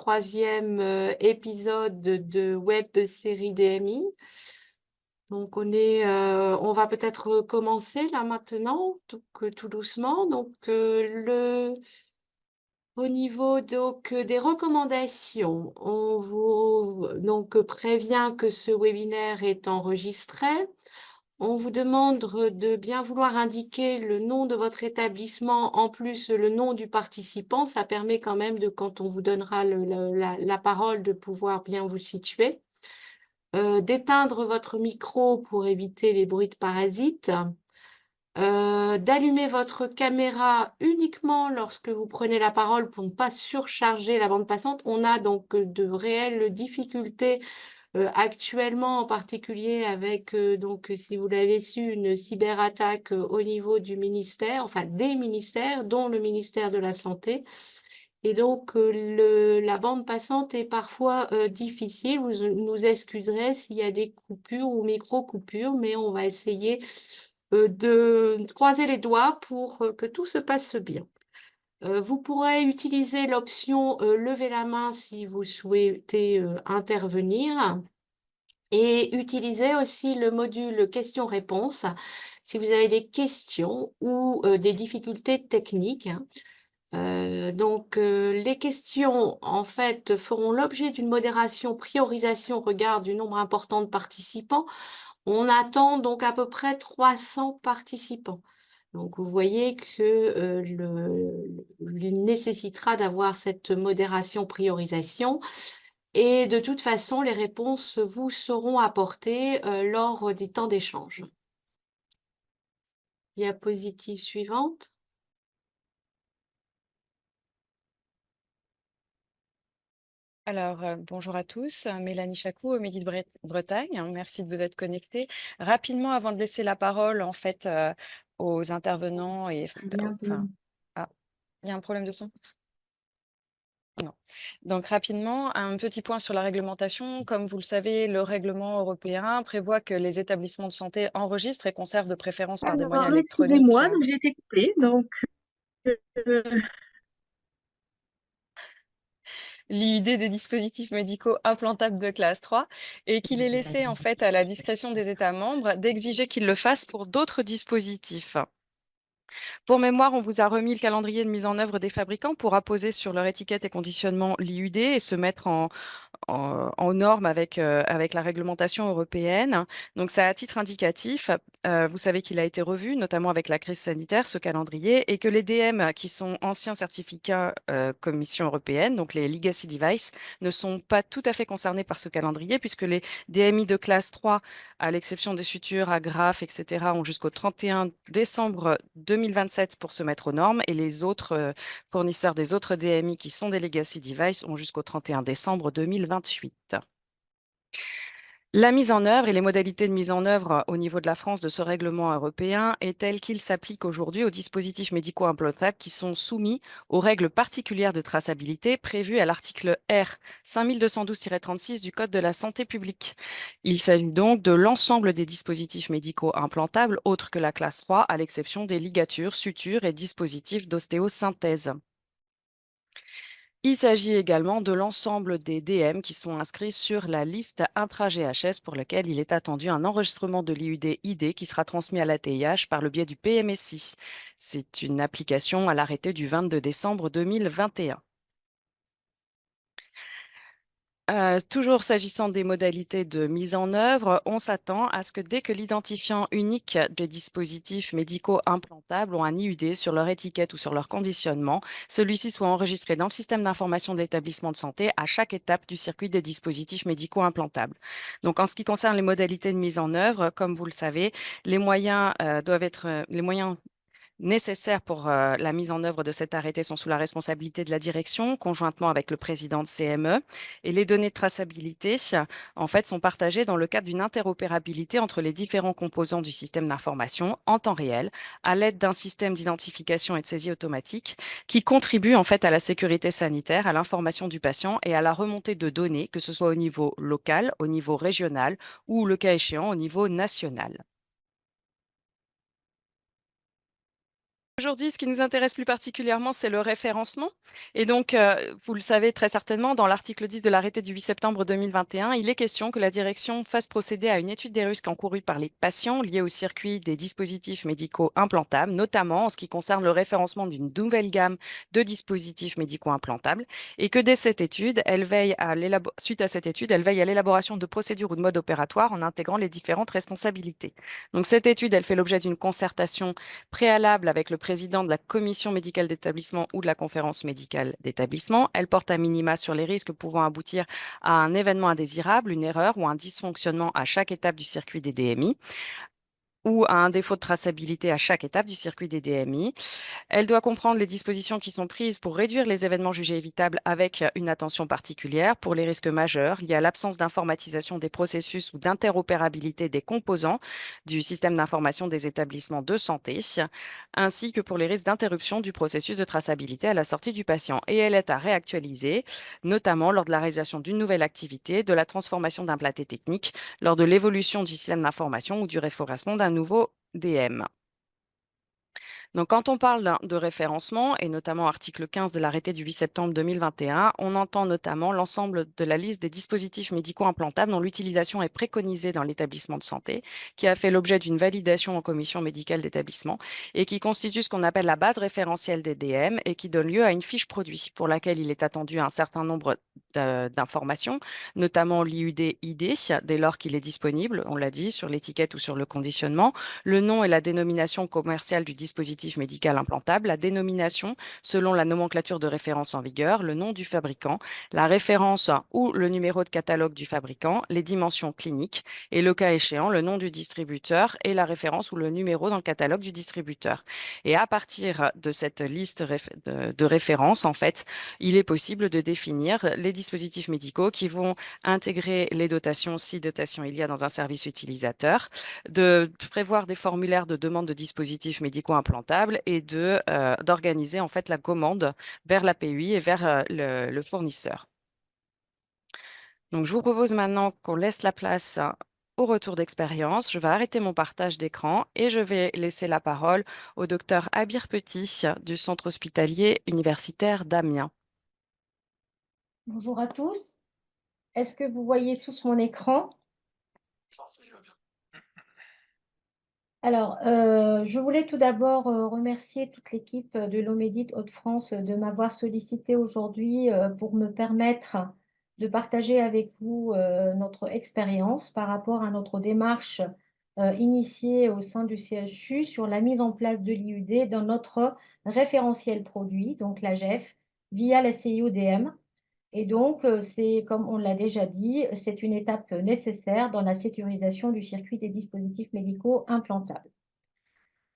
troisième épisode de web série DMI. Donc on va peut-être commencer là maintenant, tout doucement. Au niveau des recommandations, on vous prévient que ce webinaire est enregistré. On vous demande de bien vouloir indiquer le nom de votre établissement, en plus le nom du participant. Ça permet quand même quand on vous donnera la parole, de pouvoir bien vous situer. D'éteindre votre micro pour éviter les bruits de parasites. D'allumer votre caméra uniquement lorsque vous prenez la parole pour ne pas surcharger la bande passante. On a donc de réelles difficultés actuellement, en particulier avec, si vous l'avez su, une cyberattaque au niveau du ministère, enfin des ministères, dont le ministère de la Santé. Et donc, la bande passante est parfois difficile. Vous nous excuserez s'il y a des coupures ou micro-coupures, mais on va essayer de croiser les doigts pour que tout se passe bien. Vous pourrez utiliser l'option lever la main si vous souhaitez intervenir, et utiliser aussi le module questions-réponses si vous avez des questions ou des difficultés techniques. Les questions, en fait, feront l'objet d'une modération priorisation au regard du nombre important de participants. On attend donc à peu près 300 participants. Donc, vous voyez que il nécessitera d'avoir cette modération priorisation. Et de toute façon, les réponses vous seront apportées lors des temps d'échange. Diapositive suivante. Alors, bonjour à tous, Mélanie Chacou, au Midi de Bretagne. Merci de vous être connectés. Rapidement, avant de laisser la parole, en fait, aux intervenants enfin, ah, il y a un problème de son? Non. Donc rapidement, un petit point sur la réglementation. Comme vous le savez, le règlement européen prévoit que les établissements de santé enregistrent et conservent de préférence par des moyens Alors, électroniques excusez-moi, donc j'ai été couplée. l'IUD des dispositifs médicaux implantables de classe 3 et qu'il est laissé en fait à la discrétion des États membres d'exiger qu'ils le fassent pour d'autres dispositifs. Pour mémoire, on vous a remis le calendrier de mise en œuvre des fabricants pour apposer sur leur étiquette et conditionnement l'IUD et se mettre en norme avec la réglementation européenne. Donc, ça, à titre indicatif, vous savez qu'il a été revu, notamment avec la crise sanitaire, ce calendrier, et que les DM qui sont anciens certificats Commission européenne, donc les Legacy Devices, ne sont pas tout à fait concernés par ce calendrier, puisque les DMI de classe 3, à l'exception des sutures, agrafes, etc., ont jusqu'au 31 décembre 2027 pour se mettre aux normes, et les autres fournisseurs des autres DMI qui sont des Legacy Devices ont jusqu'au 31 décembre 2028. La mise en œuvre et les modalités de mise en œuvre au niveau de la France de ce règlement européen est telle qu'il s'applique aujourd'hui aux dispositifs médicaux implantables qui sont soumis aux règles particulières de traçabilité prévues à l'article R 5212-36 du Code de la santé publique. Il s'agit donc de l'ensemble des dispositifs médicaux implantables autres que la classe 3, à l'exception des ligatures, sutures et dispositifs d'ostéosynthèse. Il s'agit également de l'ensemble des DM qui sont inscrits sur la liste intra-GHS pour lequel il est attendu un enregistrement de l'IUD-ID qui sera transmis à l'ATIH par le biais du PMSI. C'est une application à l'arrêté du 22 décembre 2021. Toujours s'agissant des modalités de mise en œuvre, on s'attend à ce que dès que l'identifiant unique des dispositifs médicaux implantables ont un IUD sur leur étiquette ou sur leur conditionnement, celui-ci soit enregistré dans le système d'information de l'établissement de santé à chaque étape du circuit des dispositifs médicaux implantables. Donc, en ce qui concerne les modalités de mise en œuvre, comme vous le savez, les moyens les moyens nécessaires pour la mise en œuvre de cet arrêté sont sous la responsabilité de la direction, conjointement avec le président de CME. Et les données de traçabilité, en fait, sont partagées dans le cadre d'une interopérabilité entre les différents composants du système d'information en temps réel, à l'aide d'un système d'identification et de saisie automatique qui contribue en fait à la sécurité sanitaire, à l'information du patient et à la remontée de données, que ce soit au niveau local, au niveau régional ou, le cas échéant, au niveau national. Aujourd'hui, ce qui nous intéresse plus particulièrement, c'est le référencement. Et donc, vous le savez très certainement, dans l'article 10 de l'arrêté du 8 septembre 2021, il est question que la direction fasse procéder à une étude des risques encourus par les patients liés au circuit des dispositifs médicaux implantables, notamment en ce qui concerne le référencement d'une nouvelle gamme de dispositifs médicaux implantables, et que dès cette étude, suite à cette étude, elle veille à l'élaboration de procédures ou de modes opératoires en intégrant les différentes responsabilités. Donc, cette étude, elle fait l'objet d'une concertation préalable avec le président de la commission médicale d'établissement ou de la conférence médicale d'établissement. Elle porte à minima sur les risques pouvant aboutir à un événement indésirable, une erreur ou un dysfonctionnement à chaque étape du circuit des DMI ou à un défaut de traçabilité à chaque étape du circuit des DMI. Elle doit comprendre les dispositions qui sont prises pour réduire les événements jugés évitables avec une attention particulière pour les risques majeurs liés à l'absence d'informatisation des processus ou d'interopérabilité des composants du système d'information des établissements de santé, ainsi que pour les risques d'interruption du processus de traçabilité à la sortie du patient. Et elle est à réactualiser, notamment lors de la réalisation d'une nouvelle activité, de la transformation d'un platé technique, lors de l'évolution du système d'information ou du référencement d'un nouveau DM. Donc, quand on parle de référencement, et notamment article 15 de l'arrêté du 8 septembre 2021, on entend notamment l'ensemble de la liste des dispositifs médicaux implantables dont l'utilisation est préconisée dans l'établissement de santé, qui a fait l'objet d'une validation en commission médicale d'établissement et qui constitue ce qu'on appelle la base référentielle des DM et qui donne lieu à une fiche produit pour laquelle il est attendu un certain nombre d'informations, notamment l'IUD-ID, dès lors qu'il est disponible, on l'a dit, sur l'étiquette ou sur le conditionnement, le nom et la dénomination commerciale du dispositif médical implantable, la dénomination selon la nomenclature de référence en vigueur, le nom du fabricant, la référence ou le numéro de catalogue du fabricant, les dimensions cliniques et le cas échéant, le nom du distributeur et la référence ou le numéro dans le catalogue du distributeur. Et à partir de cette liste de références, en fait, il est possible de définir les dispositifs médicaux qui vont intégrer les dotations, si dotations il y a dans un service utilisateur, de prévoir des formulaires de demande de dispositifs médicaux implantables et d'organiser en fait la commande vers l'API et vers le fournisseur. Donc, je vous propose maintenant qu'on laisse la place au retour d'expérience. Je vais arrêter mon partage d'écran et je vais laisser la parole au docteur Abir Petit du Centre hospitalier universitaire d'Amiens. Bonjour à tous. Est-ce que vous voyez tous mon écran? Alors, je voulais tout d'abord remercier toute l'équipe de l'Omédite Hauts-de-France de m'avoir sollicité aujourd'hui pour me permettre de partager avec vous notre expérience par rapport à notre démarche initiée au sein du CHU sur la mise en place de l'IUD dans notre référentiel produit, donc l'AGEF, via la CIODM. Et donc, c'est, comme on l'a déjà dit, c'est une étape nécessaire dans la sécurisation du circuit des dispositifs médicaux implantables.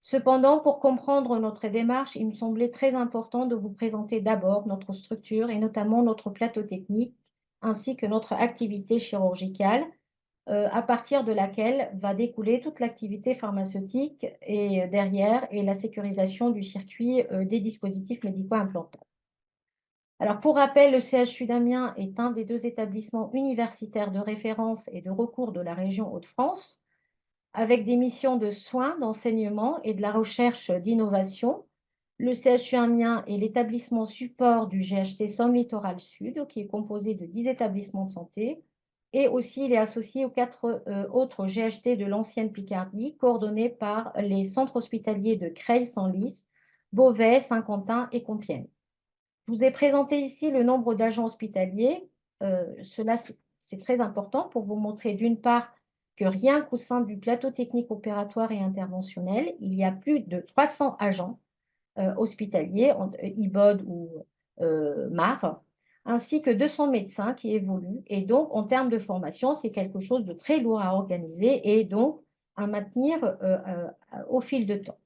Cependant, pour comprendre notre démarche, il me semblait très important de vous présenter d'abord notre structure et notamment notre plateau technique, ainsi que notre activité chirurgicale, à partir de laquelle va découler toute l'activité pharmaceutique et derrière et la sécurisation du circuit des dispositifs médicaux implantables. Alors, pour rappel, le CHU d'Amiens est un des 2 établissements universitaires de référence et de recours de la région Hauts-de-France, avec des missions de soins, d'enseignement et de la recherche d'innovation. Le CHU Amiens est l'établissement support du GHT Somme Littoral Sud, qui est composé de 10 établissements de santé, et aussi il est associé aux 4 autres GHT de l'ancienne Picardie, coordonnés par les centres hospitaliers de Creil-Senlis, Beauvais, Saint-Quentin et Compiègne. Je vous ai présenté ici le nombre d'agents hospitaliers. Cela, c'est très important pour vous montrer d'une part que rien qu'au sein du plateau technique opératoire et interventionnel, il y a plus de 300 agents hospitaliers, IBOD ou MAR, ainsi que 200 médecins qui évoluent. Et donc, en termes de formation, c'est quelque chose de très lourd à organiser et donc à maintenir au fil de temps.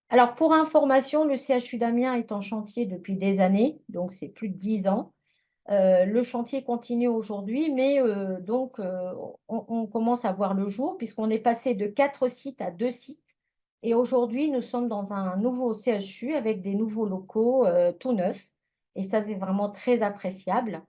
Alors, pour information, le CHU d'Amiens est en chantier depuis des années, donc c'est plus de 10 ans. Le chantier continue aujourd'hui, mais on commence à voir le jour puisqu'on est passé de 4 sites à 2 sites. Et aujourd'hui, nous sommes dans un nouveau CHU avec des nouveaux locaux tout neufs. Et ça, c'est vraiment très appréciable.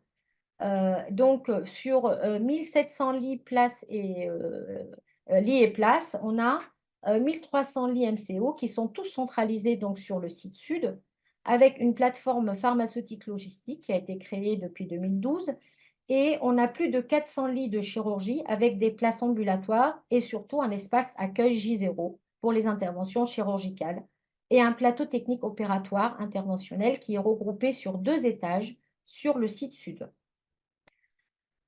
Donc, sur 1700 lits et places, on a 1300 lits MCO qui sont tous centralisés donc sur le site sud, avec une plateforme pharmaceutique logistique qui a été créée depuis 2012. Et on a plus de 400 lits de chirurgie avec des places ambulatoires et surtout un espace accueil J0 pour les interventions chirurgicales et un plateau technique opératoire interventionnel qui est regroupé sur 2 étages sur le site sud.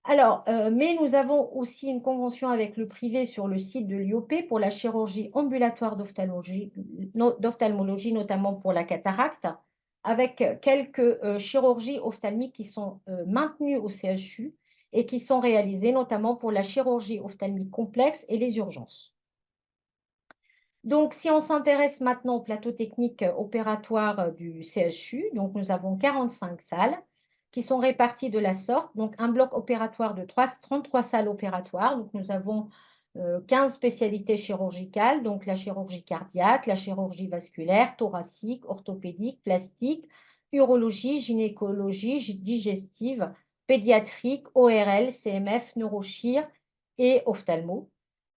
Alors, mais nous avons aussi une convention avec le privé sur le site de l'IOP pour la chirurgie ambulatoire d'ophtalmologie, notamment pour la cataracte, avec quelques chirurgies ophtalmiques qui sont maintenues au CHU et qui sont réalisées notamment pour la chirurgie ophtalmique complexe et les urgences. Donc, si on s'intéresse maintenant au plateau technique opératoire du CHU, donc nous avons 45 salles qui sont réparties de la sorte. Donc, un bloc opératoire de 33 salles opératoires. Donc, nous avons 15 spécialités chirurgicales, donc la chirurgie cardiaque, la chirurgie vasculaire, thoracique, orthopédique, plastique, urologie, gynécologie, digestive, pédiatrique, ORL, CMF, neurochir et ophtalmo.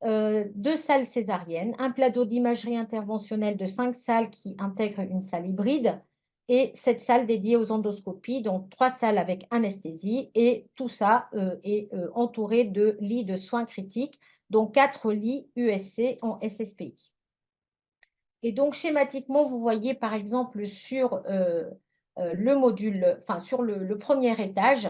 2 salles césariennes, un plateau d'imagerie interventionnelle de 5 salles qui intègrent une salle hybride et 7 salles dédiées aux endoscopies, donc 3 salles avec anesthésie et tout ça est entouré de lits de soins critiques, dont 4 lits USC en SSPI. Et donc schématiquement, vous voyez par exemple sur le module, enfin sur le premier étage,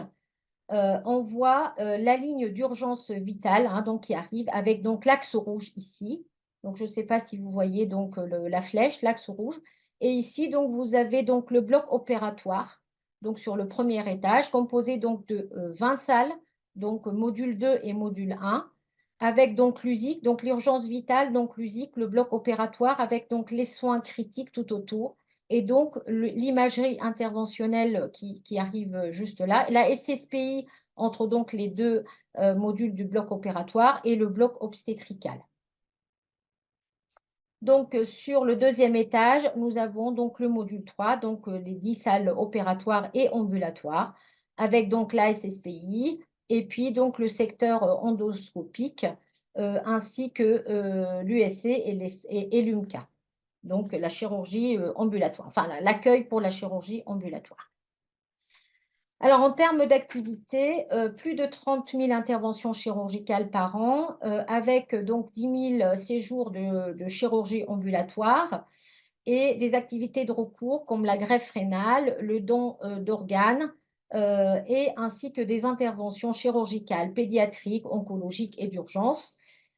on voit la ligne d'urgence vitale hein, donc, qui arrive avec donc l'axe rouge ici. Donc, je ne sais pas si vous voyez donc la flèche, l'axe rouge. Et ici, donc, vous avez donc le bloc opératoire, donc sur le premier étage, composé donc de 20 salles, donc module 2 et module 1, avec donc l'USIC, donc l'urgence vitale, donc l'USIC, le bloc opératoire, avec donc les soins critiques tout autour et donc l'imagerie interventionnelle qui arrive juste là. La SSPI entre donc les 2 modules du bloc opératoire et le bloc obstétrical. Donc, sur le deuxième étage, nous avons donc le module 3, donc les 10 salles opératoires et ambulatoires, avec donc la SSPI et puis donc le secteur endoscopique, ainsi que l'USC et l'UMCA. Donc, la chirurgie ambulatoire, enfin l'accueil pour la chirurgie ambulatoire. Alors, en termes d'activité, plus de 30 000 interventions chirurgicales par an, avec donc 10 000 séjours de chirurgie ambulatoire et des activités de recours comme la greffe rénale, le don d'organes et ainsi que des interventions chirurgicales, pédiatriques, oncologiques et d'urgence.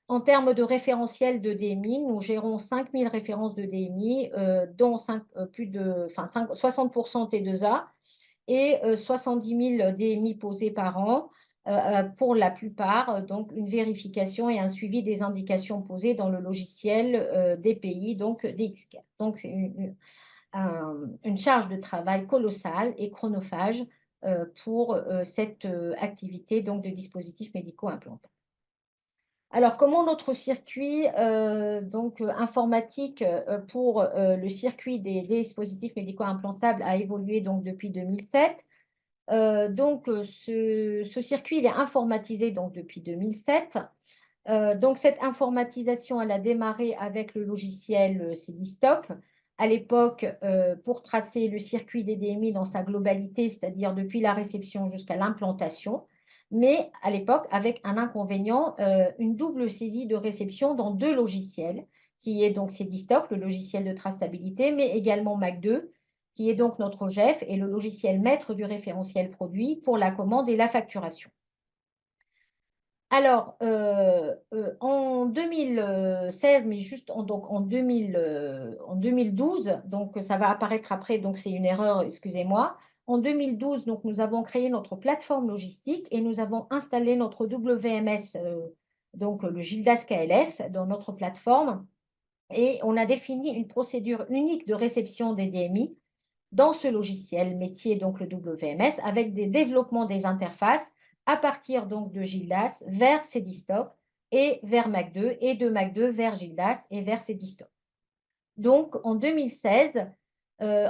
En termes de référentiel de DMI, nous gérons 5 000 références de DMI, dont 60% T2A et 70 000 DMI posés par an, pour la plupart, donc une vérification et un suivi des indications posées dans le logiciel DPI, donc DXCare. Donc, c'est une charge de travail colossale et chronophage pour cette activité donc, de dispositifs médicaux implantables. Alors, comment notre circuit informatique pour le circuit des dispositifs médicaux implantables a évolué donc, depuis 2007? Ce circuit il est informatisé donc, depuis 2007. Donc, cette informatisation, elle a démarré avec le logiciel Cedistoc. À l'époque, pour tracer le circuit des DMI dans sa globalité, c'est-à-dire depuis la réception jusqu'à l'implantation, mais à l'époque avec un inconvénient, une double saisie de réception dans 2 logiciels, qui est donc Cedistoc, le logiciel de traçabilité, mais également MAC2, qui est donc notre GEF et le logiciel maître du référentiel produit pour la commande et la facturation. Alors, en 2016, mais juste en 2012, donc ça va apparaître après, donc c'est une erreur, excusez-moi. En 2012, donc, nous avons créé notre plateforme logistique et nous avons installé notre WMS, donc le Gildas KLS, dans notre plateforme. Et on a défini une procédure unique de réception des DMI dans ce logiciel métier, donc le WMS, avec des développements des interfaces à partir donc de Gildas vers Cedistoc et vers MAC2 et de MAC2 vers Gildas et vers Cedistoc. Donc en 2016,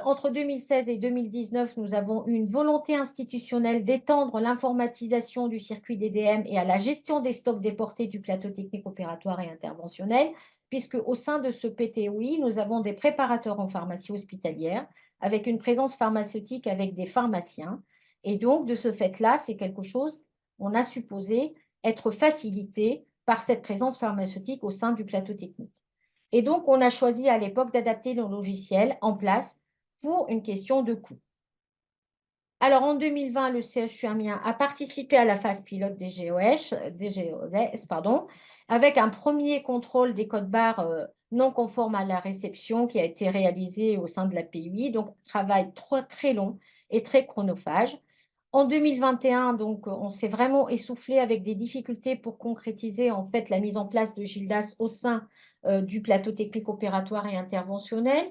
entre 2016 et 2019, nous avons eu une volonté institutionnelle d'étendre l'informatisation du circuit DDM et à la gestion des stocks déportés du plateau technique opératoire et interventionnel, puisque au sein de ce PTOI, nous avons des préparateurs en pharmacie hospitalière, avec une présence pharmaceutique avec des pharmaciens. Et donc, de ce fait-là, c'est quelque chose, on a supposé, être facilité par cette présence pharmaceutique au sein du plateau technique. Et donc, on a choisi à l'époque d'adapter nos logiciels en place pour une question de coût. Alors, en 2020, le CHU Amiens a participé à la phase pilote des GOS, avec un premier contrôle des codes barres non conformes à la réception qui a été réalisé au sein de la PUI. Donc, travail très long et très chronophage. En 2021, donc, on s'est vraiment essoufflé avec des difficultés pour concrétiser en fait la mise en place de Gildas au sein du plateau technique opératoire et interventionnel,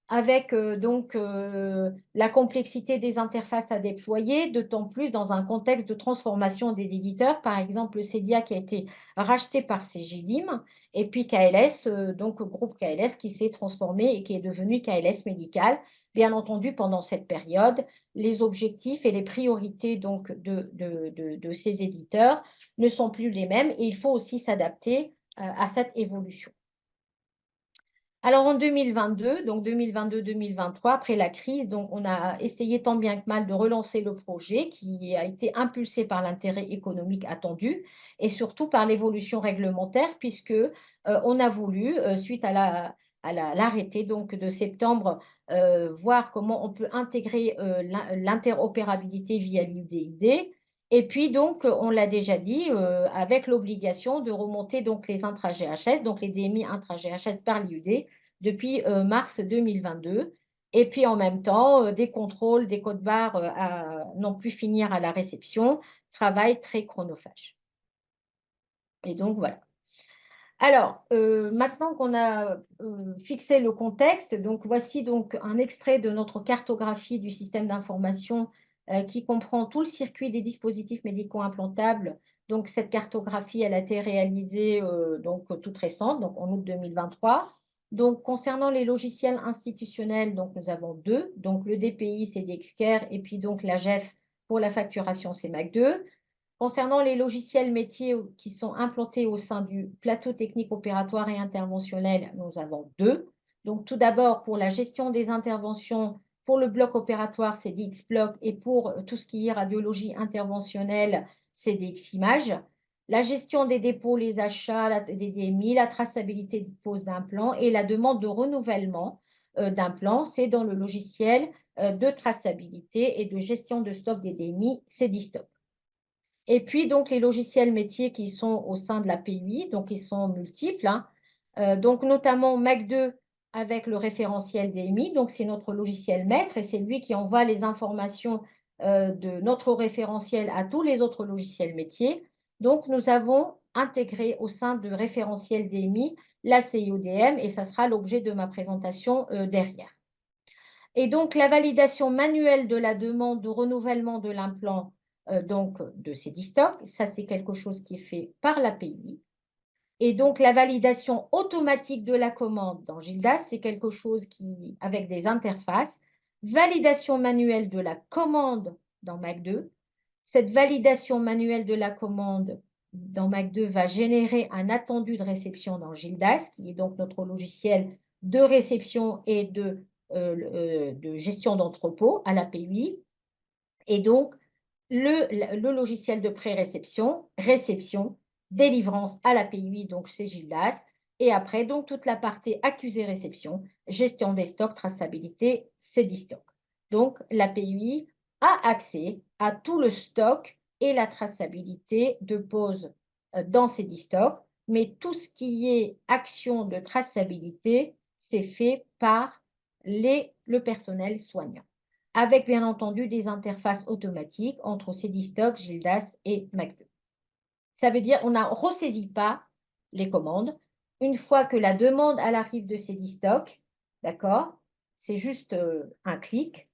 avec la complexité des interfaces à déployer, d'autant plus dans un contexte de transformation des éditeurs, par exemple le CEDIA qui a été racheté par Cegidim, et puis KLS, donc groupe KLS qui s'est transformé et qui est devenu KLS Médical. Bien entendu, pendant cette période, les objectifs et les priorités donc, de ces éditeurs ne sont plus les mêmes et il faut aussi s'adapter à cette évolution. Alors en 2022, donc 2022-2023, après la crise, donc on a essayé tant bien que mal de relancer le projet qui a été impulsé par l'intérêt économique attendu et surtout par l'évolution réglementaire puisque on a voulu, suite à l'arrêté donc de septembre, voir comment on peut intégrer l'interopérabilité via l'UDID. Et puis donc, on l'a déjà dit, avec l'obligation de remonter donc les intra-GHS, donc les DMI intra-GHS par l'IUD depuis mars 2022. Et puis en même temps, des contrôles, des codes barres n'ont pu finir à la réception, travail très chronophage. Et donc voilà. Alors, maintenant qu'on a fixé le contexte, donc voici donc un extrait de notre cartographie du système d'information qui comprend tout le circuit des dispositifs médicaux implantables. Donc, cette cartographie, elle a été réalisée donc toute récente, donc en août 2023. Donc, concernant les logiciels institutionnels, donc nous avons deux, donc le DPI, c'est DXCare, et puis donc la GEF pour la facturation, c'est MAC2. Concernant les logiciels métiers qui sont implantés au sein du plateau technique opératoire et interventionnel, nous avons deux. Donc, tout d'abord, pour la gestion des interventions, pour le bloc opératoire, c'est DXblock, et pour tout ce qui est radiologie interventionnelle, c'est DXimage. La gestion des dépôts, les achats, des DMI, la traçabilité de pose d'implants et la demande de renouvellement d'implants, c'est dans le logiciel de traçabilité et de gestion de stock des DMI, c'est DStock. Et puis, donc, les logiciels métiers qui sont au sein de la PUI, donc ils sont multiples, hein. Donc, notamment MAC2 avec le référentiel DMI, donc c'est notre logiciel maître et c'est lui qui envoie les informations de notre référentiel à tous les autres logiciels métiers. Donc, nous avons intégré au sein du référentiel DMI la CIODM et ça sera l'objet de ma présentation derrière. Et donc, la validation manuelle de la demande de renouvellement de l'implant donc de ces DStock, ça c'est quelque chose qui est fait par l'API. Et donc la validation automatique de la commande dans Gildas, c'est quelque chose qui, avec des interfaces, validation manuelle de la commande dans MAC2. Cette validation manuelle de la commande dans MAC2 va générer un attendu de réception dans Gildas, qui est donc notre logiciel de réception et de gestion d'entrepôt à l'API. Et donc, le logiciel de pré-réception, réception, délivrance à l'API, donc c'est Gildas. Et après, donc, toute la partie accusé-réception, gestion des stocks, traçabilité, c'est DStock. Donc, l'API a accès à tout le stock et la traçabilité de pose dans ces DStock, mais tout ce qui est action de traçabilité, c'est fait par le personnel soignant, avec bien entendu des interfaces automatiques entre CDStock, Gildas et MAC2. Ça veut dire qu'on ne ressaisit pas les commandes. Une fois que la demande elle arrive de CDStock, d'accord, c'est juste un clic.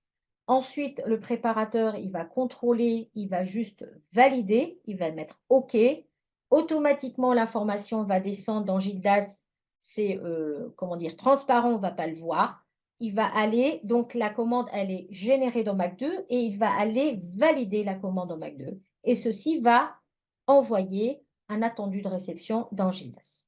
Ensuite, le préparateur, il va contrôler, il va juste valider, il va mettre OK. Automatiquement, l'information va descendre dans Gildas. C'est, comment dire, transparent, on ne va pas le voir. Il va aller, donc la commande, elle est générée dans MAC2 et il va aller valider la commande dans MAC2. Et ceci va envoyer un attendu de réception dans Gildas.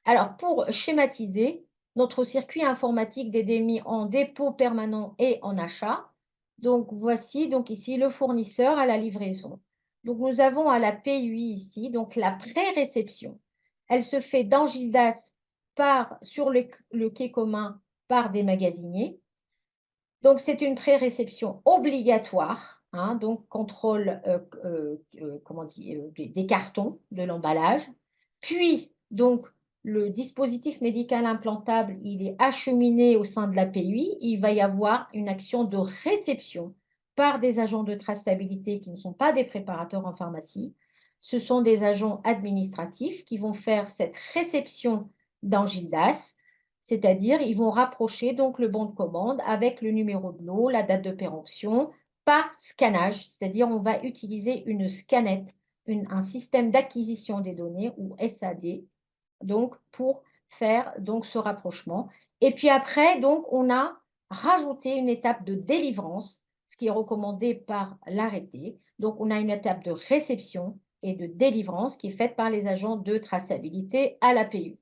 Alors, pour schématiser, notre circuit informatique des DMI en dépôt permanent et en achat. Donc, voici donc ici le fournisseur à la livraison. Donc, nous avons à la PUI ici, donc la pré-réception. Elle se fait dans Gildas sur le quai commun par des magasiniers. Donc, c'est une pré-réception obligatoire, hein, donc contrôle comment dire, des cartons, de l'emballage. Puis, donc, le dispositif médical implantable, il est acheminé au sein de la PUI. Il va y avoir une action de réception par des agents de traçabilité qui ne sont pas des préparateurs en pharmacie. Ce sont des agents administratifs qui vont faire cette réception dans Gildas, c'est-à-dire ils vont rapprocher donc le bon de commande avec le numéro de lot, la date de péremption, par scannage, c'est-à-dire on va utiliser une scanette, un système d'acquisition des données ou SAD, donc pour faire donc ce rapprochement. Et puis après, donc on a rajouté une étape de délivrance, ce qui est recommandé par l'arrêté. Donc on a une étape de réception et de délivrance qui est faite par les agents de traçabilité à l'APU.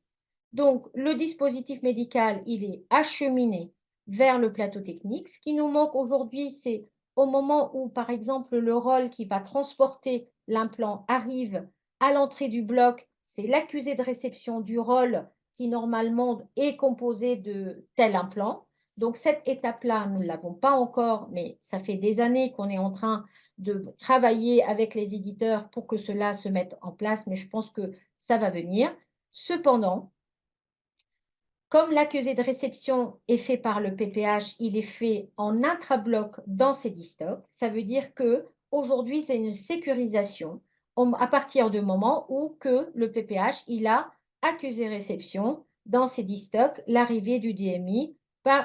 Donc, le dispositif médical, il est acheminé vers le plateau technique. Ce qui nous manque aujourd'hui, c'est au moment où, par exemple, le rôle qui va transporter l'implant arrive à l'entrée du bloc, c'est l'accusé de réception du rôle qui, normalement, est composé de tel implant. Donc, cette étape-là, nous ne l'avons pas encore, mais ça fait des années qu'on est en train de travailler avec les éditeurs pour que cela se mette en place, mais je pense que ça va venir. Cependant, comme l'accusé de réception est fait par le PPH, il est fait en intra-bloc dans ces stocks. Ça veut dire que aujourd'hui, c'est une sécurisation à partir du moment où que le PPH il a accusé réception dans ces stocks l'arrivée du DMI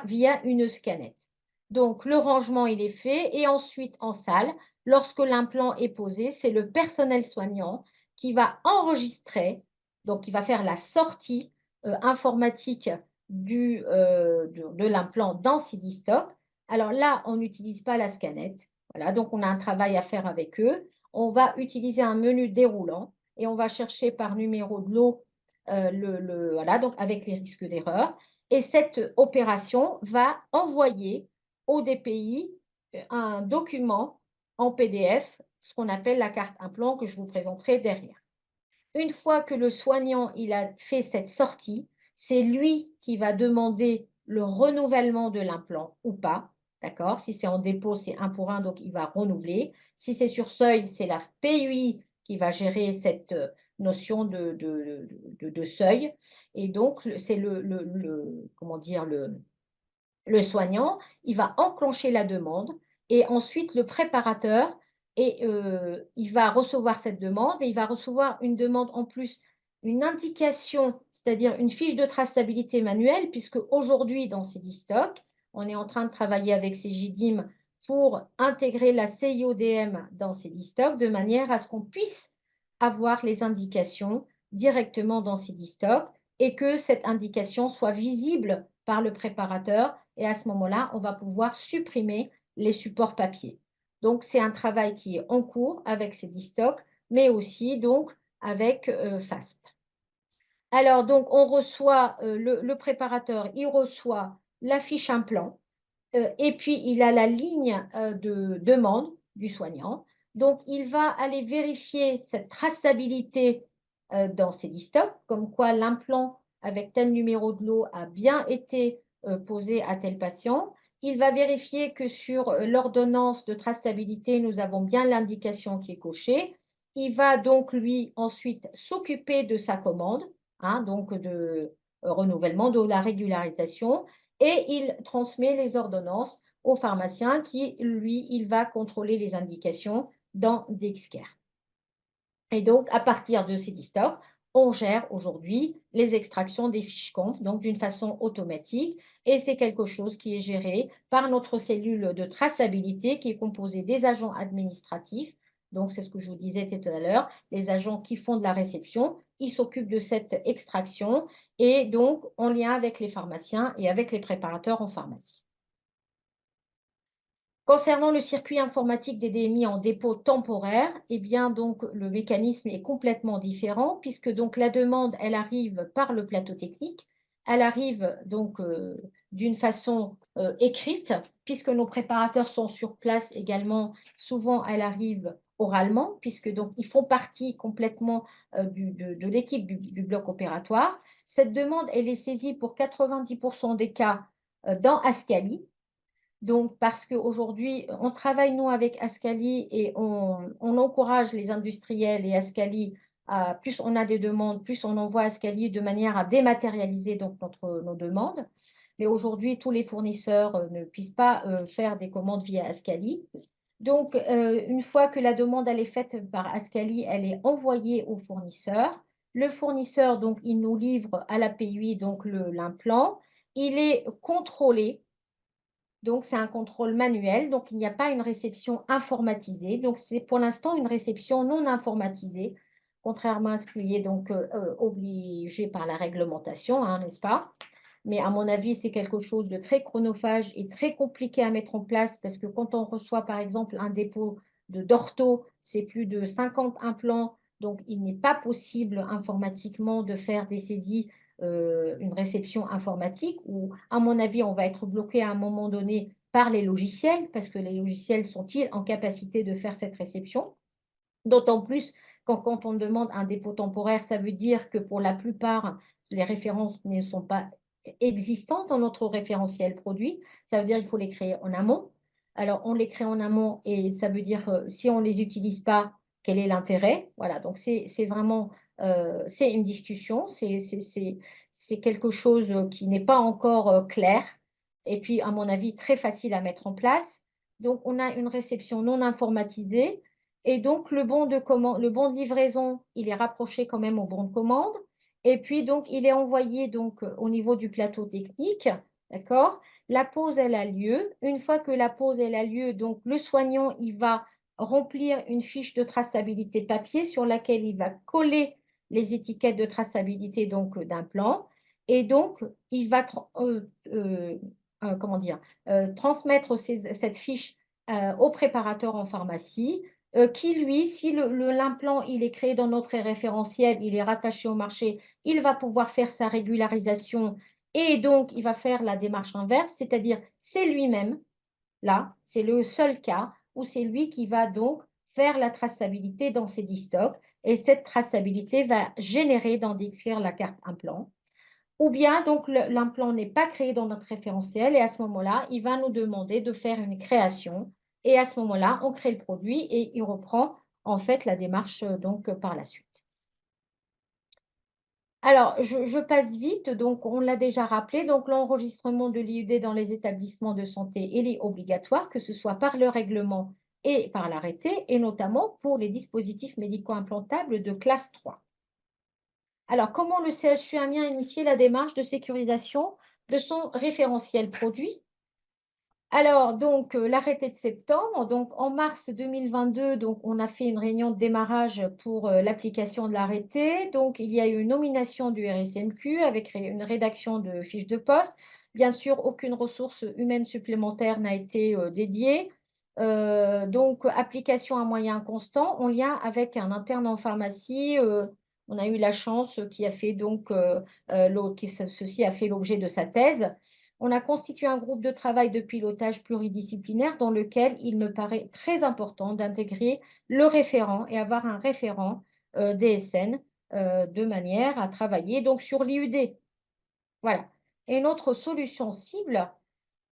via une scanette. Donc, le rangement, il est fait et ensuite en salle, lorsque l'implant est posé, c'est le personnel soignant qui va enregistrer, donc qui va faire la sortie informatique de l'implant dans CD-Stock. Alors là, on n'utilise pas la scanette. Voilà, donc on a un travail à faire avec eux. On va utiliser un menu déroulant et on va chercher par numéro de lot voilà, donc avec les risques d'erreur. Et cette opération va envoyer au DPI un document en PDF, ce qu'on appelle la carte implant que je vous présenterai derrière. Une fois que le soignant il a fait cette sortie, c'est lui qui va demander le renouvellement de l'implant ou pas. D'accord? Si c'est en dépôt, c'est 1 pour 1, donc il va renouveler. Si c'est sur seuil, c'est la PUI qui va gérer cette notion de seuil. Et donc, c'est comment dire, le soignant, il va enclencher la demande et ensuite le préparateur, et il va recevoir cette demande, mais il va recevoir une demande en plus, une indication, c'est-à-dire une fiche de traçabilité manuelle, puisque aujourd'hui dans CDStock, on est en train de travailler avec CGDIM pour intégrer la CIODM dans CDStock de manière à ce qu'on puisse avoir les indications directement dans CDStock et que cette indication soit visible par le préparateur. Et à ce moment-là, on va pouvoir supprimer les supports papier. Donc, c'est un travail qui est en cours avec CDStock, mais aussi donc avec FAST. Alors, donc, on reçoit, le préparateur, il reçoit la fiche implant et puis il a la ligne de demande du soignant. Donc, il va aller vérifier cette traçabilité dans CDStock, comme quoi l'implant avec tel numéro de lot a bien été posé à tel patient. Il va vérifier que sur l'ordonnance de traçabilité, nous avons bien l'indication qui est cochée. Il va donc, lui, ensuite s'occuper de sa commande, hein, donc de renouvellement, de la régularisation, et il transmet les ordonnances au pharmacien qui, lui, il va contrôler les indications dans Dexcare. Et donc, à partir de CDStock, on gère aujourd'hui les extractions des fiches comptes, donc d'une façon automatique, et c'est quelque chose qui est géré par notre cellule de traçabilité qui est composée des agents administratifs. Donc, c'est ce que je vous disais tout à l'heure, les agents qui font de la réception, ils s'occupent de cette extraction et donc en lien avec les pharmaciens et avec les préparateurs en pharmacie. Concernant le circuit informatique des DMI en dépôt temporaire, eh bien donc le mécanisme est complètement différent puisque donc la demande, elle arrive par le plateau technique, elle arrive donc d'une façon écrite puisque nos préparateurs sont sur place également. Souvent, elle arrive oralement puisque donc ils font partie complètement de l'équipe du bloc opératoire. Cette demande, elle est saisie pour 90% des cas dans Ascali. Donc, parce qu'aujourd'hui, on travaille, nous, avec Ascali et on encourage les industriels et Ascali, plus on a des demandes, plus on envoie Ascali de manière à dématérialiser donc nos demandes. Mais aujourd'hui, tous les fournisseurs ne puissent pas faire des commandes via Ascali. Donc, une fois que la demande elle est faite par Ascali, elle est envoyée au fournisseur. Le fournisseur, donc, il nous livre à la PUI donc l'implant. Il est contrôlé. Donc, c'est un contrôle manuel, donc il n'y a pas une réception informatisée. Donc, c'est pour l'instant une réception non informatisée, contrairement à ce qui est donc obligé par la réglementation, hein, n'est-ce pas? Mais à mon avis, c'est quelque chose de très chronophage et très compliqué à mettre en place parce que quand on reçoit, par exemple, un dépôt d'ortho, c'est plus de 50 implants. Donc, il n'est pas possible informatiquement de faire des saisies, une réception informatique où, à mon avis, on va être bloqué à un moment donné par les logiciels parce que les logiciels sont-ils en capacité de faire cette réception? D'autant plus quand on demande un dépôt temporaire, ça veut dire que pour la plupart, les références ne sont pas existantes dans notre référentiel produit. Ça veut dire qu'il faut les créer en amont. Alors, on les crée en amont et ça veut dire si on ne les utilise pas, quel est l'intérêt? Voilà, donc c'est vraiment c'est une discussion, c'est quelque chose qui n'est pas encore clair et puis, à mon avis, très facile à mettre en place. Donc, on a une réception non informatisée et donc, le bon de livraison, il est rapproché quand même au bon de commande. Et puis, donc, il est envoyé donc, au niveau du plateau technique. D'accord? La pause, elle a lieu. Une fois que la pause, elle a lieu, donc, le soignant, il va remplir une fiche de traçabilité papier sur laquelle il va coller les étiquettes de traçabilité donc d'implant. Et donc, il va comment dire, transmettre cette fiche au préparateur en pharmacie qui, lui, si l'implant il est créé dans notre référentiel, il est rattaché au marché, il va pouvoir faire sa régularisation et donc il va faire la démarche inverse, c'est-à-dire c'est lui-même, là, c'est le seul cas où c'est lui qui va donc faire la traçabilité dans ses 10 stocks et cette traçabilité va générer dans DXR la carte implant. Ou bien donc l'implant n'est pas créé dans notre référentiel et à ce moment-là, il va nous demander de faire une création et à ce moment-là, on crée le produit et il reprend en fait la démarche donc par la suite. Alors, je passe vite, donc on l'a déjà rappelé, donc l'enregistrement de l'IUD dans les établissements de santé, il est obligatoire, que ce soit par le règlement et par l'arrêté, et notamment pour les dispositifs médicaux implantables de classe 3. Alors, comment le CHU Amiens a initié la démarche de sécurisation de son référentiel produit? Alors, donc, l'arrêté de septembre, donc en mars 2022, donc, on a fait une réunion de démarrage pour l'application de l'arrêté. Donc, il y a eu une nomination du RSMQ avec une rédaction de fiche de poste. Bien sûr, aucune ressource humaine supplémentaire n'a été dédiée. Donc, application à moyens constants en lien avec un interne en pharmacie. On a eu la chance qui a fait donc, ceci a fait l'objet de sa thèse. On a constitué un groupe de travail de pilotage pluridisciplinaire dans lequel il me paraît très important d'intégrer le référent et avoir un référent DSN de manière à travailler donc sur l'IUD. Voilà. Et notre solution cible,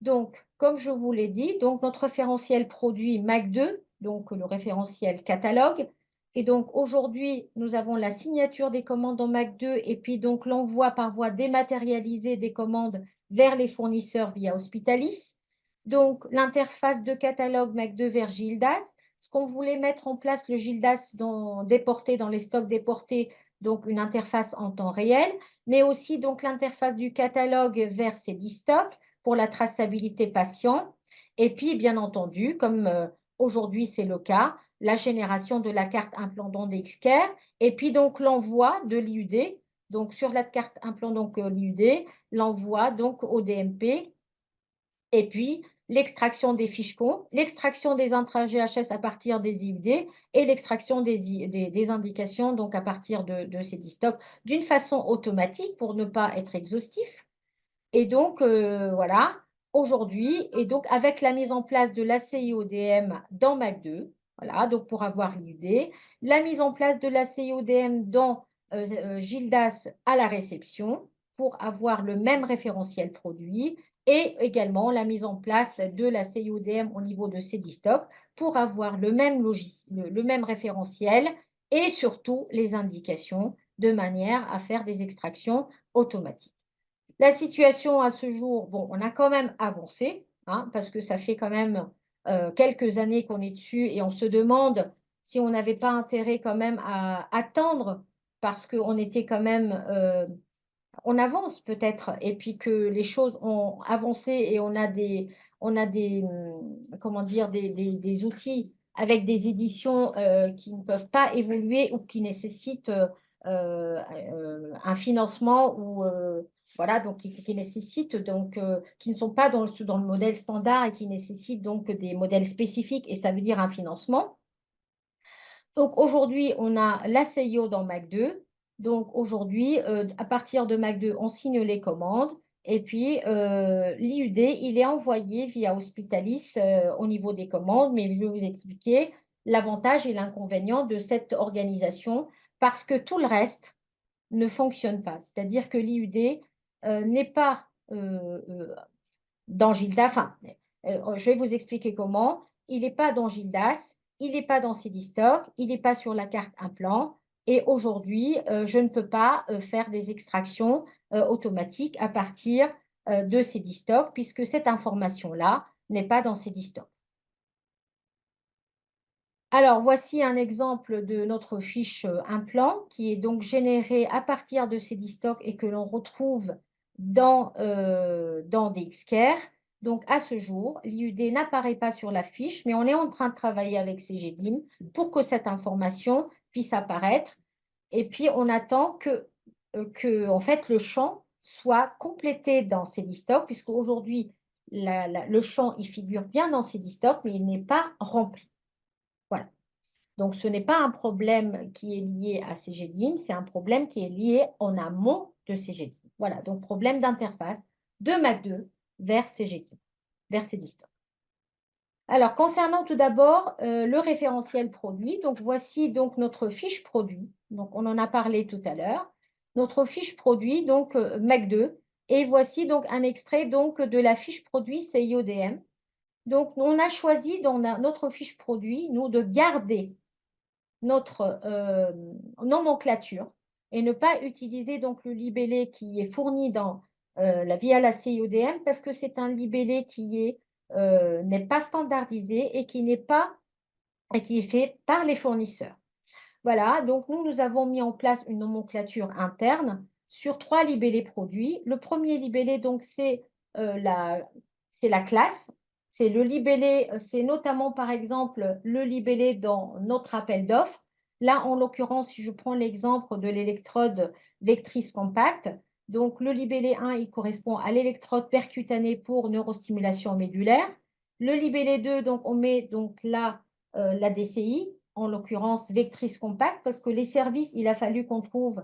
donc, comme je vous l'ai dit, donc notre référentiel produit MAC2, donc le référentiel catalogue. Et donc aujourd'hui, nous avons la signature des commandes en MAC2 et puis donc l'envoi par voie dématérialisée des commandes vers les fournisseurs via Hospitalis. Donc l'interface de catalogue MAC2 vers Gildas. Ce qu'on voulait mettre en place, le Gildas déporté dans les stocks déportés, donc une interface en temps réel, mais aussi donc l'interface du catalogue vers ces 10 stocks pour la traçabilité patient. Et puis, bien entendu, comme aujourd'hui c'est le cas, la génération de la carte implantant DXCare et puis donc l'envoi de l'IUD, donc sur la carte implant donc l'IUD, l'envoi donc au DMP et puis l'extraction des fiches comptes, l'extraction des intrants GHS à partir des IUD et l'extraction des indications donc à partir de ces stocks d'une façon automatique pour ne pas être exhaustif. Et donc, voilà, aujourd'hui, et donc avec la mise en place de l'ACI-ODM dans MAC2, voilà, donc pour avoir l'IUD, la mise en place de l'ACI-ODM dans Gildas à la réception pour avoir le même référentiel produit et également la mise en place de l'ACI-ODM au niveau de Cdstock pour avoir le même référentiel et surtout les indications de manière à faire des extractions automatiques. La situation à ce jour, bon, on a quand même avancé, hein, parce que ça fait quand même quelques années qu'on est dessus et on se demande si on n'avait pas intérêt quand même à attendre parce qu'on était quand même, on avance peut-être et puis que les choses ont avancé et on a des comment dire, des outils avec des éditions qui ne peuvent pas évoluer ou qui nécessitent un financement ou voilà, donc qui nécessitent donc qui ne sont pas dans le modèle standard et qui nécessitent donc des modèles spécifiques et ça veut dire un financement. Donc aujourd'hui, on a la CIO dans MAC2. Donc aujourd'hui, à partir de MAC2, on signe les commandes et puis l'IUD, il est envoyé via Hospitalis au niveau des commandes, mais je vais vous expliquer l'avantage et l'inconvénient de cette organisation parce que tout le reste ne fonctionne pas. C'est-à-dire que l'IUD n'est pas dans Gildas, enfin, je vais vous expliquer comment. Il n'est pas dans Gildas, il n'est pas dans Cdstock, il n'est pas sur la carte implant. Et aujourd'hui, je ne peux pas faire des extractions automatiques à partir de Cdstock puisque cette information-là n'est pas dans Cdstock. Alors, voici un exemple de notre fiche implant qui est donc générée à partir de Cdstock et que l'on retrouve dans DXCare. Donc, à ce jour, l'IUD n'apparaît pas sur la fiche, mais on est en train de travailler avec CGDIM pour que cette information puisse apparaître. Et puis, on attend que en fait, le champ soit complété dans Cdstock, puisque aujourd'hui, le champ, il figure bien dans Cdstock, mais il n'est pas rempli. Voilà. Donc, ce n'est pas un problème qui est lié à CGDIM, c'est un problème qui est lié en amont de CGDIM. Voilà, donc problème d'interface de MAC2 vers CGDIM, vers Cdstock. Alors, concernant tout d'abord le référentiel produit, donc voici donc notre fiche produit. Donc, on en a parlé tout à l'heure. Notre fiche produit, donc MAC2, et voici donc un extrait donc de la fiche produit CIODM. Donc, on a choisi dans notre fiche produit, nous, de garder notre nomenclature et ne pas utiliser donc le libellé qui est fourni via la CIODM parce que c'est un libellé qui n'est pas standardisé et qui est fait par les fournisseurs. Voilà, donc nous avons mis en place une nomenclature interne sur 3 libellés produits. Le premier libellé, donc, c'est la classe. C'est le libellé, c'est notamment, par exemple, le libellé dans notre appel d'offres. Là, en l'occurrence, si je prends l'exemple de l'électrode vectrice compacte, donc le libellé 1, il correspond à l'électrode percutanée pour neurostimulation médulaire. Le libellé 2, donc, on met donc là la DCI, en l'occurrence vectrice compacte, parce que les services, il a fallu qu'on trouve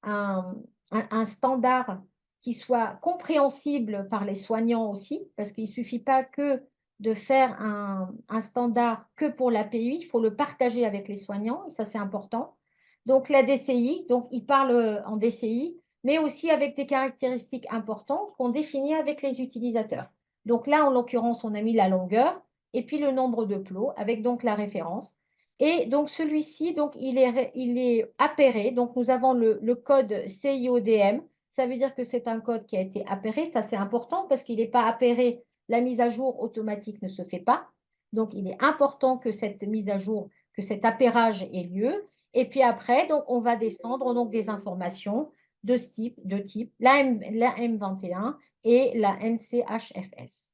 un standard qui soit compréhensible par les soignants aussi, parce qu'il ne suffit pas que de faire un standard que pour l'API, il faut le partager avec les soignants, et ça c'est important. Donc la DCI, donc il parle en DCI, mais aussi avec des caractéristiques importantes qu'on définit avec les utilisateurs. Donc là, en l'occurrence, on a mis la longueur et puis le nombre de plots avec donc la référence. Et donc celui-ci, donc il est appairé. Donc nous avons le code CIODM. Ça veut dire que c'est un code qui a été appairé. Ça c'est important parce qu'il n'est pas appairé. La mise à jour automatique ne se fait pas. Donc il est important que cette mise à jour, que cet appairage ait lieu. Et puis après, donc on va descendre donc des informations de type la M21 et la NCHFS.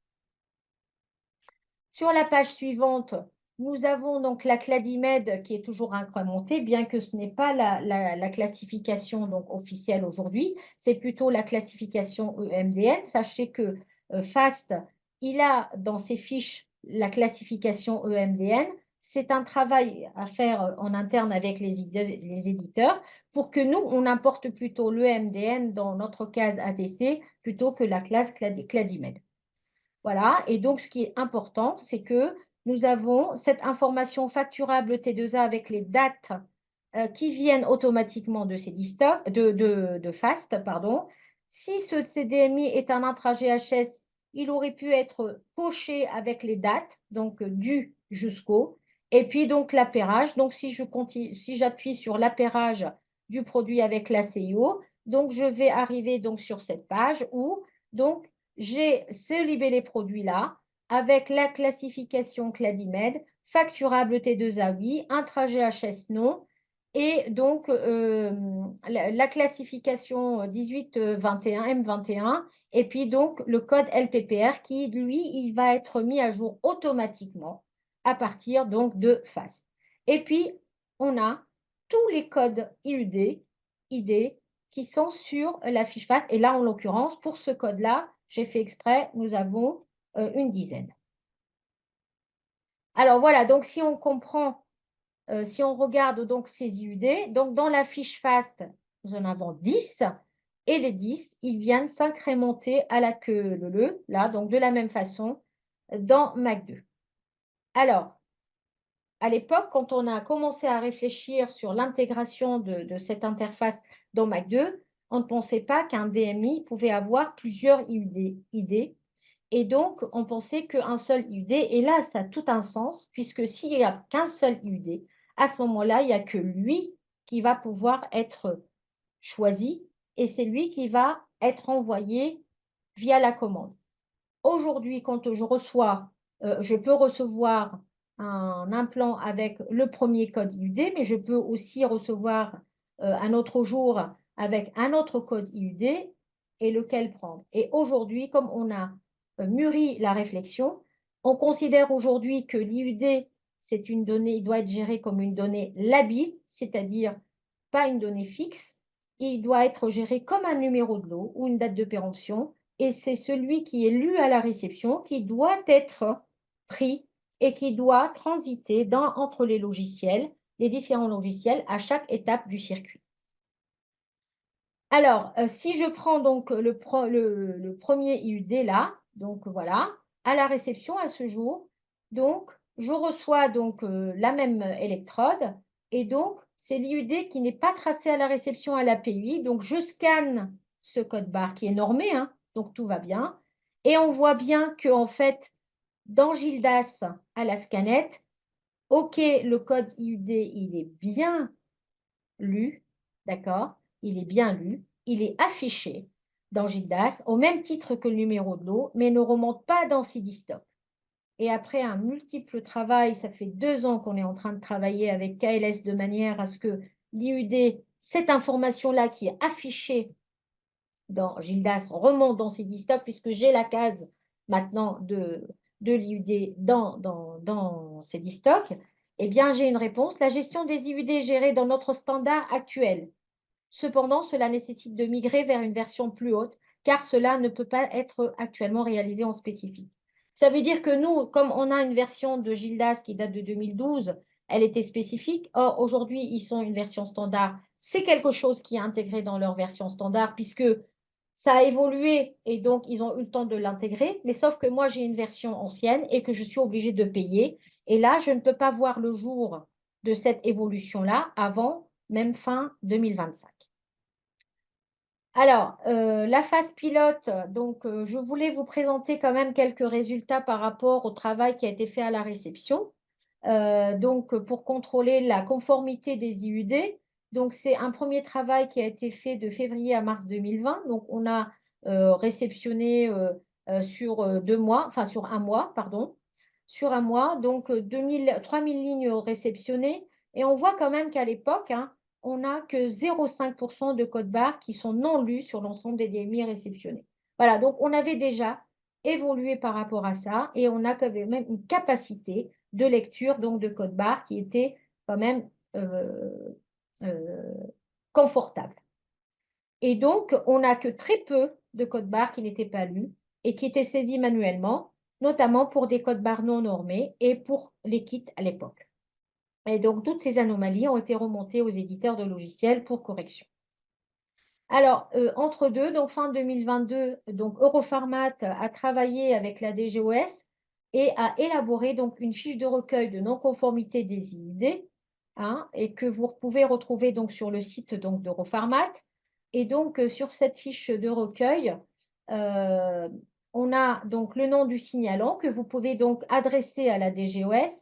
Sur la page suivante, nous avons donc la Cladimed qui est toujours incrémentée, bien que ce n'est pas la classification donc officielle aujourd'hui, c'est plutôt la classification EMDN. Sachez que FAST il a dans ses fiches la classification EMDN. C'est un travail à faire en interne avec les éditeurs pour que nous, on importe plutôt l'EMDN dans notre case ATC plutôt que la classe Cladimed. Voilà, et donc ce qui est important, c'est que nous avons cette information facturable T2A avec les dates qui viennent automatiquement de ces de FAST. Pardon. Si ce CDMI est un intra GHS, il aurait pu être coché avec les dates, donc du jusqu'au, et puis donc l'appairage. Donc si j'appuie sur l'appairage du produit avec la CIO, donc je vais arriver donc sur cette page où donc j'ai ce libellé produit-là avec la classification Cladimed, facturable T2A oui, intra GHS non, et donc la classification 1821 M21, et puis donc le code LPPR qui, lui, il va être mis à jour automatiquement à partir donc de FAST. Et puis, on a tous les codes IUD, ID qui sont sur la fiche FAST. Et là, en l'occurrence, pour ce code-là, j'ai fait exprès, nous avons une dizaine. Alors voilà, donc si on comprend, si on regarde donc ces IUD, donc dans la fiche FAST, nous en avons 10, et les 10, ils viennent s'incrémenter à la queue leu, là, donc de la même façon, dans MAC2. Alors, à l'époque, quand on a commencé à réfléchir sur l'intégration de cette interface dans MAC2, on ne pensait pas qu'un DMI pouvait avoir plusieurs ID. Et donc, on pensait qu'un seul IUD, et là, ça a tout un sens, puisque s'il n'y a qu'un seul IUD, à ce moment-là, il n'y a que lui qui va pouvoir être choisi, et c'est lui qui va être envoyé via la commande. Aujourd'hui, quand je peux recevoir un implant avec le premier code IUD, mais je peux aussi recevoir un autre jour avec un autre code IUD et lequel prendre. Et aujourd'hui, comme on a mûri la réflexion, on considère aujourd'hui que l'IUD, c'est une donnée, il doit être géré comme une donnée labile, c'est-à-dire pas une donnée fixe. Il doit être géré comme un numéro de lot ou une date de péremption, et c'est celui qui est lu à la réception qui doit être pris et qui doit transiter entre les logiciels, les différents logiciels à chaque étape du circuit. Alors, si je prends donc le premier IUD là, donc voilà, à la réception à ce jour, donc je reçois donc la même électrode, et donc c'est l'IUD qui n'est pas tracé à la réception à l'API, donc je scanne ce code barre qui est normé, hein, donc tout va bien, et on voit bien que en fait, dans Gildas à la scanette, ok, le code IUD il est bien lu, d'accord? Il est bien lu, il est affiché dans Gildas au même titre que le numéro de lot, mais ne remonte pas dans CDStock. Et après un multiple travail, ça fait 2 ans qu'on est en train de travailler avec KLS de manière à ce que l'IUD, cette information-là qui est affichée dans Gildas, remonte dans CDStock, puisque j'ai la case maintenant de l'IUD dans CDStock. Eh bien, j'ai une réponse. La gestion des IUD est gérée dans notre standard actuel. Cependant, cela nécessite de migrer vers une version plus haute, car cela ne peut pas être actuellement réalisé en spécifique. Ça veut dire que nous, comme on a une version de Gildas qui date de 2012, elle était spécifique. Or, aujourd'hui, ils sont une version standard. C'est quelque chose qui est intégré dans leur version standard, puisque ça a évolué et donc ils ont eu le temps de l'intégrer. Mais sauf que moi, j'ai une version ancienne et que je suis obligée de payer. Et là, je ne peux pas voir le jour de cette évolution-là avant même fin 2025. Alors, la phase pilote, donc je voulais vous présenter quand même quelques résultats par rapport au travail qui a été fait à la réception. Donc, pour contrôler la conformité des IUD, donc c'est un premier travail qui a été fait de février à mars 2020. Donc, on a réceptionné sur 2 mois, enfin sur un mois, pardon, sur un mois, donc 3000 lignes réceptionnées. Et on voit quand même qu'à l'époque, hein, on n'a que 0,5% de code barre qui sont non lus sur l'ensemble des DMI réceptionnés. Voilà, donc on avait déjà évolué par rapport à ça et on a quand même une capacité de lecture donc de code barre qui était quand même confortable. Et donc, on n'a que très peu de code barre qui n'étaient pas lus et qui étaient saisis manuellement. notamment pour des codes barres non normés et pour les kits à l'époque. Et donc, toutes ces anomalies ont été remontées aux éditeurs de logiciels pour correction. Alors, entre deux, donc fin 2022, donc Eurofarmat a travaillé avec la DGOS et a élaboré donc une fiche de recueil de non-conformité des IUD, hein, et que vous pouvez retrouver donc sur le site donc d'Eurofarmat. Et donc, sur cette fiche de recueil, on a donc le nom du signalant que vous pouvez donc adresser à la DGOS,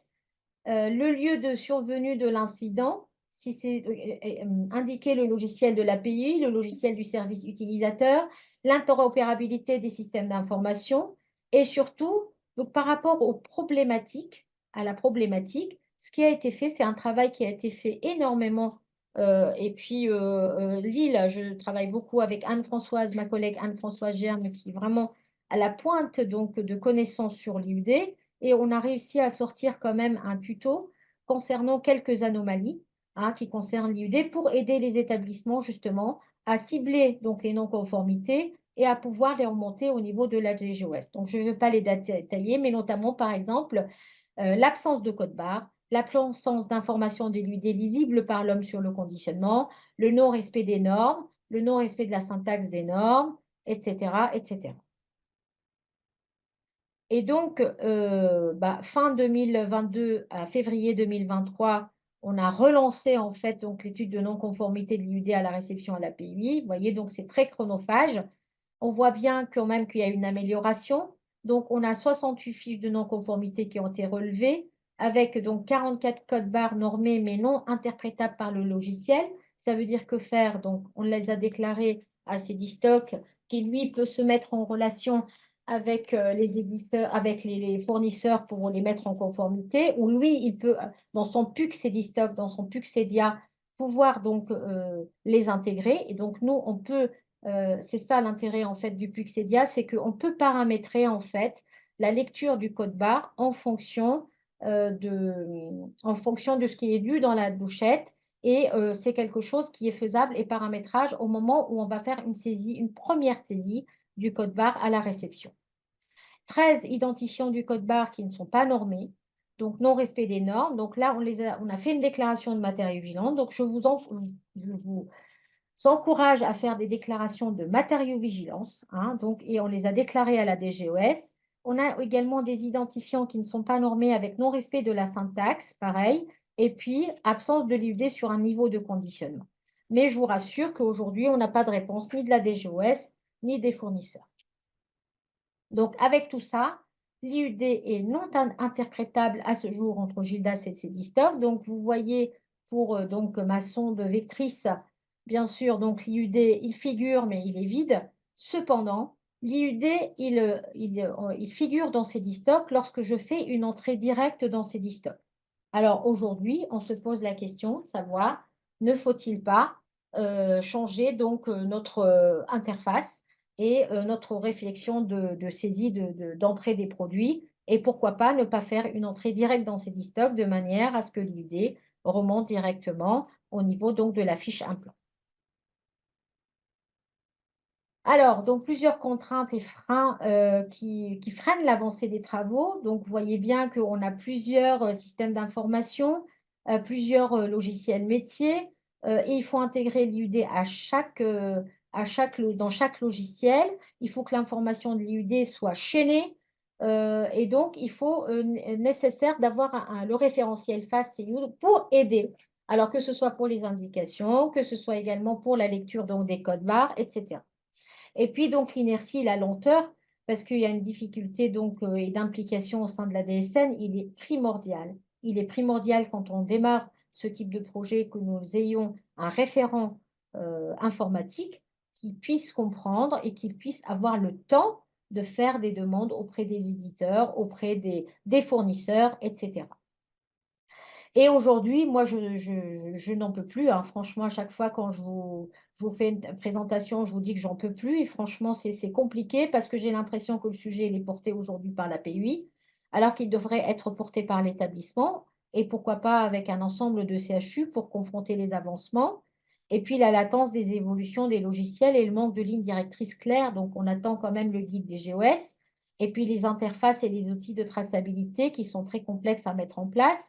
le lieu de survenue de l'incident, si c'est indiquer le logiciel de l'API, le logiciel du service utilisateur, l'interopérabilité des systèmes d'information et surtout, donc par rapport aux problématiques, à la problématique, ce qui a été fait, c'est un travail qui a été fait énormément. Et puis, Lille, je travaille beaucoup avec Anne-Françoise, ma collègue Anne-Françoise Germe, qui est vraiment à la pointe donc, de connaissances sur l'IUD. Et on a réussi à sortir quand même un tuto concernant quelques anomalies, hein, qui concernent l'IUD pour aider les établissements justement à cibler donc les non-conformités et à pouvoir les remonter au niveau de la DGOS. Donc, je ne veux pas les détailler, mais notamment, par exemple, l'absence de code barre, l'absence d'informations de l'IUD lisibles par l'homme sur le conditionnement, le non-respect des normes, le non-respect de la syntaxe des normes, etc., etc. Et donc, fin 2022 à février 2023, on a relancé en fait donc l'étude de non-conformité de l'IUD à la réception à l'API. Vous voyez, donc c'est très chronophage. On voit bien quand même qu'il y a une amélioration. Donc, on a 68 fiches de non-conformité qui ont été relevées, avec donc 44 codes barres normés mais non interprétables par le logiciel. Ça veut dire que faire, donc on les a déclarés à Cedistock, qui lui peut se mettre en relation avec les éditeurs, avec les fournisseurs pour les mettre en conformité, ou lui, il peut, dans son PUC Cedistock, dans son PUC Cedia, pouvoir donc les intégrer. Et donc, nous, on peut, c'est ça l'intérêt en fait du PUC Cedia, c'est qu'on peut paramétrer en fait la lecture du code barre en fonction de ce qui est lu dans la douchette. Et c'est quelque chose qui est faisable et paramétrage au moment où on va faire une saisie, une première saisie du code barre à la réception. 13 identifiants du code barre qui ne sont pas normés, donc non-respect des normes. Donc là, on a fait une déclaration de matériaux vigilants. Donc je vous encourage à faire des déclarations de matériaux-vigilance, hein, donc, et on les a déclarés à la DGOS. On a également des identifiants qui ne sont pas normés avec non-respect de la syntaxe, pareil, et puis absence de l'IUD sur un niveau de conditionnement. Mais je vous rassure qu'aujourd'hui, on n'a pas de réponse ni de la DGOS, ni des fournisseurs. Donc, avec tout ça, l'IUD est non interprétable à ce jour entre Gildas et Cedistock. Donc, vous voyez pour donc, ma sonde vectrice, bien sûr, donc l'IUD, il figure, mais il est vide. Cependant, l'IUD, il figure dans Cedistock lorsque je fais une entrée directe dans Cedistock. Alors, aujourd'hui, on se pose la question de savoir, ne faut-il pas changer donc notre interface et notre réflexion de saisie d'entrée des produits et pourquoi pas ne pas faire une entrée directe dans Cedistock de manière à ce que l'IUD remonte directement au niveau donc de la fiche implant. Alors, donc plusieurs contraintes et freins qui freinent l'avancée des travaux. Donc, vous voyez bien qu'on a plusieurs systèmes d'information, plusieurs logiciels métiers, et il faut intégrer l'IUD dans chaque logiciel. Il faut que l'information de l'IUD soit chaînée, et donc il faut nécessaire d'avoir le référentiel FastCUD pour aider. Alors que ce soit pour les indications, que ce soit également pour la lecture donc, des codes barres, etc. Et puis donc l'inertie et la lenteur, parce qu'il y a une difficulté donc et d'implication au sein de la DSN, il est primordial. Il est primordial quand on démarre ce type de projet que nous ayons un référent informatique qui puisse comprendre et qui puisse avoir le temps de faire des demandes auprès des éditeurs, auprès des fournisseurs, etc. Et aujourd'hui, moi, je n'en peux plus, hein. Franchement, à chaque fois quand je vous fais une présentation, je vous dis que j'en peux plus. Et franchement, c'est compliqué parce que j'ai l'impression que le sujet il est porté aujourd'hui par la PUI, alors qu'il devrait être porté par l'établissement. Et pourquoi pas avec un ensemble de CHU pour confronter les avancements. Et puis la latence des évolutions des logiciels et le manque de lignes directrices claires. Donc, on attend quand même le guide des GOS. et puis les interfaces et les outils de traçabilité qui sont très complexes à mettre en place.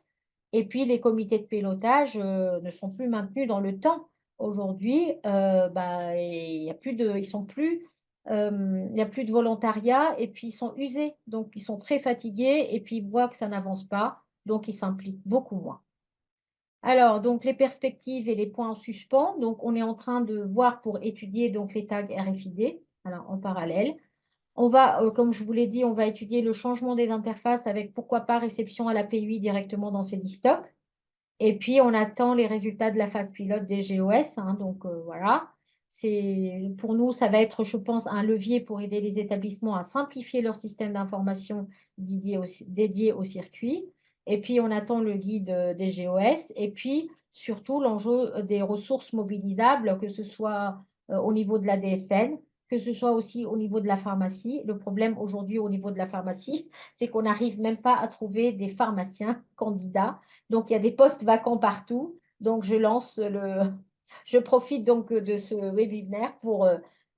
Et puis les comités de pilotage ne sont plus maintenus dans le temps. Aujourd'hui, il y a plus de, ils sont plus, il n'y a plus de volontariat et puis ils sont usés. Donc ils sont très fatigués et puis ils voient que ça n'avance pas. Donc ils s'impliquent beaucoup moins. Alors, donc les perspectives et les points en suspens. Donc, on est en train de voir pour étudier donc les tags RFID, alors en parallèle. On va, comme je vous l'ai dit, on va étudier le changement des interfaces avec pourquoi pas réception à l'API directement dans Cdstock. Et puis, on attend les résultats de la phase pilote des GOS. Donc, voilà. Pour nous, ça va être, je pense, un levier pour aider les établissements à simplifier leur système d'information dédié au circuit. Et puis, on attend le guide des GOS. Et puis, surtout, l'enjeu des ressources mobilisables, que ce soit au niveau de la DSN, que ce soit aussi au niveau de la pharmacie. Le problème aujourd'hui au niveau de la pharmacie, c'est qu'on n'arrive même pas à trouver des pharmaciens candidats. Donc, il y a des postes vacants partout. Donc, je profite donc de ce webinaire pour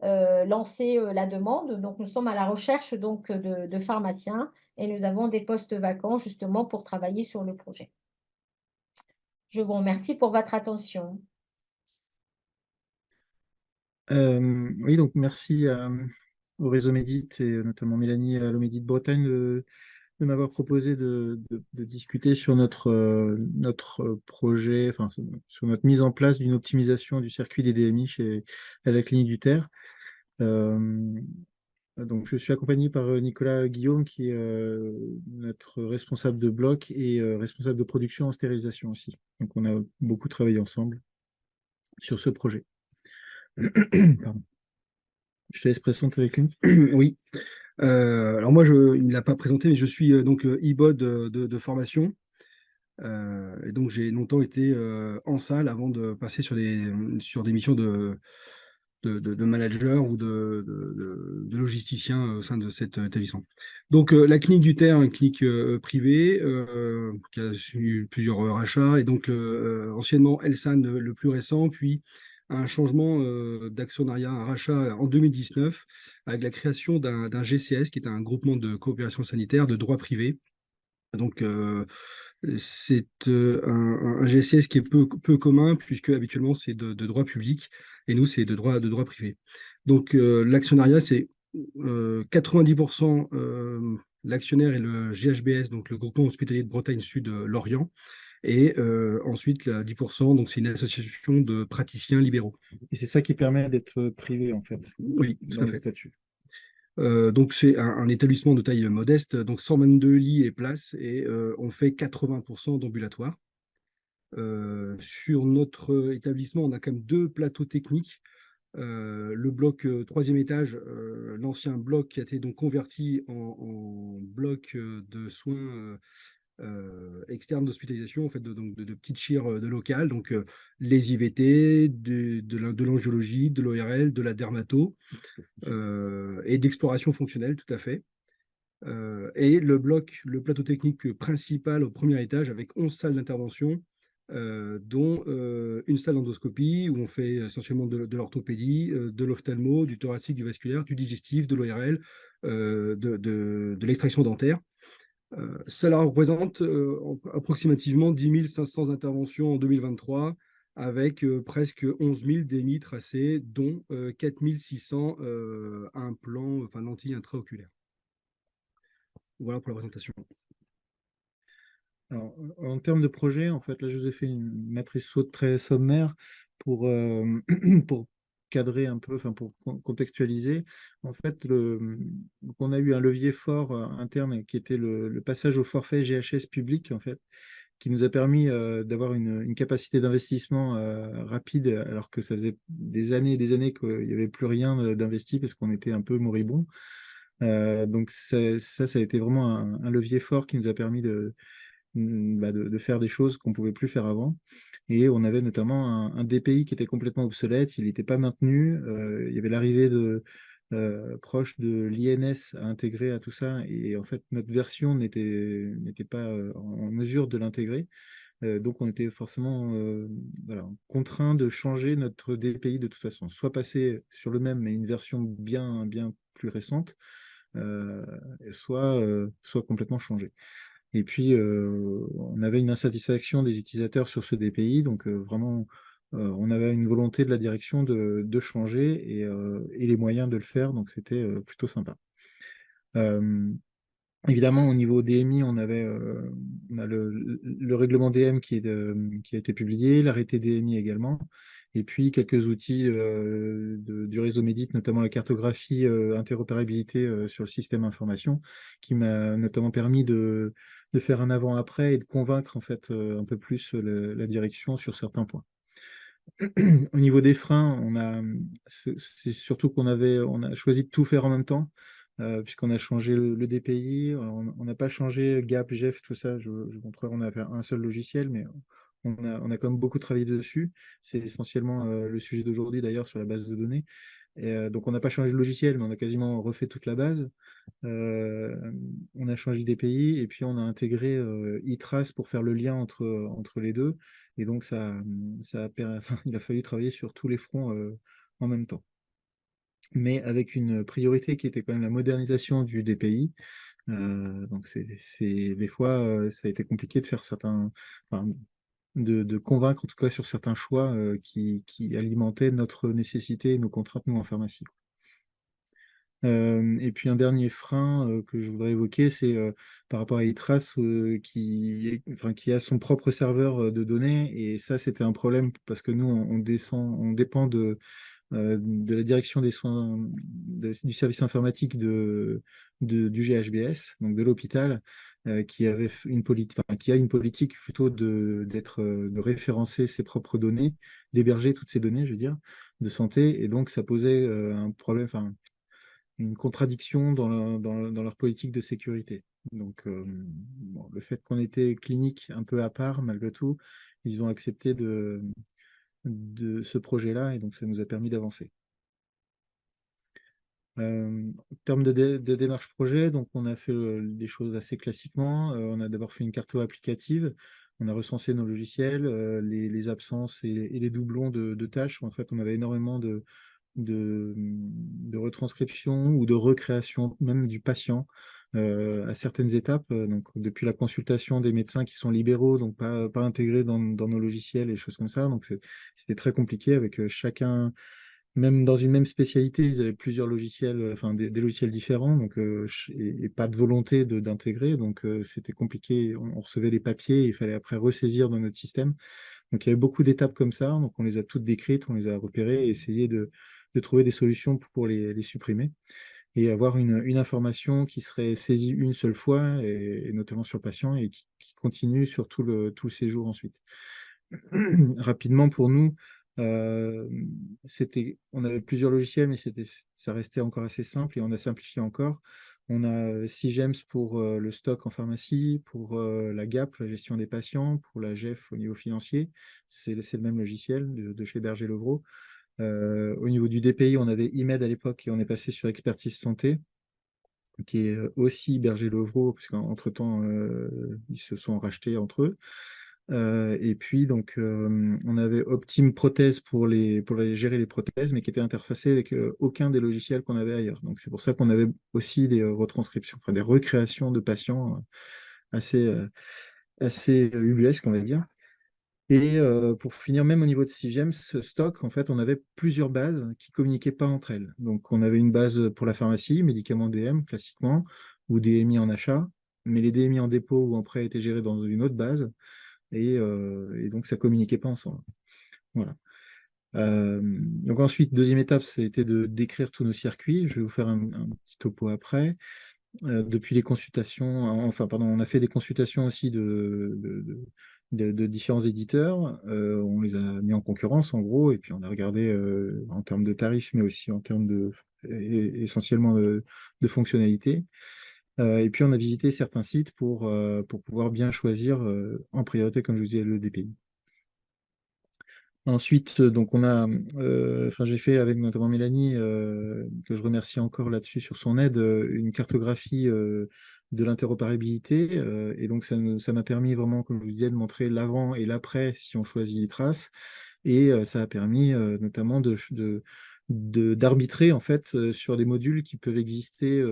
lancer la demande. Donc, nous sommes à la recherche donc de pharmaciens et nous avons des postes vacants justement pour travailler sur le projet. Je vous remercie pour votre attention. Oui, donc merci au réseau Médit et notamment Mélanie à l'Omédit de Bretagne de m'avoir proposé de discuter sur notre projet, enfin sur notre mise en place d'une optimisation du circuit des DMI à la clinique du Terre. Donc je suis accompagné par Nicolas Guillaume qui est notre responsable de bloc et responsable de production en stérilisation aussi. Donc on a beaucoup travaillé ensemble sur ce projet. Pardon. Je te laisse présenter avec lui. Oui. Alors moi, il ne me l'a pas présenté, mais je suis donc e-bod de formation. Et donc j'ai longtemps été en salle avant de passer sur des missions de manager ou de logisticien au sein de cet établissement. Donc la clinique du Terre, une clinique privée qui a eu plusieurs rachats, et donc anciennement Elsan le plus récent, puis un changement d'actionnariat, un rachat en 2019 avec la création d'un GCS qui est un groupement de coopération sanitaire de droit privé. Donc c'est un GCS qui est peu commun puisque habituellement c'est de droit public et nous c'est de droit privé. Donc l'actionnariat c'est 90% l'actionnaire est le GHBS, donc le groupement hospitalier de Bretagne Sud Lorient, et ensuite 10%, donc c'est une association de praticiens libéraux. Et c'est ça qui permet d'être privé en fait, Oui, tout dans à le fait. statut. Donc c'est un établissement de taille modeste, donc 122 lits et places, et on fait 80% d'ambulatoire. Sur notre établissement, on a quand même deux plateaux techniques. Le bloc troisième étage, l'ancien bloc qui a été donc converti en bloc de soins externes d'hospitalisation, en fait, donc de petites chires de local, donc les IVT, de l'angiologie, de l'ORL, de la dermato et d'exploration fonctionnelle, tout à fait. Et le plateau technique principal au premier étage avec 11 salles d'intervention, dont une salle d'endoscopie où on fait essentiellement de l'orthopédie, de l'ophtalmo, du thoracique, du vasculaire, du digestif, de l'ORL, de l'extraction dentaire. Cela représente approximativement 10 500 interventions en 2023, avec presque 11 000 DMI tracés, dont 4 600 implants, enfin lentilles intraoculaires. Voilà pour la présentation. Alors, en termes de projet, en fait, là, je vous ai fait une matrice SWOT très sommaire pour, pour cadrer un peu, enfin, pour contextualiser. En fait, on a eu un levier fort interne qui était le passage au forfait GHS public, en fait, qui nous a permis d'avoir une capacité d'investissement rapide, alors que ça faisait des années et des années qu'il n'y avait plus rien d'investi parce qu'on était un peu moribond. Donc ça a été vraiment un levier fort qui nous a permis de faire des choses qu'on ne pouvait plus faire avant. Et on avait notamment un DPI qui était complètement obsolète, il n'était pas maintenu. Il y avait l'arrivée proche de l'INS à intégrer à tout ça. Et en fait, notre version n'était pas en mesure de l'intégrer. Donc on était forcément voilà, contraint de changer notre DPI de toute façon. Soit passer sur le même, mais une version bien plus récente, soit complètement changé. Et puis, on avait une insatisfaction des utilisateurs sur ce DPI, donc vraiment, on avait une volonté de la direction de changer et les moyens de le faire, donc c'était plutôt sympa. Euh, Évidemment, au niveau DMI, on a le règlement DM qui a été publié, l'arrêté DMI également, et puis quelques outils du réseau Medit, notamment la cartographie interopérabilité sur le système information, qui m'a notamment permis de faire un avant-après et de convaincre en fait un peu plus la direction sur certains points. Au niveau des freins, c'est surtout on a choisi de tout faire en même temps, puisqu'on a changé le DPI, on n'a pas changé GAP, GEF, tout ça. Je vous montrerai, on a fait un seul logiciel, mais on a quand même beaucoup travaillé dessus. C'est essentiellement le sujet d'aujourd'hui d'ailleurs sur la base de données. Et, donc on n'a pas changé le logiciel, mais on a quasiment refait toute la base. On a changé d'API et puis on a intégré iTrace pour faire le lien entre les deux. Et donc enfin, il a fallu travailler sur tous les fronts en même temps. Mais avec une priorité qui était quand même la modernisation du DPI. Donc des fois, ça a été compliqué de faire enfin, de convaincre en tout cas sur certains choix qui alimentaient notre nécessité et nos contraintes, nous, en pharmacie. Et puis un dernier frein que je voudrais évoquer, c'est par rapport à iTrace qui a son propre serveur de données. Et ça, c'était un problème parce que nous, on dépend de la direction des soins du service informatique du GHBS, donc de l'hôpital, qui avait qui a une politique plutôt de référencer ses propres données, d'héberger toutes ces données, je veux dire, de santé. Et donc, ça posait un problème, enfin, une contradiction dans leur politique de sécurité. Donc, bon, le fait qu'on était clinique un peu à part, malgré tout, ils ont accepté de ce projet-là, et donc ça nous a permis d'avancer. En termes de démarche projet, donc on a fait des choses assez classiquement. On a d'abord fait une carto applicative, on a recensé nos logiciels, les absences et les doublons de tâches. En fait, on avait énormément de retranscription ou de recréation même du patient à certaines étapes. Donc, depuis la consultation des médecins qui sont libéraux, donc pas intégrés dans nos logiciels et choses comme ça. Donc, c'était très compliqué avec chacun. Même dans une même spécialité, ils avaient plusieurs logiciels, enfin des logiciels différents, donc, et pas de volonté d'intégrer. Donc, c'était compliqué. On recevait des papiers, il fallait après ressaisir dans notre système. Donc, il y avait beaucoup d'étapes comme ça. Donc, on les a toutes décrites, on les a repérées et essayé de trouver des solutions pour les supprimer et avoir une information qui serait saisie une seule fois, et notamment sur le patient, et qui continue sur tout le séjour ensuite. Rapidement pour nous, euh, on avait plusieurs logiciels, mais ça restait encore assez simple et on a simplifié encore. On a Sigems pour le stock en pharmacie, pour la GAP, la gestion des patients, pour la GEF au niveau financier. C'est le même logiciel de chez Berger-Levrault. Au niveau du DPI, on avait IMED à l'époque et on est passé sur Expertise Santé, qui est aussi Berger-Levrault, parce qu'entre-temps, ils se sont rachetés entre eux. Et puis, donc, on avait Optime Prothèse pour gérer les prothèses, mais qui était interfacé avec aucun des logiciels qu'on avait ailleurs. Donc, c'est pour ça qu'on avait aussi des retranscriptions, enfin des recréations de patients assez ubuesques, on va dire. Et pour finir, même au niveau de Sigems, ce stock, en fait, on avait plusieurs bases qui communiquaient pas entre elles. Donc, on avait une base pour la pharmacie, médicaments DM, classiquement, ou DMI en achat, mais les DMI en dépôt ou en prêt étaient gérés dans une autre base, et donc ça communiquait pas ensemble. Voilà. Donc ensuite, deuxième étape, c'était de décrire tous nos circuits. Je vais vous faire un petit topo après. Depuis les consultations, enfin, pardon, on a fait des consultations aussi de différents éditeurs. On les a mis en concurrence, en gros, et puis on a regardé en termes de tarifs, mais aussi en termes essentiellement de fonctionnalités. Et puis on a visité certains sites pour pouvoir bien choisir en priorité, comme je vous disais, le DPI. Ensuite, donc j'ai fait avec notamment Mélanie, que je remercie encore là-dessus sur son aide, une cartographie de l'interopérabilité. Et donc ça m'a permis vraiment, comme je vous disais, de montrer l'avant et l'après si on choisit Trace. Et ça a permis notamment d'arbitrer en fait sur des modules qui peuvent exister.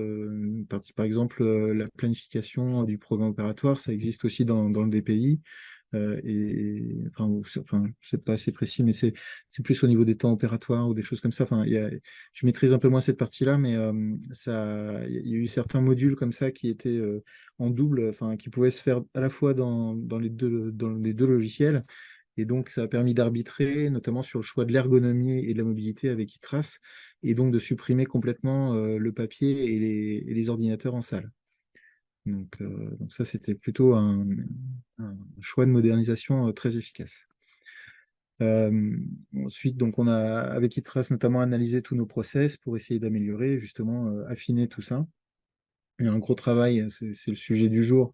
Par exemple, la planification du programme opératoire, ça existe aussi dans le DPI. Enfin, c'est pas assez précis, mais c'est plus au niveau des temps opératoires ou des choses comme ça. Enfin, je maîtrise un peu moins cette partie-là, mais il y a eu certains modules comme ça qui étaient en double, enfin, qui pouvaient se faire à la fois dans les deux logiciels. Et donc, ça a permis d'arbitrer, notamment sur le choix de l'ergonomie et de la mobilité avec iTrace, et donc de supprimer complètement le papier et les ordinateurs en salle. Donc ça, c'était plutôt un choix de modernisation très efficace. Ensuite, donc on a, avec iTrace, notamment analysé tous nos process pour essayer d'améliorer, justement, affiner tout ça. Il y a un gros travail, c'est le sujet du jour,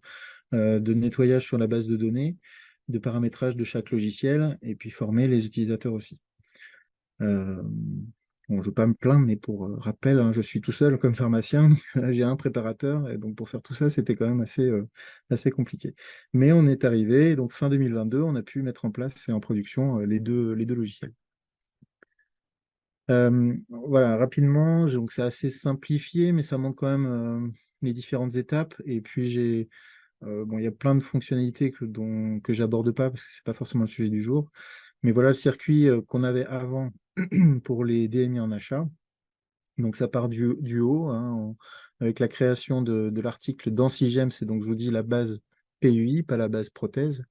de nettoyage sur la base de données, de paramétrage de chaque logiciel, et puis former les utilisateurs aussi. Euh, bon, je ne veux pas me plaindre, mais pour rappel, hein, je suis tout seul comme pharmacien, j'ai un préparateur, et donc pour faire tout ça, c'était quand même assez compliqué. Mais on est arrivé, donc fin 2022, on a pu mettre en place et en production les deux logiciels. Voilà, rapidement, donc c'est assez simplifié, mais ça montre quand même les différentes étapes. Et puis bon, il y a plein de fonctionnalités que j'aborde pas parce que c'est pas forcément le sujet du jour. Mais voilà le circuit qu'on avait avant pour les DMI en achat. Donc ça part du haut, hein, avec la création de l'article dans SIGEM, c'est donc je vous dis la base PUI, pas la base prothèse.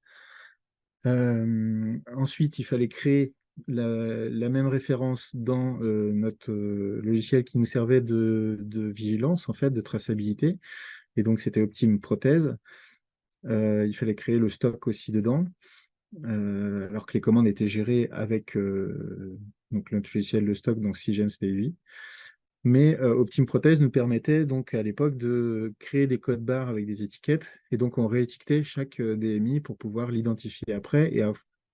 Ensuite, il fallait créer la même référence dans notre logiciel qui nous servait de vigilance, en fait, de traçabilité. Et donc, c'était Optime Prothèse. Il fallait créer le stock aussi dedans, alors que les commandes étaient gérées avec donc notre logiciel de stock, donc SIGEM PUI. Mais Optime Prothèse nous permettait donc à l'époque de créer des codes barres avec des étiquettes, et donc on réétiquetait chaque DMI pour pouvoir l'identifier après et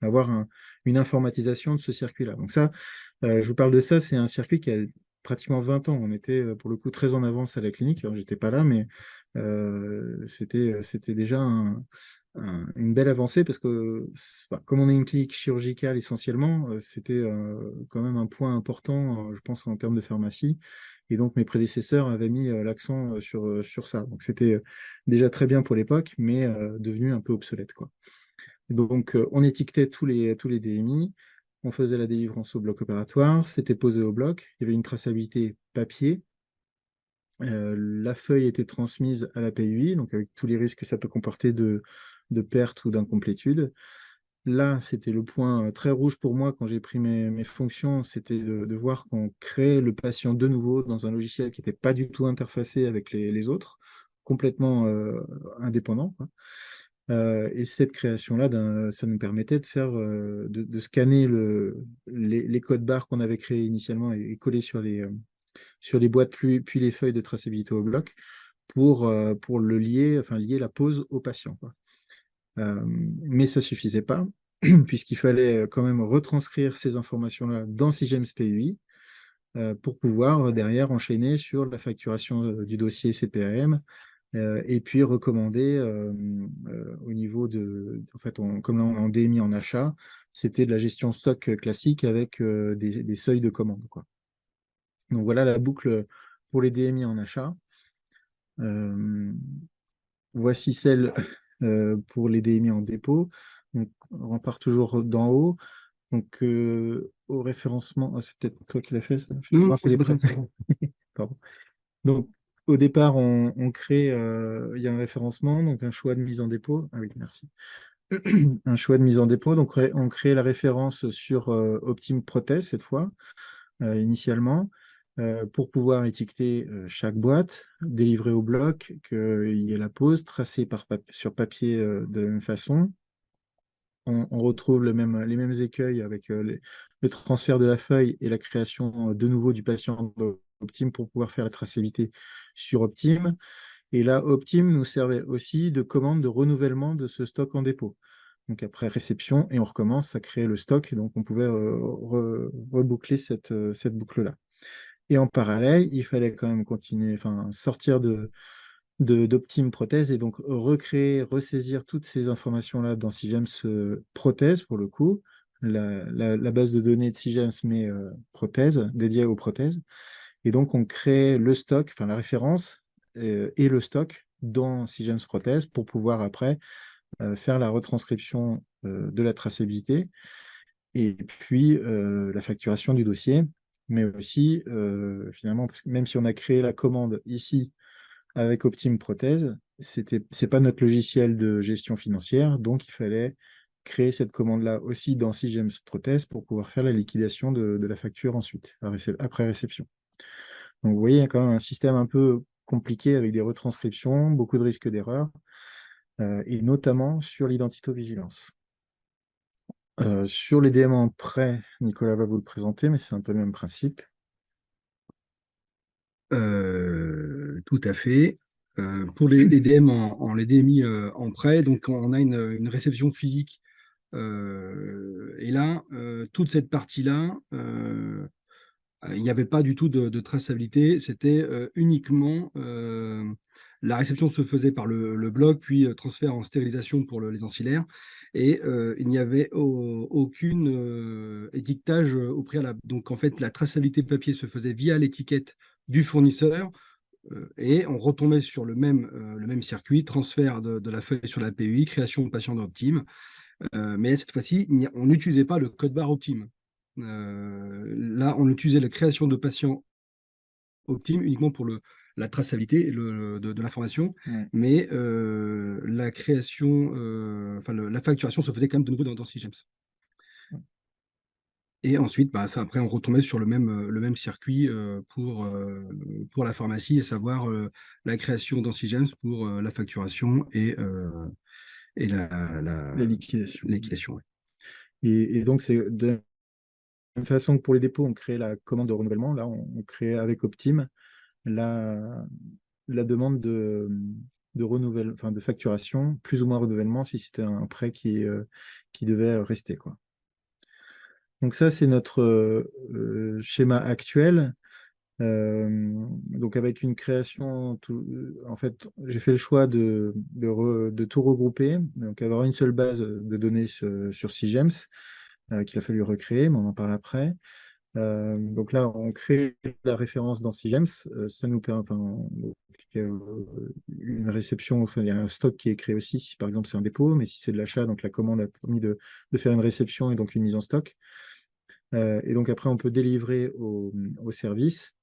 avoir une informatisation de ce circuit-là. Donc ça, je vous parle de ça, c'est un circuit qui a pratiquement 20 ans. On était pour le coup très en avance à la clinique. Alors, j'étais pas là, mais c'était déjà une belle avancée parce que comme on est une clinique chirurgicale essentiellement, c'était quand même un point important, je pense, en termes de pharmacie. Et donc mes prédécesseurs avaient mis l'accent sur ça. Donc c'était déjà très bien pour l'époque, mais devenu un peu obsolète, quoi. Donc on étiquetait tous les DMI, on faisait la délivrance au bloc opératoire, c'était posé au bloc, il y avait une traçabilité papier. La feuille était transmise à la PUI, donc avec tous les risques que ça peut comporter de perte ou d'incomplétude. Là, c'était le point très rouge pour moi quand j'ai pris mes fonctions, c'était de voir qu'on crée le patient de nouveau dans un logiciel qui n'était pas du tout interfacé avec les autres, complètement indépendant, quoi. Et cette création-là, ça nous permettait de faire, de scanner les codes barres qu'on avait créés initialement et coller sur les boîtes, puis les feuilles de traçabilité au bloc pour lier la pose au patient, quoi. Mais ça ne suffisait pas, puisqu'il fallait quand même retranscrire ces informations-là dans SIGEM PUI pour pouvoir derrière enchaîner sur la facturation du dossier CPAM et puis recommander au niveau en fait, comme là, on en DMI en achat, c'était de la gestion stock classique avec des seuils de commande, quoi. Donc voilà la boucle pour les DMI en achat. Voici celle pour les DMI en dépôt. Donc, on part toujours d'en haut. Donc, au référencement, c'est peut-être toi qui l'as fait, ça. Je Non, vais voir c'est les pas ça. Pardon. Donc, au départ, on crée, il y a un référencement, donc un choix de mise en dépôt. Ah oui, merci. Un choix de mise en dépôt. Donc, on crée la référence sur Optime Prothèse cette fois, initialement, pour pouvoir étiqueter chaque boîte, délivrer au bloc, qu'il y ait la pose, tracée sur papier de la même façon. On retrouve les mêmes écueils avec le transfert de la feuille et la création de nouveau du patient d'Optime pour pouvoir faire la traçabilité sur Optime. Et là, Optime nous servait aussi de commande de renouvellement de ce stock en dépôt. Donc après réception, et on recommence à créer le stock. Et donc on pouvait reboucler cette boucle-là. Et en parallèle, il fallait quand même continuer, enfin sortir d'Optime Prothèse et donc recréer, ressaisir toutes ces informations-là dans SIGEM Prothèse pour le coup, la base de données de SIGEMS, mais prothèse, dédiée aux prothèses. Et donc, on crée le stock, enfin la référence et le stock dans SIGEMS Prothèse pour pouvoir après faire la retranscription de la traçabilité et puis la facturation du dossier. Mais aussi, finalement, parce que même si on a créé la commande ici avec Optime Prothèse, c'est pas notre logiciel de gestion financière, donc il fallait créer cette commande-là aussi dans SIGEMS Prothèse pour pouvoir faire la liquidation de la facture ensuite, après réception. Donc vous voyez, il y a quand même un système un peu compliqué avec des retranscriptions, beaucoup de risques d'erreur, et notamment sur l'identitovigilance. Sur les DM en prêt, Nicolas va vous le présenter, mais c'est un peu le même principe. Tout à fait. Pour les DM les DMI en prêt, donc on a une réception physique. Et là, toute cette partie-là, il n'y avait pas du tout de traçabilité. C'était uniquement la réception se faisait par le bloc, puis transfert en stérilisation pour les ancillaires. Et il n'y avait aucune étiquetage au préalable. Donc en fait, la traçabilité papier se faisait via l'étiquette du fournisseur et on retombait sur le même circuit, transfert de la feuille sur la PUI, création de patient d'Optime. Mais cette fois-ci, on n'utilisait pas le code barre Optime. Là, on utilisait la création de patients Optime uniquement pour la traçabilité de l'information, mais la création, la facturation se faisait quand même de nouveau dans SIGEMS. Et ensuite, après, on retombait sur le même circuit pour la pharmacie, à savoir la création dans SIGEMS pour la facturation et la liquidation. Et donc, c'est de la même façon que pour les dépôts, on crée la commande de renouvellement. Là, on crée avec Optime la demande de renouvellement, enfin de facturation, plus ou moins renouvellement si c'était un prêt qui devait rester, quoi. Donc ça, c'est notre schéma actuel. Donc avec une création, en fait, j'ai fait le choix de tout regrouper, donc avoir une seule base de données sur SIGEMS, qu'il a fallu recréer, mais on en parle après. Donc là, on crée la référence dans SIGEMS, ça nous permet, une réception, enfin, il y a un stock qui est créé aussi, si par exemple c'est un dépôt, mais si c'est de l'achat, donc la commande a permis de faire une réception et donc une mise en stock. Et donc après, on peut délivrer au service.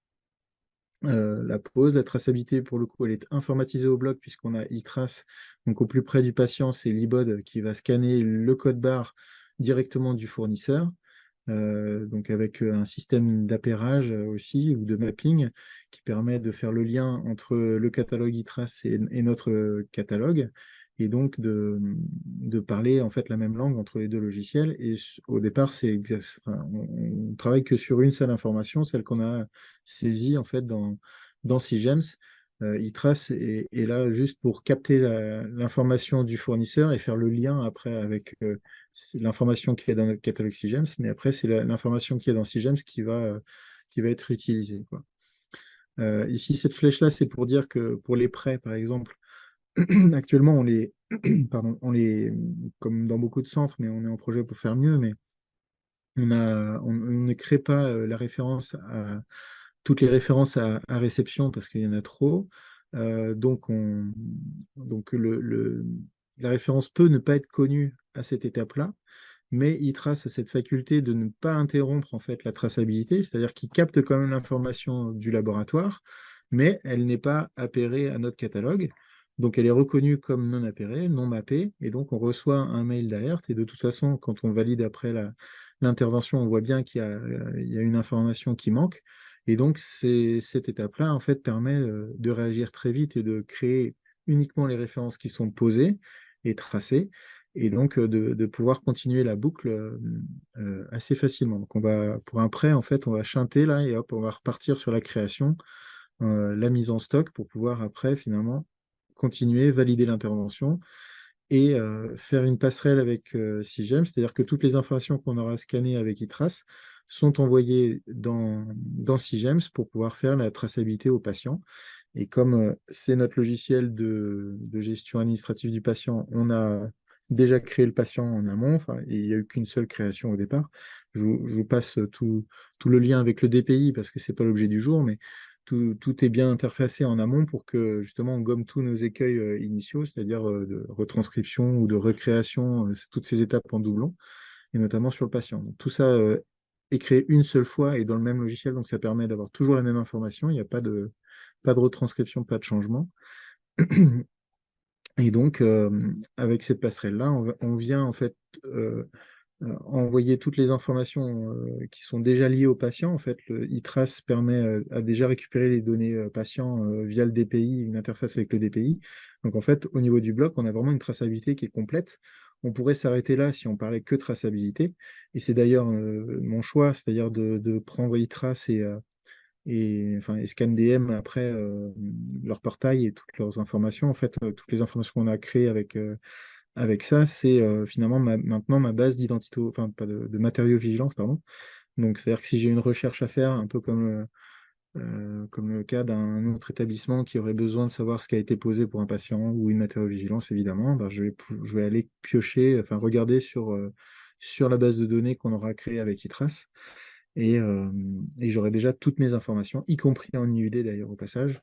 La pause, la traçabilité, pour le coup, elle est informatisée au bloc puisqu'on a iTrace. Donc au plus près du patient, c'est l'IBOD qui va scanner le code barre directement du fournisseur. Donc avec un système d'appairage aussi ou de mapping qui permet de faire le lien entre le catalogue iTrace et notre catalogue et donc de parler en fait la même langue entre les deux logiciels. Et au départ, on travaille que sur une seule information, celle qu'on a saisie en fait dans SIGEMS. iTrace est là juste pour capter l'information du fournisseur et faire le lien après avec l'information qui est dans notre catalogue SIGEMS, mais après, c'est l'information qui est dans SIGEMS qui va être utilisée, quoi. Ici, cette flèche-là, c'est pour dire que pour les prêts, par exemple, actuellement, pardon, comme dans beaucoup de centres, mais on est en projet pour faire mieux, mais on ne crée pas toutes les références à réception parce qu'il y en a trop. Donc, la référence peut ne pas être connue à cette étape-là, mais iTrace a cette faculté de ne pas interrompre en fait la traçabilité, c'est-à-dire qu'il capte quand même l'information du laboratoire, mais elle n'est pas appairée à notre catalogue. Donc elle est reconnue comme non appairée, non mappée, et donc on reçoit un mail d'alerte. Et de toute façon, quand on valide après l'intervention, on voit bien il y a une information qui manque. Et donc cette étape-là, en fait, permet de réagir très vite et de créer uniquement les références qui sont posées et tracées et donc de pouvoir continuer la boucle assez facilement. Donc pour un prêt, en fait, on va shunter là et hop, on va repartir sur la création, la mise en stock pour pouvoir après finalement continuer, valider l'intervention et faire une passerelle avec SIGEM, c'est-à-dire que toutes les informations qu'on aura scannées avec iTrace sont envoyées dans SIGEMS pour pouvoir faire la traçabilité au patient. Et comme c'est notre logiciel de gestion administrative du patient, on a déjà créé le patient en amont, et il n'y a eu qu'une seule création au départ. Je vous passe tout le lien avec le DPI parce que ce n'est pas l'objet du jour, mais tout est bien interfacé en amont pour que justement on gomme tous nos écueils initiaux, c'est-à-dire de retranscription ou de recréation, toutes ces étapes en doublon, et notamment sur le patient. Donc, tout ça est créé une seule fois et dans le même logiciel, donc ça permet d'avoir toujours la même information, il n'y a pas de retranscription, pas de changement. Et donc, avec cette passerelle-là, on vient en fait envoyer toutes les informations qui sont déjà liées au patient. En fait, le e-trace permet à déjà récupérer les données patients via le DPI, une interface avec le DPI. Donc, en fait, au niveau du bloc, on a vraiment une traçabilité qui est complète. On pourrait s'arrêter là si on parlait que traçabilité. Et c'est d'ailleurs mon choix, c'est-à-dire de prendre e-trace et ScanDM après leur portail et toutes leurs informations. En fait, toutes les informations qu'on a créées avec ça, c'est finalement maintenant ma base d'identité, enfin pas de matériaux vigilance, pardon. Donc, c'est-à-dire que si j'ai une recherche à faire, un peu comme le cas d'un autre établissement qui aurait besoin de savoir ce qui a été posé pour un patient ou une matériovigilance, évidemment, ben, je vais aller piocher, enfin regarder sur la base de données qu'on aura créée avec iTrace. Et j'aurai déjà toutes mes informations, y compris en IUD d'ailleurs au passage.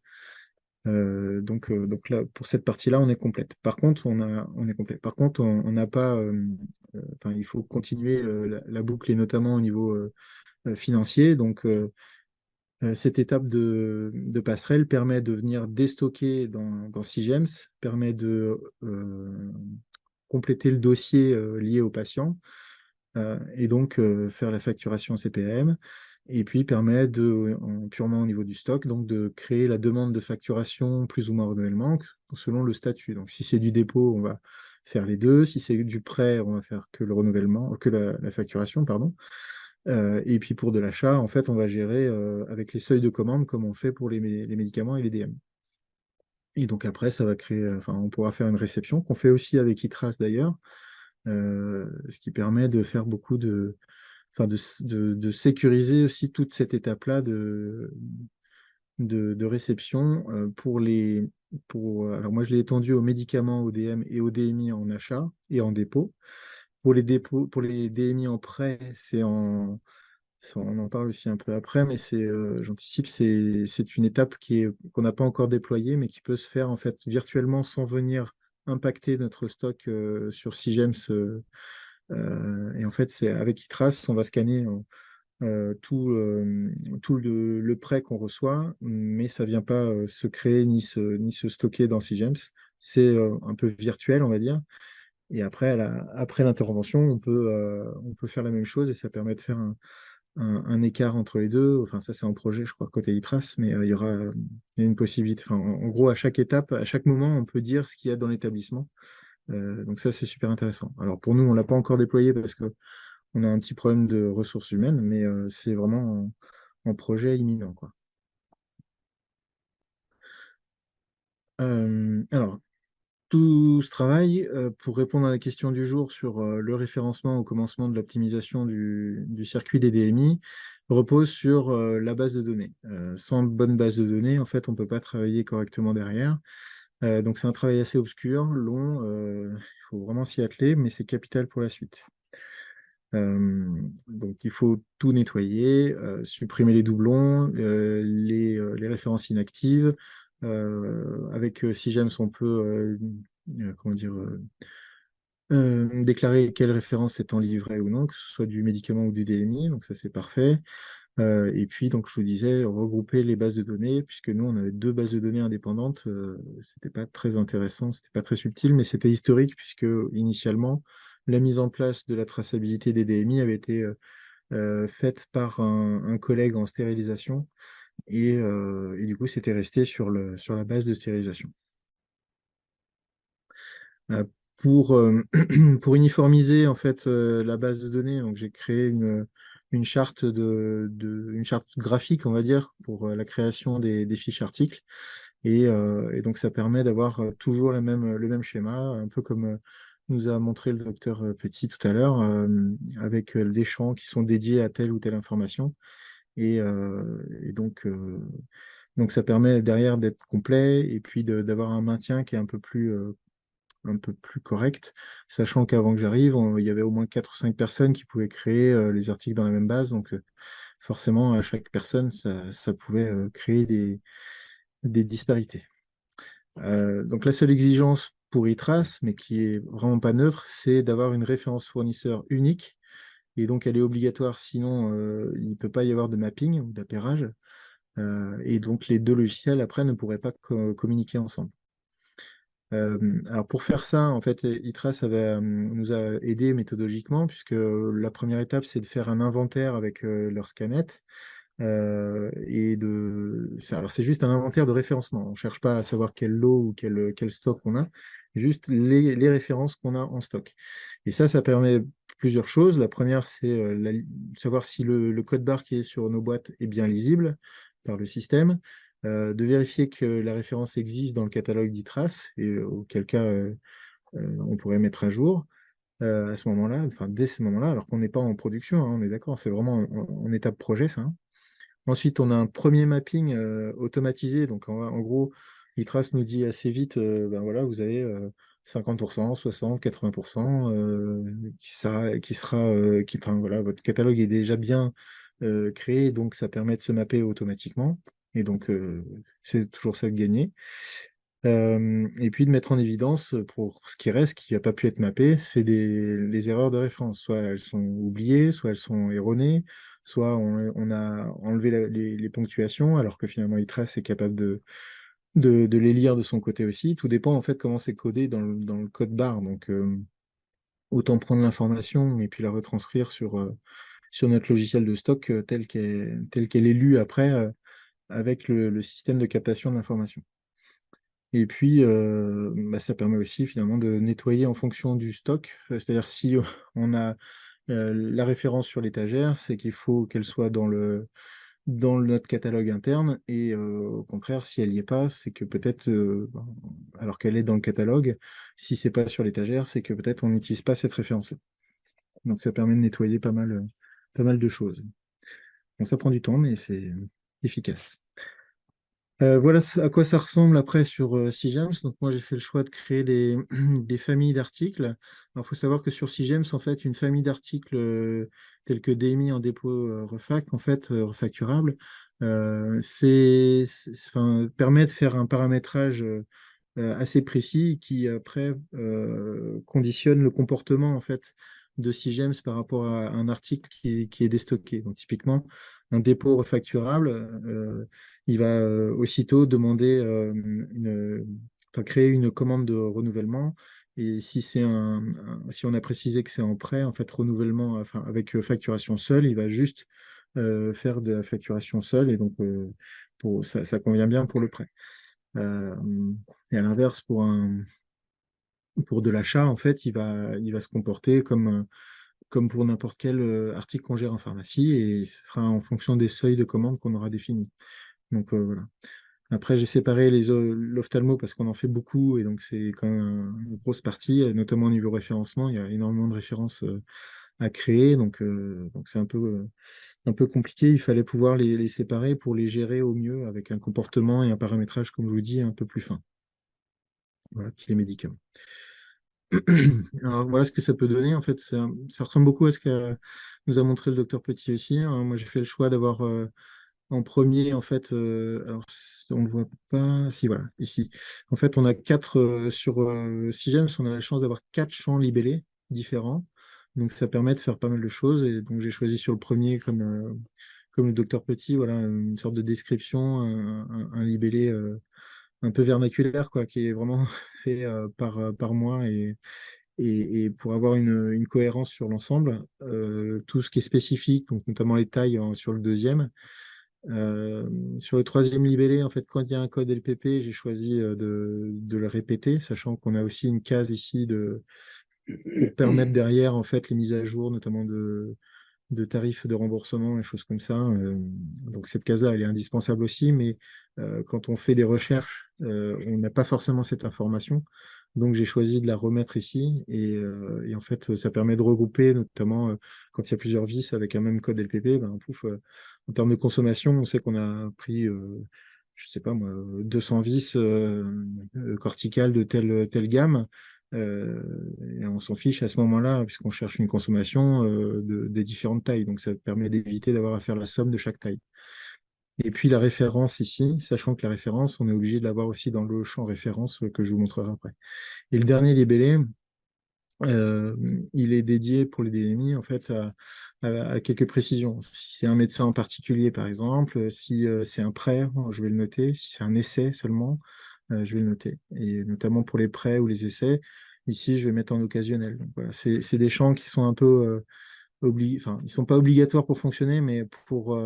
Donc là, pour cette partie-là, on est complète. Par contre, on est complet. Par contre, on n'a pas. Enfin, il faut continuer la boucle et notamment au niveau financier. Donc, cette étape de passerelle permet de venir déstocker dans Sigems, permet de compléter le dossier lié au patient et donc faire la facturation CPM. Et puis permet purement au niveau du stock, donc de créer la demande de facturation plus ou moins renouvellement selon le statut. Donc si c'est du dépôt, on va faire les deux. Si c'est du prêt, on va faire que le renouvellement, que la facturation, pardon. Et puis pour de l'achat, en fait, on va gérer avec les seuils de commande comme on fait pour les médicaments et les DM. Et donc après, ça va créer, enfin, on pourra faire une réception qu'on fait aussi avec iTrace d'ailleurs, ce qui permet de faire beaucoup enfin, de sécuriser aussi toute cette étape-là de réception alors moi, je l'ai étendu aux médicaments, aux DM et aux DMI en achat et en dépôt. Pour les dépôts, pour les DMI en prêt, on en parle aussi un peu après, mais j'anticipe, c'est une étape qu'on n'a pas encore déployée, mais qui peut se faire en fait virtuellement sans venir impacter notre stock sur Sigems. Et en fait, c'est avec iTrace, on va scanner tout le prêt qu'on reçoit, mais ça ne vient pas se créer ni se stocker dans Sigems. C'est un peu virtuel, on va dire. Et après, après l'intervention, on peut faire la même chose et ça permet de faire un écart entre les deux. Enfin, ça, c'est un projet, je crois, côté iTrace, mais il y a une possibilité. Enfin, en gros, à chaque étape, à chaque moment, on peut dire ce qu'il y a dans l'établissement. Donc ça, c'est super intéressant. Alors pour nous, on ne l'a pas encore déployé parce qu'on a un petit problème de ressources humaines, mais c'est vraiment un projet imminent, quoi. Alors, tout ce travail, pour répondre à la question du jour sur le référencement au commencement de l'optimisation du circuit des DMI, repose sur la base de données. Sans bonne base de données, en fait, on ne peut pas travailler correctement derrière. Donc c'est un travail assez obscur, long, il faut vraiment s'y atteler, mais c'est capital pour la suite. Donc il faut tout nettoyer, supprimer les doublons, les références inactives. Avec Sigems, on peut comment dire, déclarer quelle référence est en livret ou non, que ce soit du médicament ou du DMI, donc ça c'est parfait. Et puis, donc, je vous disais, regrouper les bases de données, puisque nous, on avait deux bases de données indépendantes. C'était pas très intéressant, c'était pas très subtil, mais c'était historique, puisque initialement, la mise en place de la traçabilité des DMI avait été faite par un collègue en stérilisation, et du coup, c'était resté sur la base de stérilisation. Euh, pour uniformiser en fait la base de données, donc j'ai créé une charte une charte graphique, on va dire, pour la création des fiches articles. Et donc ça permet d'avoir toujours le même schéma, un peu comme nous a montré le docteur Petit tout à l'heure, avec des champs qui sont dédiés à telle ou telle information. Et donc ça permet derrière d'être complet et puis d'avoir un maintien qui est un peu plus un peu plus correcte, sachant qu'avant que j'arrive, il y avait au moins 4 ou 5 personnes qui pouvaient créer les articles dans la même base. Donc forcément, à chaque personne, ça pouvait créer des disparités. Donc la seule exigence pour iTrace, mais qui est vraiment pas neutre, c'est d'avoir une référence fournisseur unique. Et donc elle est obligatoire, sinon il ne peut pas y avoir de mapping ou d'appairage. Et donc les deux logiciels après ne pourraient pas communiquer ensemble. Alors pour faire ça, en fait, iTrace nous a aidé méthodologiquement, puisque la première étape, c'est de faire un inventaire avec leur scannet. Alors c'est juste un inventaire de référencement. On ne cherche pas à savoir quel lot ou quel stock on a, juste les références qu'on a en stock. Et ça permet plusieurs choses. La première, c'est savoir si le code barre qui est sur nos boîtes est bien lisible par le système, de vérifier que la référence existe dans le catalogue d'ITRAS, et auquel cas on pourrait mettre à jour à ce moment-là, enfin dès ce moment-là, alors qu'on n'est pas en production, hein, on est d'accord, c'est vraiment en étape projet ça, hein. Ensuite, on a un premier mapping automatisé. Donc, en gros, Itrace nous dit assez vite, ben voilà, vous avez 50%, 60, 80%, enfin, voilà, votre catalogue est déjà bien créé, donc ça permet de se mapper automatiquement. Et donc, c'est toujours ça de gagner. Et puis de mettre en évidence pour ce qui reste, qui n'a pas pu être mappé, c'est les erreurs de référence. Soit elles sont oubliées, soit elles sont erronées, soit on a enlevé les ponctuations, alors que finalement iTrace est capable de les lire de son côté aussi. Tout dépend en fait comment c'est codé dans le code barre. Donc autant prendre l'information et puis la retranscrire sur notre logiciel de stock telle qu'elle est lue après avec le système de captation de l'information. Et puis, bah, ça permet aussi finalement de nettoyer en fonction du stock. C'est-à-dire si on a la référence sur l'étagère, c'est qu'il faut qu'elle soit dans notre catalogue interne. Et au contraire, si elle n'y est pas, c'est que peut-être, alors qu'elle est dans le catalogue, si c'est pas sur l'étagère, c'est que peut-être on n'utilise pas cette référence-là. Donc ça permet de nettoyer pas mal de choses. Bon, ça prend du temps, mais c'est efficace. Voilà à quoi ça ressemble après sur Sigems. Donc moi j'ai fait le choix de créer des familles d'articles. Alors il faut savoir que sur Sigems, en fait, une famille d'articles tels que DMI en dépôt refac, en fait, refacturable, enfin, permet de faire un paramétrage assez précis qui après conditionne le comportement en fait de Sigems par rapport à un article qui est déstocké. Donc typiquement, un dépôt refacturable, il va aussitôt demander enfin, créer une commande de renouvellement. Et si si on a précisé que c'est en prêt, en fait, renouvellement, enfin, avec facturation seule, il va juste faire de la facturation seule. Et donc, ça convient bien pour le prêt. Euh, et à l'inverse, pour de l'achat, en fait, il va se comporter comme pour n'importe quel article qu'on gère en pharmacie, et ce sera en fonction des seuils de commande qu'on aura définis. Donc voilà. Après, j'ai séparé l'ophtalmo parce qu'on en fait beaucoup, et donc c'est quand même une grosse partie, notamment au niveau référencement. Il y a énormément de références à créer, donc c'est un peu compliqué. Il fallait pouvoir les séparer pour les gérer au mieux avec un comportement et un paramétrage, comme je vous dis, un peu plus fin. Voilà, puis les médicaments. Alors voilà ce que ça peut donner. En fait, ça ressemble beaucoup à ce que nous a montré le docteur Petit aussi, hein. Moi, j'ai fait le choix d'avoir en premier, en fait, alors on ne voit pas, si voilà, ici. En fait, on a sur Sigems, on a la chance d'avoir 4 champs libellés différents. Donc ça permet de faire pas mal de choses. Et donc j'ai choisi sur le premier comme le docteur Petit, voilà, une sorte de description, un libellé un peu vernaculaire, quoi, qui est vraiment fait par moi et pour avoir une cohérence sur l'ensemble. Tout ce qui est spécifique, donc notamment les tailles sur le deuxième. Sur le troisième libellé, en fait, quand il y a un code LPP, j'ai choisi de le répéter, sachant qu'on a aussi une case ici pour permettre derrière en fait les mises à jour, notamment de tarifs de remboursement et choses comme ça. Donc cette case-là, elle est indispensable aussi, mais quand on fait des recherches, on n'a pas forcément cette information. Donc j'ai choisi de la remettre ici, et en fait ça permet de regrouper, notamment quand il y a plusieurs vis avec un même code LPP, ben, pouf, en termes de consommation, on sait qu'on a pris, je sais pas moi, 200 vis corticales de telle gamme. Et on s'en fiche à ce moment-là, puisqu'on cherche une consommation des différentes tailles. Donc ça permet d'éviter d'avoir à faire la somme de chaque taille. Et puis la référence ici, sachant que la référence, on est obligé de l'avoir aussi dans le champ référence que je vous montrerai après. Et le dernier libellé, il est dédié pour les DMI en fait à quelques précisions. Si c'est un médecin en particulier, par exemple, si c'est un prêt, je vais le noter. Si c'est un essai seulement, je vais le noter. Et notamment pour les prêts ou les essais, ici, je vais mettre en occasionnel. Donc, voilà, c'est des champs qui sont un peu enfin, ils sont pas obligatoires pour fonctionner, mais pour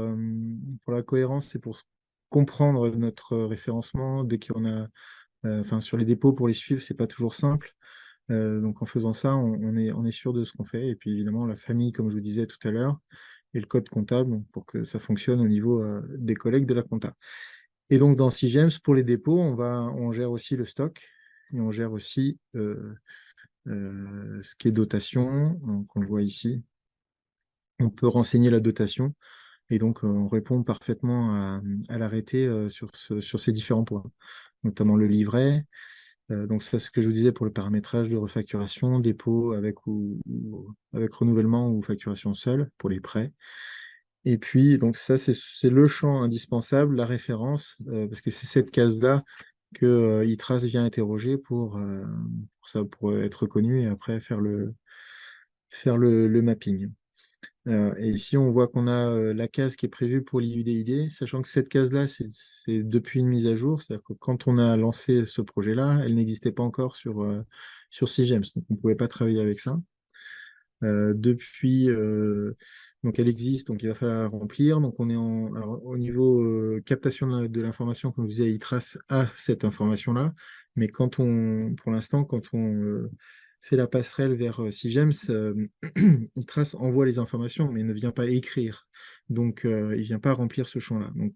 la cohérence et pour comprendre notre référencement, dès qu'on a, enfin, sur les dépôts pour les suivre, c'est pas toujours simple. Donc en faisant ça, on est sûr de ce qu'on fait. Et puis évidemment, la famille, comme je vous disais tout à l'heure, et le code comptable donc, pour que ça fonctionne au niveau des collègues de la compta. Et donc dans Sigems, pour les dépôts, on gère aussi le stock et on gère aussi ce qui est dotation. Donc on le voit ici. On peut renseigner la dotation et donc on répond parfaitement à l'arrêté sur ces différents points, notamment le livret. Donc ça, c'est ce que je vous disais pour le paramétrage de refacturation, dépôt avec avec renouvellement ou facturation seule pour les prêts. Et puis, donc ça, c'est le champ indispensable, la référence, parce que c'est cette case-là que ITRAS vient interroger pour être reconnu et après faire le mapping. Et ici, on voit qu'on a la case qui est prévue pour l'IUDID, sachant que cette case-là, c'est depuis une mise à jour. C'est-à-dire que quand on a lancé ce projet-là, elle n'existait pas encore sur Sigems, donc on ne pouvait pas travailler avec ça. Depuis, donc elle existe, donc il va falloir remplir. Donc on est alors, au niveau captation de l'information, comme je disais, il trace à cette information-là. Mais pour l'instant, quand on fait la passerelle vers Sigems, il trace envoie les informations, mais ne vient pas écrire. Donc il vient pas remplir ce champ-là. Donc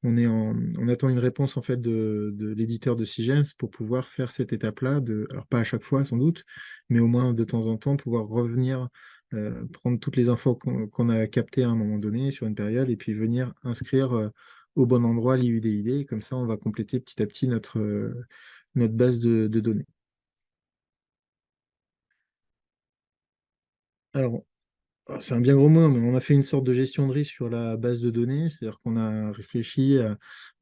on attend une réponse en fait de l'éditeur de Sigems pour pouvoir faire cette étape-là, alors pas à chaque fois sans doute, mais au moins de temps en temps pouvoir revenir prendre toutes les infos qu'on a captées à un moment donné sur une période et puis venir inscrire au bon endroit l'IUDID. Comme ça, on va compléter petit à petit notre base de données. Alors, c'est un bien gros mot, mais on a fait une sorte de gestion de risque sur la base de données, c'est-à-dire qu'on a réfléchi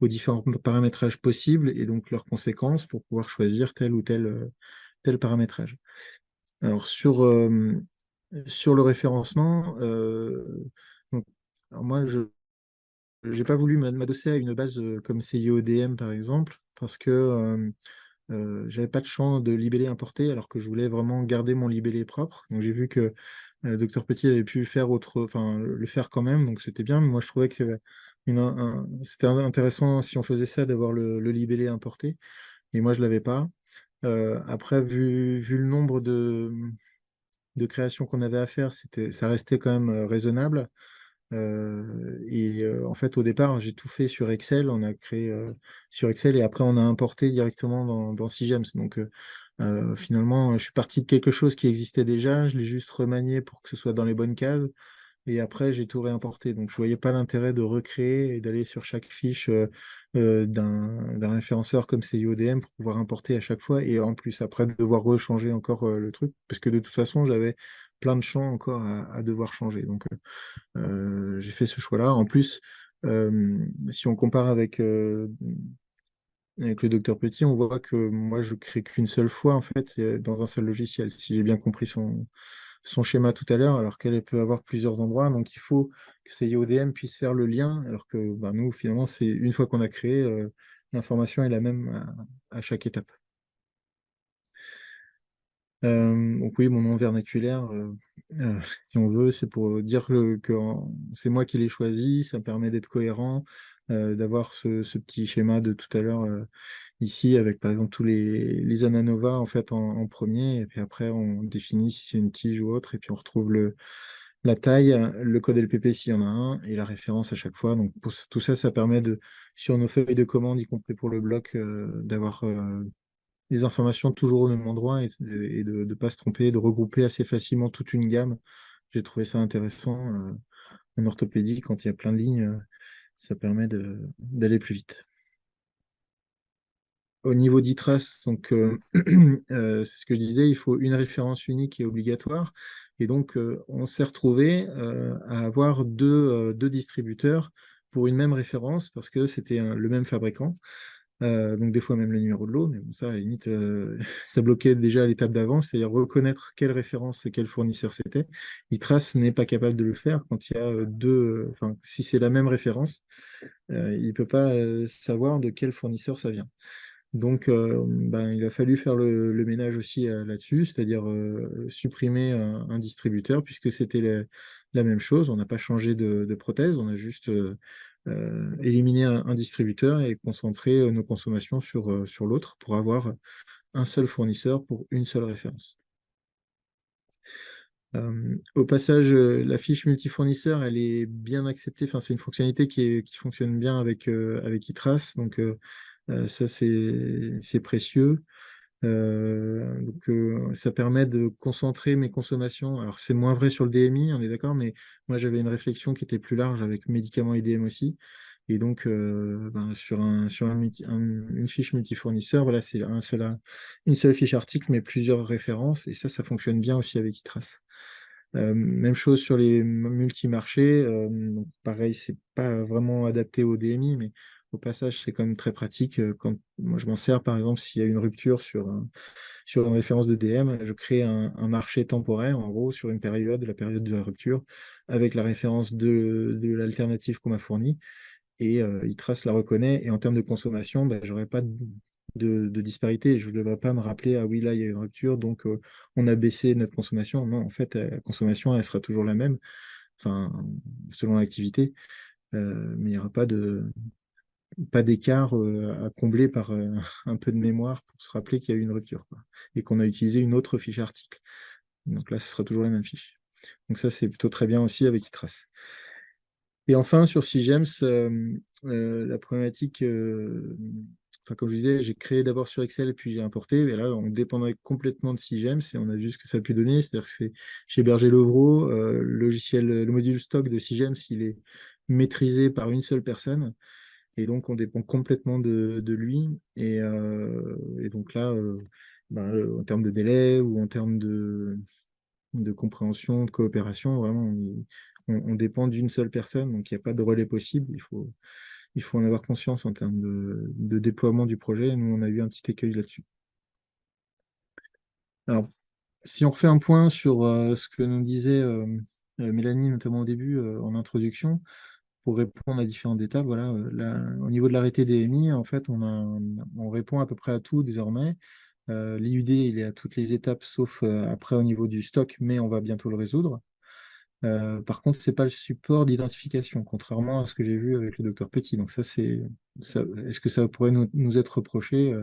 aux différents paramétrages possibles et donc leurs conséquences pour pouvoir choisir tel ou tel paramétrage. Alors, sur le référencement, donc, alors moi, je n'ai pas voulu m'adosser à une base comme CIODM, par exemple, parce que j'avais pas de champ de libellé importé, alors que je voulais vraiment garder mon libellé propre. Donc, j'ai vu que Docteur Petit avait pu faire enfin, le faire quand même, donc c'était bien. Mais moi, je trouvais que c'était intéressant si on faisait ça, d'avoir le libellé importé. Et moi, je l'avais pas. Après, vu le nombre de créations qu'on avait à faire, ça restait quand même raisonnable. En fait, au départ, j'ai tout fait sur Excel. On a créé sur Excel et après, on a importé directement dans Sigems. Donc, finalement, je suis parti de quelque chose qui existait déjà. Je l'ai juste remanié pour que ce soit dans les bonnes cases. Et après, j'ai tout réimporté. Donc, je ne voyais pas l'intérêt de recréer et d'aller sur chaque fiche d'un référenceur comme CIODM pour pouvoir importer à chaque fois. Et en plus, après, de devoir rechanger encore le truc. Parce que de toute façon, j'avais plein de champs encore à devoir changer. Donc, j'ai fait ce choix-là. En plus, si on compare avec le docteur Petit, on voit que moi, je crée qu'une seule fois, en fait, dans un seul logiciel, si j'ai bien compris son schéma tout à l'heure, alors qu'elle peut avoir plusieurs endroits. Donc, il faut que ces IODM puissent faire le lien, alors que bah, nous, finalement, c'est une fois qu'on a créé, l'information est la même à chaque étape. Donc oui, mon nom vernaculaire, si on veut, c'est pour dire que c'est moi qui l'ai choisi, ça permet d'être cohérent, d'avoir ce petit schéma de tout à l'heure ici, avec par exemple tous les Ananova en fait en premier, et puis après on définit si c'est une tige ou autre, et puis on retrouve la taille, le code LPP s'il y en a un, et la référence à chaque fois. Donc pour tout ça, ça permet sur nos feuilles de commande, y compris pour le bloc, d'avoir les informations toujours au même endroit et de ne pas se tromper, de regrouper assez facilement toute une gamme. J'ai trouvé ça intéressant. En orthopédie, quand il y a plein de lignes, ça permet d'aller plus vite. au niveau d'ITRAS, donc c'est ce que je disais, il faut une référence unique et obligatoire. Et donc, on s'est retrouvé à avoir deux distributeurs pour une même référence parce que c'était le même fabricant. Donc des fois même le numéro de lot, mais bon, ça, à la limite, ça bloquait déjà à l'étape d'avant, c'est-à-dire reconnaître quelle référence et quel fournisseur c'était. ITRAS n'est pas capable de le faire quand il y a enfin, si c'est la même référence, il ne peut pas savoir de quel fournisseur ça vient. Donc, ben, il a fallu faire le ménage aussi là-dessus, c'est-à-dire supprimer un distributeur, puisque c'était la même chose. On n'a pas changé de prothèse, on a juste éliminé un distributeur et concentré nos consommations sur l'autre pour avoir un seul fournisseur pour une seule référence. Au passage, la fiche multifournisseur, elle est bien acceptée. Enfin, c'est une fonctionnalité qui fonctionne bien avec ITRAS, donc ça, c'est précieux. Donc, ça permet de concentrer mes consommations. Alors, c'est moins vrai sur le DMI, on est d'accord, mais moi, j'avais une réflexion qui était plus large avec médicaments IDM aussi. Et donc, ben, une fiche multifournisseur, voilà, c'est une seule fiche article, mais plusieurs références. Et ça fonctionne bien aussi avec ITRAS. Même chose sur les multi-marchés. Donc pareil, c'est pas vraiment adapté au DMI, mais au passage, c'est quand même très pratique. Quand moi, je m'en sers, par exemple, s'il y a une rupture sur une référence de DM, je crée un marché temporaire, en gros, sur une période, la période de la rupture, avec la référence de l'alternative qu'on m'a fournie et ITRAS la reconnaît. Et en termes de consommation, ben, j'aurais pas de disparité. Je ne devrais pas me rappeler, ah oui, là, il y a une rupture, donc on a baissé notre consommation. Non, en fait, la consommation, elle sera toujours la même, enfin, selon l'activité, mais il n'y aura pas d'écart à combler par un peu de mémoire pour se rappeler qu'il y a eu une rupture, quoi, et qu'on a utilisé une autre fiche article. Donc là, ce sera toujours la même fiche. Donc ça, c'est plutôt très bien aussi avec ITRAS. Et enfin, sur Sigems, la problématique, enfin, comme je disais, j'ai créé d'abord sur Excel, puis j'ai importé. Et là, on dépendait complètement de Sigems et on a vu ce que ça a pu donner. C'est-à-dire que c'est chez Berger Levrault, le module stock de Sigems, il est maîtrisé par une seule personne. Et donc, on dépend complètement de lui. Et donc là, ben, en termes de délai ou en termes de compréhension, de coopération. Vraiment, on dépend d'une seule personne, donc il n'y a pas de relais possible. Il faut en avoir conscience en termes de déploiement du projet. Nous, on a eu un petit écueil là-dessus. Alors, si on refait un point sur ce que nous disait Mélanie, notamment au début, en introduction, pour répondre à différentes étapes, voilà, au niveau de l'arrêté DMI, en fait, on répond à peu près à tout désormais. L'IUD, il est à toutes les étapes, sauf après au niveau du stock, mais on va bientôt le résoudre. Par contre, c'est pas le support d'identification, contrairement à ce que j'ai vu avec le docteur Petit. Donc ça, est-ce que ça pourrait nous être reproché?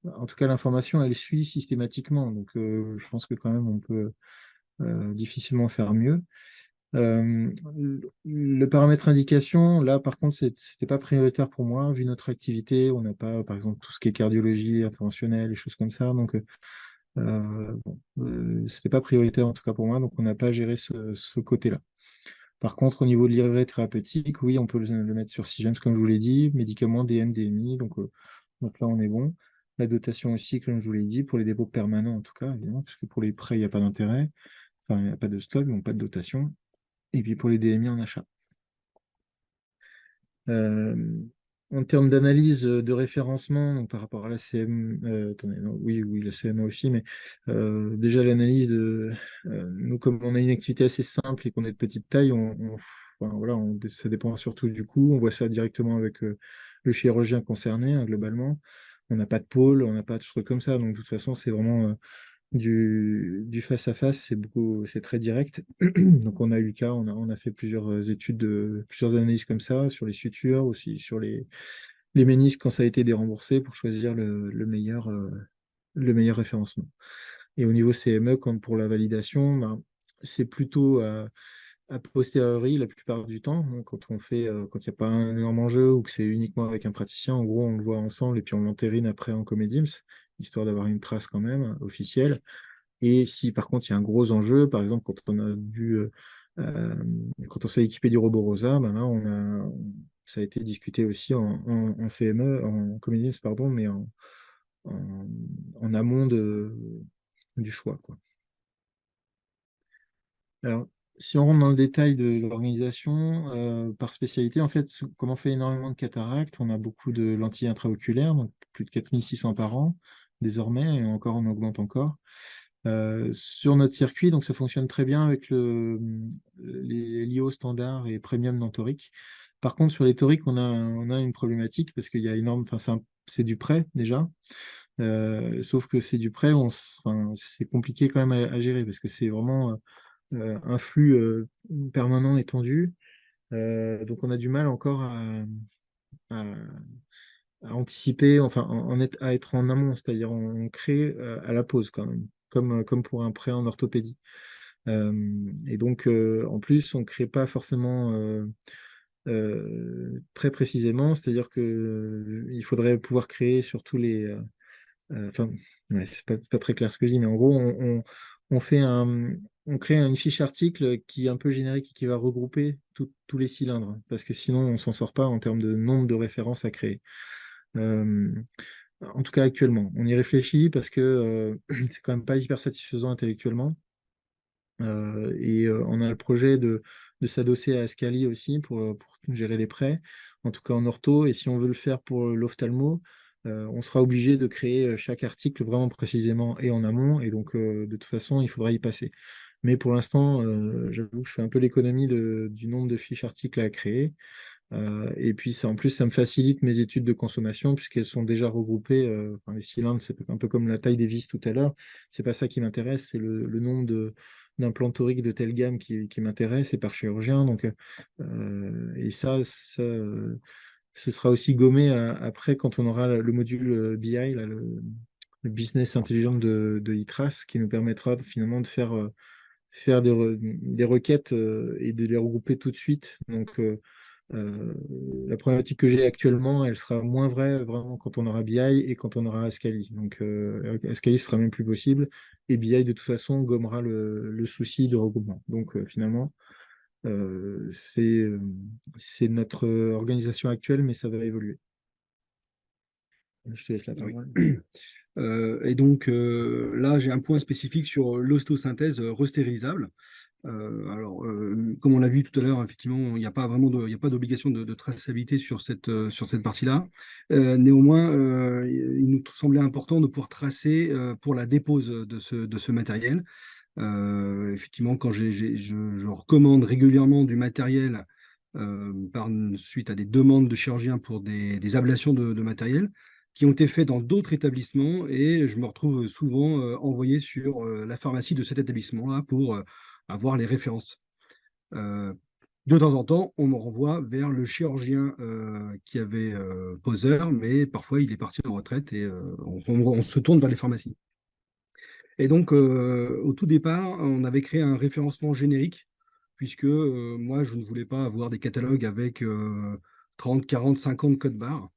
En tout cas, l'information, elle suit systématiquement. Donc je pense que quand même, on peut difficilement faire mieux. Le paramètre indication, là, par contre, c'était pas prioritaire pour moi. Vu notre activité, on n'a pas, par exemple, tout ce qui est cardiologie, interventionnelle, les choses comme ça. Donc, c'était pas prioritaire en tout cas pour moi, donc on n'a pas géré ce côté-là. Par contre, au niveau de l'IRV thérapeutique, oui, on peut le mettre sur Sigems, comme je vous l'ai dit, médicaments, DM, DMI, donc là on est bon. La dotation aussi, comme je vous l'ai dit, pour les dépôts permanents en tout cas, évidemment, parce que pour les prêts, il n'y a pas d'intérêt, enfin, il n'y a pas de stock, donc pas de dotation. Et puis pour les DMI en achat. Euh, En termes d'analyse de référencement, donc par rapport à la CM, attendez, non, oui, la CMA aussi, mais déjà l'analyse nous, comme on a une activité assez simple et qu'on est de petite taille, enfin, voilà, ça dépend surtout du coût. On voit ça directement avec le chirurgien concerné, hein, globalement. On n'a pas de pôle, on n'a pas de trucs comme ça, donc de toute façon, c'est vraiment du face à face, c'est très direct. Donc on a eu le cas, on a fait plusieurs études, plusieurs analyses comme ça, sur les sutures, aussi sur les ménisques quand ça a été déremboursé pour choisir le meilleur référencement. Et au niveau CME, comme pour la validation, ben, c'est plutôt a posteriori la plupart du temps, hein, quand il n'y a pas un énorme enjeu ou que c'est uniquement avec un praticien, en gros on le voit ensemble et puis on l'entérine après en Comédims, histoire d'avoir une trace quand même officielle. Et si par contre il y a un gros enjeu, par exemple euh, quand on s'est équipé du robot Rosa, ben là ça a été discuté aussi en CME, en Comédims, pardon, mais en amont du choix, quoi. Alors, si on rentre dans le détail de l'organisation, par spécialité, en fait, comme on fait énormément de cataractes, on a beaucoup de lentilles intraoculaires, donc plus de 4600 par an désormais, et encore on augmente encore. Sur notre circuit, donc ça fonctionne très bien avec les LIO standards et premium non toriques. Par contre, sur les toriques, on a une problématique parce qu'il y a énorme, enfin, c'est du prêt déjà. Sauf que c'est du prêt, enfin, c'est compliqué quand même à gérer parce que c'est vraiment un flux permanent étendu. Donc on a du mal encore à- à anticiper, enfin à être en amont, c'est-à-dire on crée à la pause quand même, comme pour un prêt en orthopédie. Et donc en plus, on ne crée pas forcément très précisément, c'est-à-dire que il faudrait pouvoir créer sur tous les enfin, ouais, c'est pas très clair ce que je dis, mais en gros, on fait on crée une fiche article qui est un peu générique et qui va regrouper tous les cylindres, parce que sinon, on s'en sort pas en termes de nombre de références à créer. Euh, En tout cas, actuellement, on y réfléchit parce que c'est quand même pas hyper satisfaisant intellectuellement. On a le projet de s'adosser à Ascali aussi pour gérer les prêts, en tout cas en ortho. Et si on veut le faire pour l'ophtalmo, on sera obligé de créer chaque article vraiment précisément et en amont. Et donc, de toute façon, il faudra y passer. Mais pour l'instant, j'avoue que je fais un peu l'économie du nombre de fiches articles à créer. Et puis, en plus, ça me facilite mes études de consommation puisqu'elles sont déjà regroupées. Enfin, les cylindres, c'est un peu comme la taille des vis tout à l'heure. C'est pas ça qui m'intéresse, c'est le nombre d'implants toriques de telle gamme qui m'intéresse et par chirurgien. Donc, et ce sera aussi gommé après quand on aura le module BI, là, le Business Intelligent de ITRAS, qui nous permettra finalement de faire des requêtes et de les regrouper tout de suite. Donc, euh, la problématique que j'ai actuellement, elle sera moins vraie vraiment quand on aura BI et quand on aura Ascali. Donc Ascali sera même plus possible et BI de toute façon gommera le souci de regroupement. Donc finalement, euh, c'est euh, c'est notre organisation actuelle, mais ça va évoluer. Je te laisse la Oui. parole. Et donc là, j'ai un point spécifique sur l'ostéosynthèse restérilisable. Comme on l'a vu tout à l'heure, effectivement, il n'y a pas vraiment il y a pas d'obligation de traçabilité sur cette partie-là. Néanmoins, il nous semblait important de pouvoir tracer pour la dépose de ce matériel. Effectivement, quand je recommande régulièrement du matériel suite à des demandes de chirurgiens pour des ablations de matériel qui ont été faits dans d'autres établissements et je me retrouve souvent envoyé sur la pharmacie de cet établissement-là pour avoir les références. Euh, de temps en temps, on me renvoie vers le chirurgien qui avait poseur, mais parfois il est parti en retraite et on se tourne vers les pharmacies. Et donc, au tout départ, on avait créé un référencement générique, puisque moi, je ne voulais pas avoir des catalogues avec 30, 40, 50 codes barres.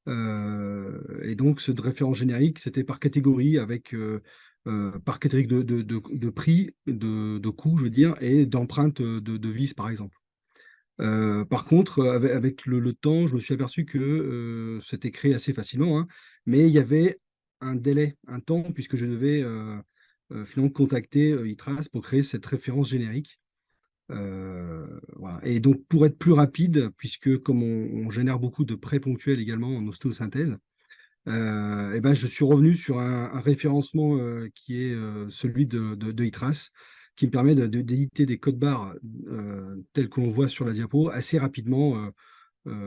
Et donc, ce référent générique, c'était par catégorie, par catégorie de prix, de coût, je veux dire, et d'empreinte de vis, par exemple. Par contre, avec le temps, je me suis aperçu que c'était créé assez facilement, hein, mais il y avait un délai, un temps, puisque je devais finalement contacter ITRAS pour créer cette référence générique. Voilà. Et donc, pour être plus rapide, puisque comme on génère beaucoup de prêts ponctuels également en ostéosynthèse, eh ben, je suis revenu sur un référencement qui est celui de ITRAS, qui me permet d'éditer des codes barres tels qu'on voit sur la diapo assez rapidement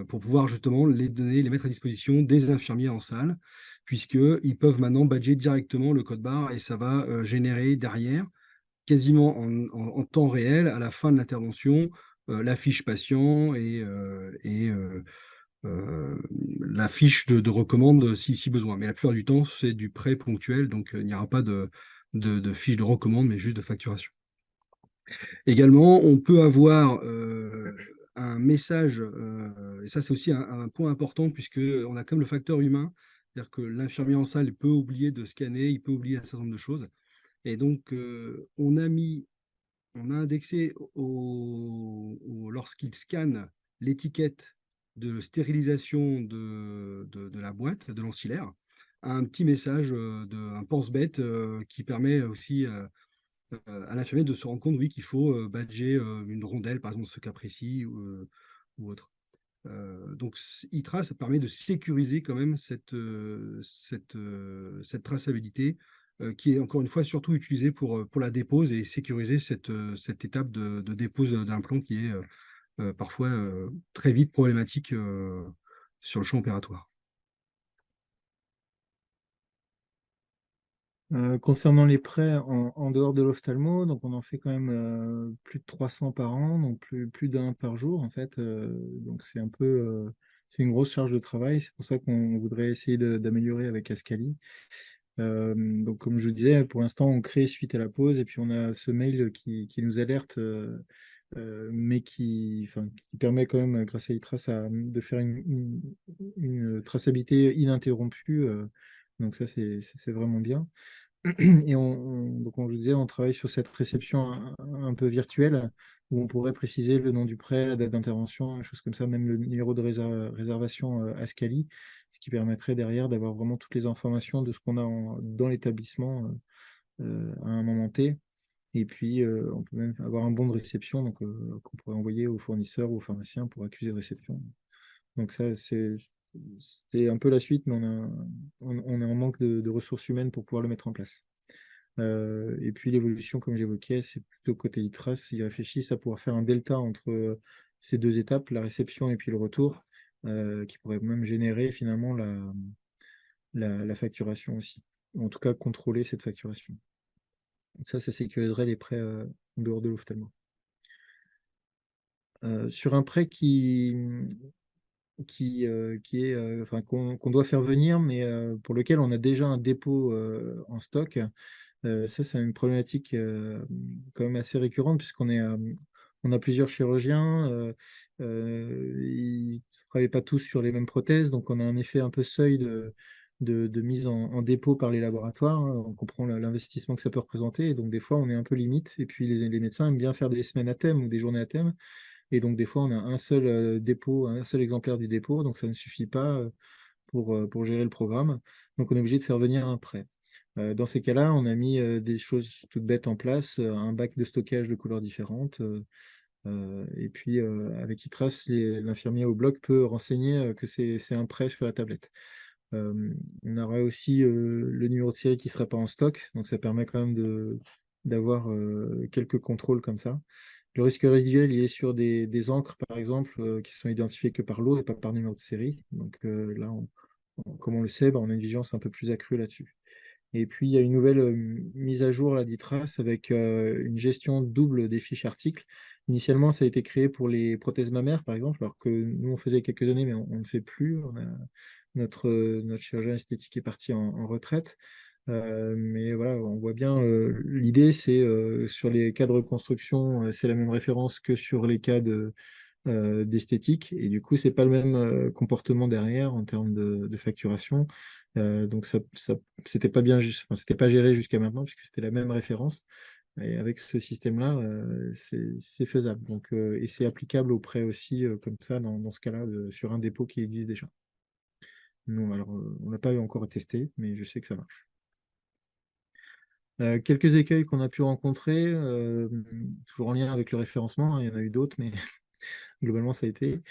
pour pouvoir justement les donner, les mettre à disposition des infirmiers en salle, puisqu'ils peuvent maintenant badger directement le code barre et ça va générer derrière, quasiment en temps réel, à la fin de l'intervention, la fiche patient et la fiche de recommande si besoin. Mais la plupart du temps, c'est du prêt ponctuel, donc il n'y aura pas de fiche de recommande, mais juste de facturation. Également, on peut avoir un message, et ça c'est aussi un point important, puisqu'on a comme le facteur humain, c'est-à-dire que l'infirmier en salle peut oublier de scanner, il peut oublier un certain nombre de choses. Et donc, on a indexé lorsqu'il scanne l'étiquette de stérilisation de la boîte, de l'ancillaire, a un petit message, un pense-bête qui permet aussi à l'infirmier de se rendre compte, oui, qu'il faut badger une rondelle, par exemple, ce cas précis ou autre. Donc, ITRA, ça permet de sécuriser quand même cette traçabilité qui est encore une fois surtout utilisée pour la dépose et sécuriser cette étape de dépose d'implant qui est parfois très vite problématique sur le champ opératoire. Concernant les prêts en dehors de l'ophtalmo, donc on en fait quand même plus de 300 par an, donc plus d'un par jour en fait. Donc c'est un peu, c'est une grosse charge de travail. C'est pour ça qu'on voudrait essayer d'améliorer avec Ascali. Donc comme je disais, pour l'instant on crée suite à la pause et puis on a ce mail qui nous alerte, mais qui permet quand même grâce à iTrace de faire une traçabilité ininterrompue. Donc ça c'est vraiment bien. Et donc, je disais, on travaille sur cette réception un peu virtuelle où on pourrait préciser le nom du prêt, la date d'intervention, des choses comme ça, même le numéro de réservation Ascali, ce qui permettrait derrière d'avoir vraiment toutes les informations de ce qu'on a dans l'établissement à un moment T. Et puis, on peut même avoir un bon de réception donc, qu'on pourrait envoyer aux fournisseurs ou aux pharmaciens pour accuser de réception. Donc ça, c'est un peu la suite, mais on est en manque de ressources humaines pour pouvoir le mettre en place. Et puis l'évolution, comme j'évoquais, c'est plutôt côté ITRAS. Ils réfléchissent à pouvoir faire un delta entre ces deux étapes, la réception et puis le retour, qui pourrait même générer finalement la facturation aussi. En tout cas, contrôler cette facturation. Donc ça sécuriserait les prêts en dehors de l'ophtalmo. Sur un prêt qui est, enfin, qu'on doit faire venir, mais pour lequel on a déjà un dépôt en stock. Ça, c'est une problématique quand même assez récurrente on a plusieurs chirurgiens, ils ne travaillent pas tous sur les mêmes prothèses, donc on a un effet un peu seuil de mise en dépôt par les laboratoires, hein. On comprend l'investissement que ça peut représenter, et donc des fois on est un peu limite, et puis les médecins aiment bien faire des semaines à thème ou des journées à thème, et donc des fois on a un seul dépôt, un seul exemplaire du dépôt, donc ça ne suffit pas pour gérer le programme, donc on est obligé de faire venir un prêt. Dans ces cas-là, on a mis des choses toutes bêtes en place, un bac de stockage de couleurs différentes. Et puis, avec iTrace, l'infirmier au bloc peut renseigner que c'est un prêt sur la tablette. On aura aussi le numéro de série qui ne sera pas en stock, donc ça permet quand même d'avoir quelques contrôles comme ça. Le risque résiduel, il est sur des encres, par exemple, qui sont identifiées que par lot et pas par numéro de série. Donc là, comme on le sait, on a une vigilance un peu plus accrue là-dessus. Et puis, il y a une nouvelle mise à jour d'ITRAS avec une gestion double des fiches articles. Initialement, ça a été créé pour les prothèses mammaires, par exemple, alors que nous, on faisait quelques années, mais on ne fait plus. Notre chirurgien esthétique est parti en retraite. Mais voilà, on voit bien, l'idée, c'est sur les cas de reconstruction, c'est la même référence que sur les cas d'esthétique. Et du coup, c'est pas le même comportement derrière en termes de facturation. Donc, c'était pas bien, enfin, c'était pas géré jusqu'à maintenant, puisque c'était la même référence. Et avec ce système-là, c'est faisable. Donc, et c'est applicable aux prêts aussi, comme ça, dans ce cas-là, sur un dépôt qui existe déjà. Non, alors, on n'a pas encore testé, mais je sais que ça marche. Quelques écueils qu'on a pu rencontrer, toujours en lien avec le référencement, hein, il y en a eu d'autres, mais globalement ça a été.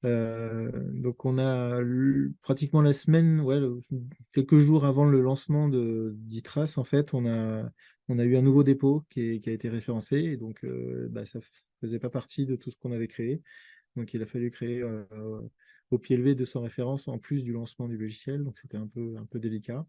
Donc on a pratiquement la semaine, ouais, quelques jours avant le lancement d'ITRAS, en fait, on a eu un nouveau dépôt qui a été référencé, et donc ça faisait pas partie de tout ce qu'on avait créé. Donc il a fallu créer au pied levé 200 références en plus du lancement du logiciel, donc c'était un peu délicat.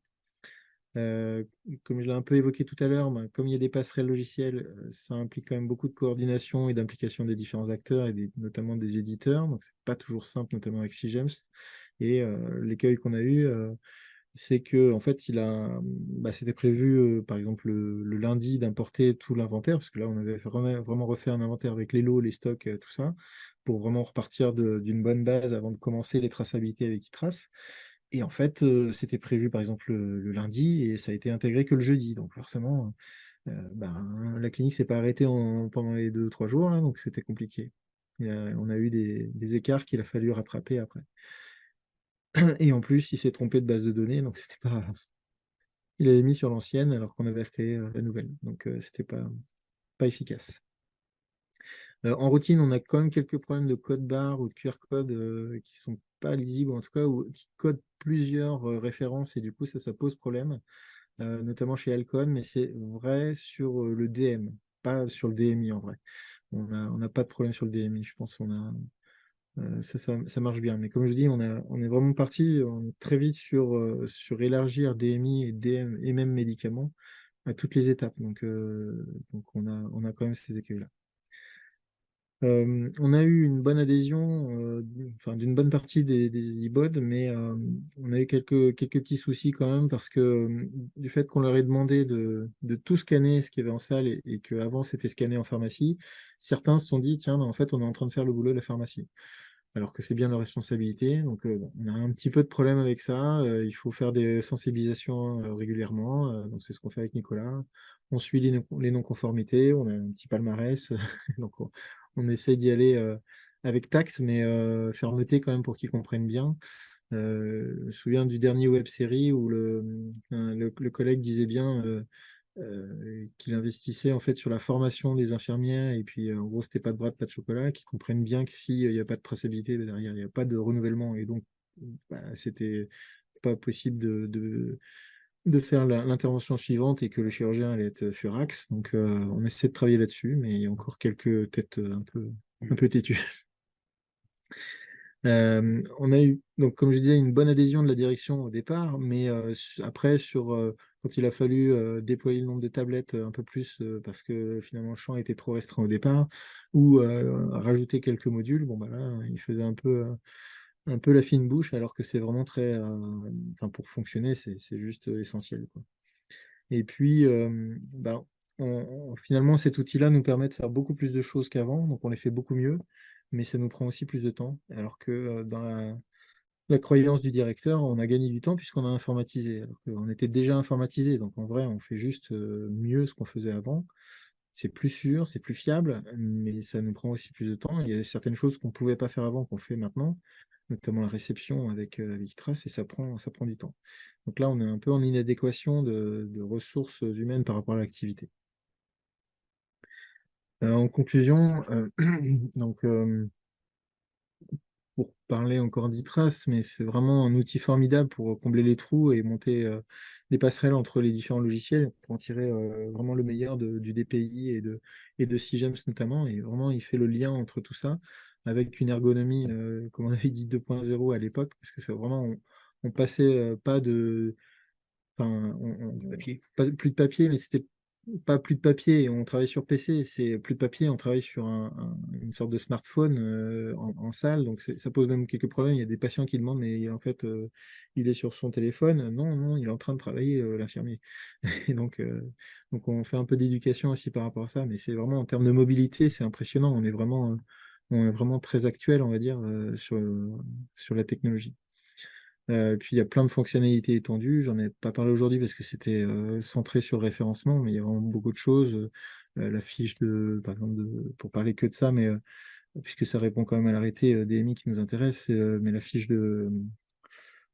Comme je l'ai un peu évoqué tout à l'heure, comme il y a des passerelles logicielles, ça implique quand même beaucoup de coordination et d'implication des différents acteurs, et notamment des éditeurs. Donc, c'est pas toujours simple, notamment avec Sigems. Et l'écueil qu'on a eu, c'est que en fait, c'était prévu, par exemple, le lundi d'importer tout l'inventaire, parce que là, on avait vraiment refait un inventaire avec les lots, les stocks, tout ça, pour vraiment repartir d'une bonne base avant de commencer les traçabilités avec iTrace. Et en fait, c'était prévu par exemple le lundi et ça a été intégré que le jeudi. Donc forcément, la clinique s'est pas arrêtée pendant les 2 ou 3 jours, là, donc c'était compliqué. On a eu des écarts qu'il a fallu rattraper après. Et en plus, il s'est trompé de base de données, donc c'était pas. Il avait mis sur l'ancienne alors qu'on avait créé la nouvelle. Donc c'était pas efficace. En routine, on a quand même quelques problèmes de code barre ou de QR code qui sont pas lisibles, en tout cas, ou qui codent plusieurs références, et du coup, ça pose problème, notamment chez Alcon, mais c'est vrai sur le DM, pas sur le DMI en vrai. On n'a pas de problème sur le DMI, je pense. Ça marche bien. Mais comme je dis, on est vraiment parti très vite sur élargir DMI et DM et même médicaments à toutes les étapes. Donc on a quand même ces écueils-là. On a eu une bonne adhésion d'une bonne partie des e-bods, mais on a eu quelques petits soucis quand même parce que du fait qu'on leur ait demandé de tout scanner ce qu'il y avait en salle et qu'avant c'était scanné en pharmacie, certains se sont dit, tiens, mais en fait on est en train de faire le boulot de la pharmacie alors que c'est bien leur responsabilité. Donc, bon, on a un petit peu de problème avec ça. Il faut faire des sensibilisations régulièrement. Donc, c'est ce qu'on fait avec Nicolas. On suit les non-conformités. On a un petit palmarès. Donc, on essaie d'y aller avec tact, mais fermeté quand même pour qu'ils comprennent bien. Je me souviens du dernier web série où le collègue disait bien qu'il investissait en fait sur la formation des infirmières et puis en gros c'était pas de bras, pas de chocolat, qu'ils comprennent bien que s'il n'y a pas de traçabilité derrière, il n'y a pas de renouvellement et donc bah, c'était pas possible de faire l'intervention suivante et que le chirurgien allait être furax. Donc on essaie de travailler là-dessus, mais il y a encore quelques têtes un peu têtues. On a eu, donc, comme je disais, une bonne adhésion de la direction au départ, mais après, quand il a fallu déployer le nombre de tablettes un peu plus, parce que finalement le champ était trop restreint au départ, ou rajouter quelques modules, bon, bah là, il faisait un peu la fine bouche, alors que c'est vraiment enfin, pour fonctionner, c'est juste essentiel, quoi. Et puis, bah, finalement, cet outil-là nous permet de faire beaucoup plus de choses qu'avant, donc on les fait beaucoup mieux, mais ça nous prend aussi plus de temps. Alors que dans la croyance du directeur, on a gagné du temps puisqu'on a informatisé. Alors qu'on était déjà informatisé, donc en vrai, on fait juste mieux ce qu'on faisait avant. C'est plus sûr, c'est plus fiable, mais ça nous prend aussi plus de temps. Il y a certaines choses qu'on ne pouvait pas faire avant qu'on fait maintenant, notamment la réception avec Trace, et ça prend du temps. Donc là, on est un peu en inadéquation de ressources humaines par rapport à l'activité. En conclusion, donc, pour parler encore d'ITRAS, mais c'est vraiment un outil formidable pour combler les trous et monter des passerelles entre les différents logiciels pour en tirer vraiment le meilleur du DPI et de SIGEMS notamment. Et vraiment, il fait le lien entre tout ça avec une ergonomie, comme on avait dit, 2.0 à l'époque, parce que c'est vraiment, on passait pas de Enfin, plus de papier, mais c'était pas plus de papier, et on travaille sur PC, c'est plus de papier, on travaille sur une sorte de smartphone en salle, donc ça pose même quelques problèmes. Il y a des patients qui demandent, mais en fait, il est sur son téléphone. Non, non, il est en train de travailler, l'infirmier. Et donc on fait un peu d'éducation aussi par rapport à ça, mais c'est vraiment en termes de mobilité, c'est impressionnant. On est vraiment très actuel, on va dire, sur la technologie. Puis il y a plein de fonctionnalités étendues. J'en ai pas parlé aujourd'hui parce que c'était centré sur le référencement, mais il y a vraiment beaucoup de choses. La fiche par exemple, pour parler que de ça, mais puisque ça répond quand même à l'arrêté DMI qui nous intéresse, mais la fiche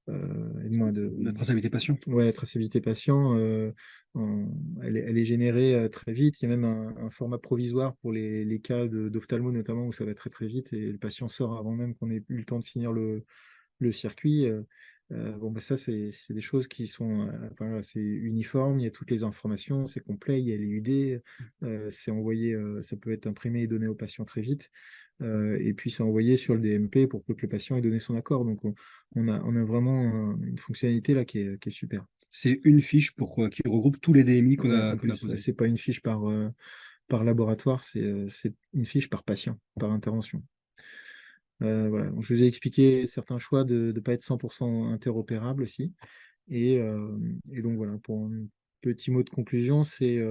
aide-moi La traçabilité patient. Ouais, la traçabilité patient, elle est générée très vite. Il y a même un format provisoire pour les cas d'ophtalmo notamment où ça va très très vite et le patient sort avant même qu'on ait eu le temps de finir le circuit. Bon, bah ça, c'est des choses qui sont, enfin, voilà, c'est uniforme, il y a toutes les informations, c'est complet, il y a les UD, c'est envoyé, ça peut être imprimé et donné au patient très vite, et puis c'est envoyé sur le DMP pour peu que le patient ait donné son accord. Donc on a vraiment une fonctionnalité là qui est super. C'est une fiche qui regroupe tous les DMI qu'on Ouais, a, en qu'on a plus, posés. c'est pas une fiche par laboratoire, c'est une fiche par patient, par intervention. Voilà. Donc, je vous ai expliqué certains choix de ne pas être 100% interopérable aussi. Et donc voilà, pour un petit mot de conclusion, c'est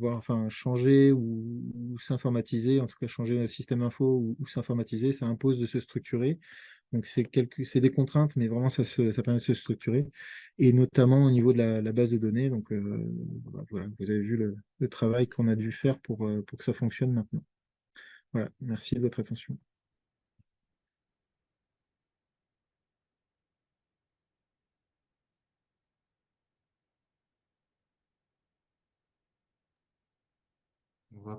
enfin, changer ou s'informatiser, en tout cas changer le système info ou s'informatiser, ça impose de se structurer. Donc c'est des contraintes, mais vraiment ça permet de se structurer, et notamment au niveau de la base de données. Donc voilà, vous avez vu le travail qu'on a dû faire pour que ça fonctionne maintenant. Voilà, merci de votre attention.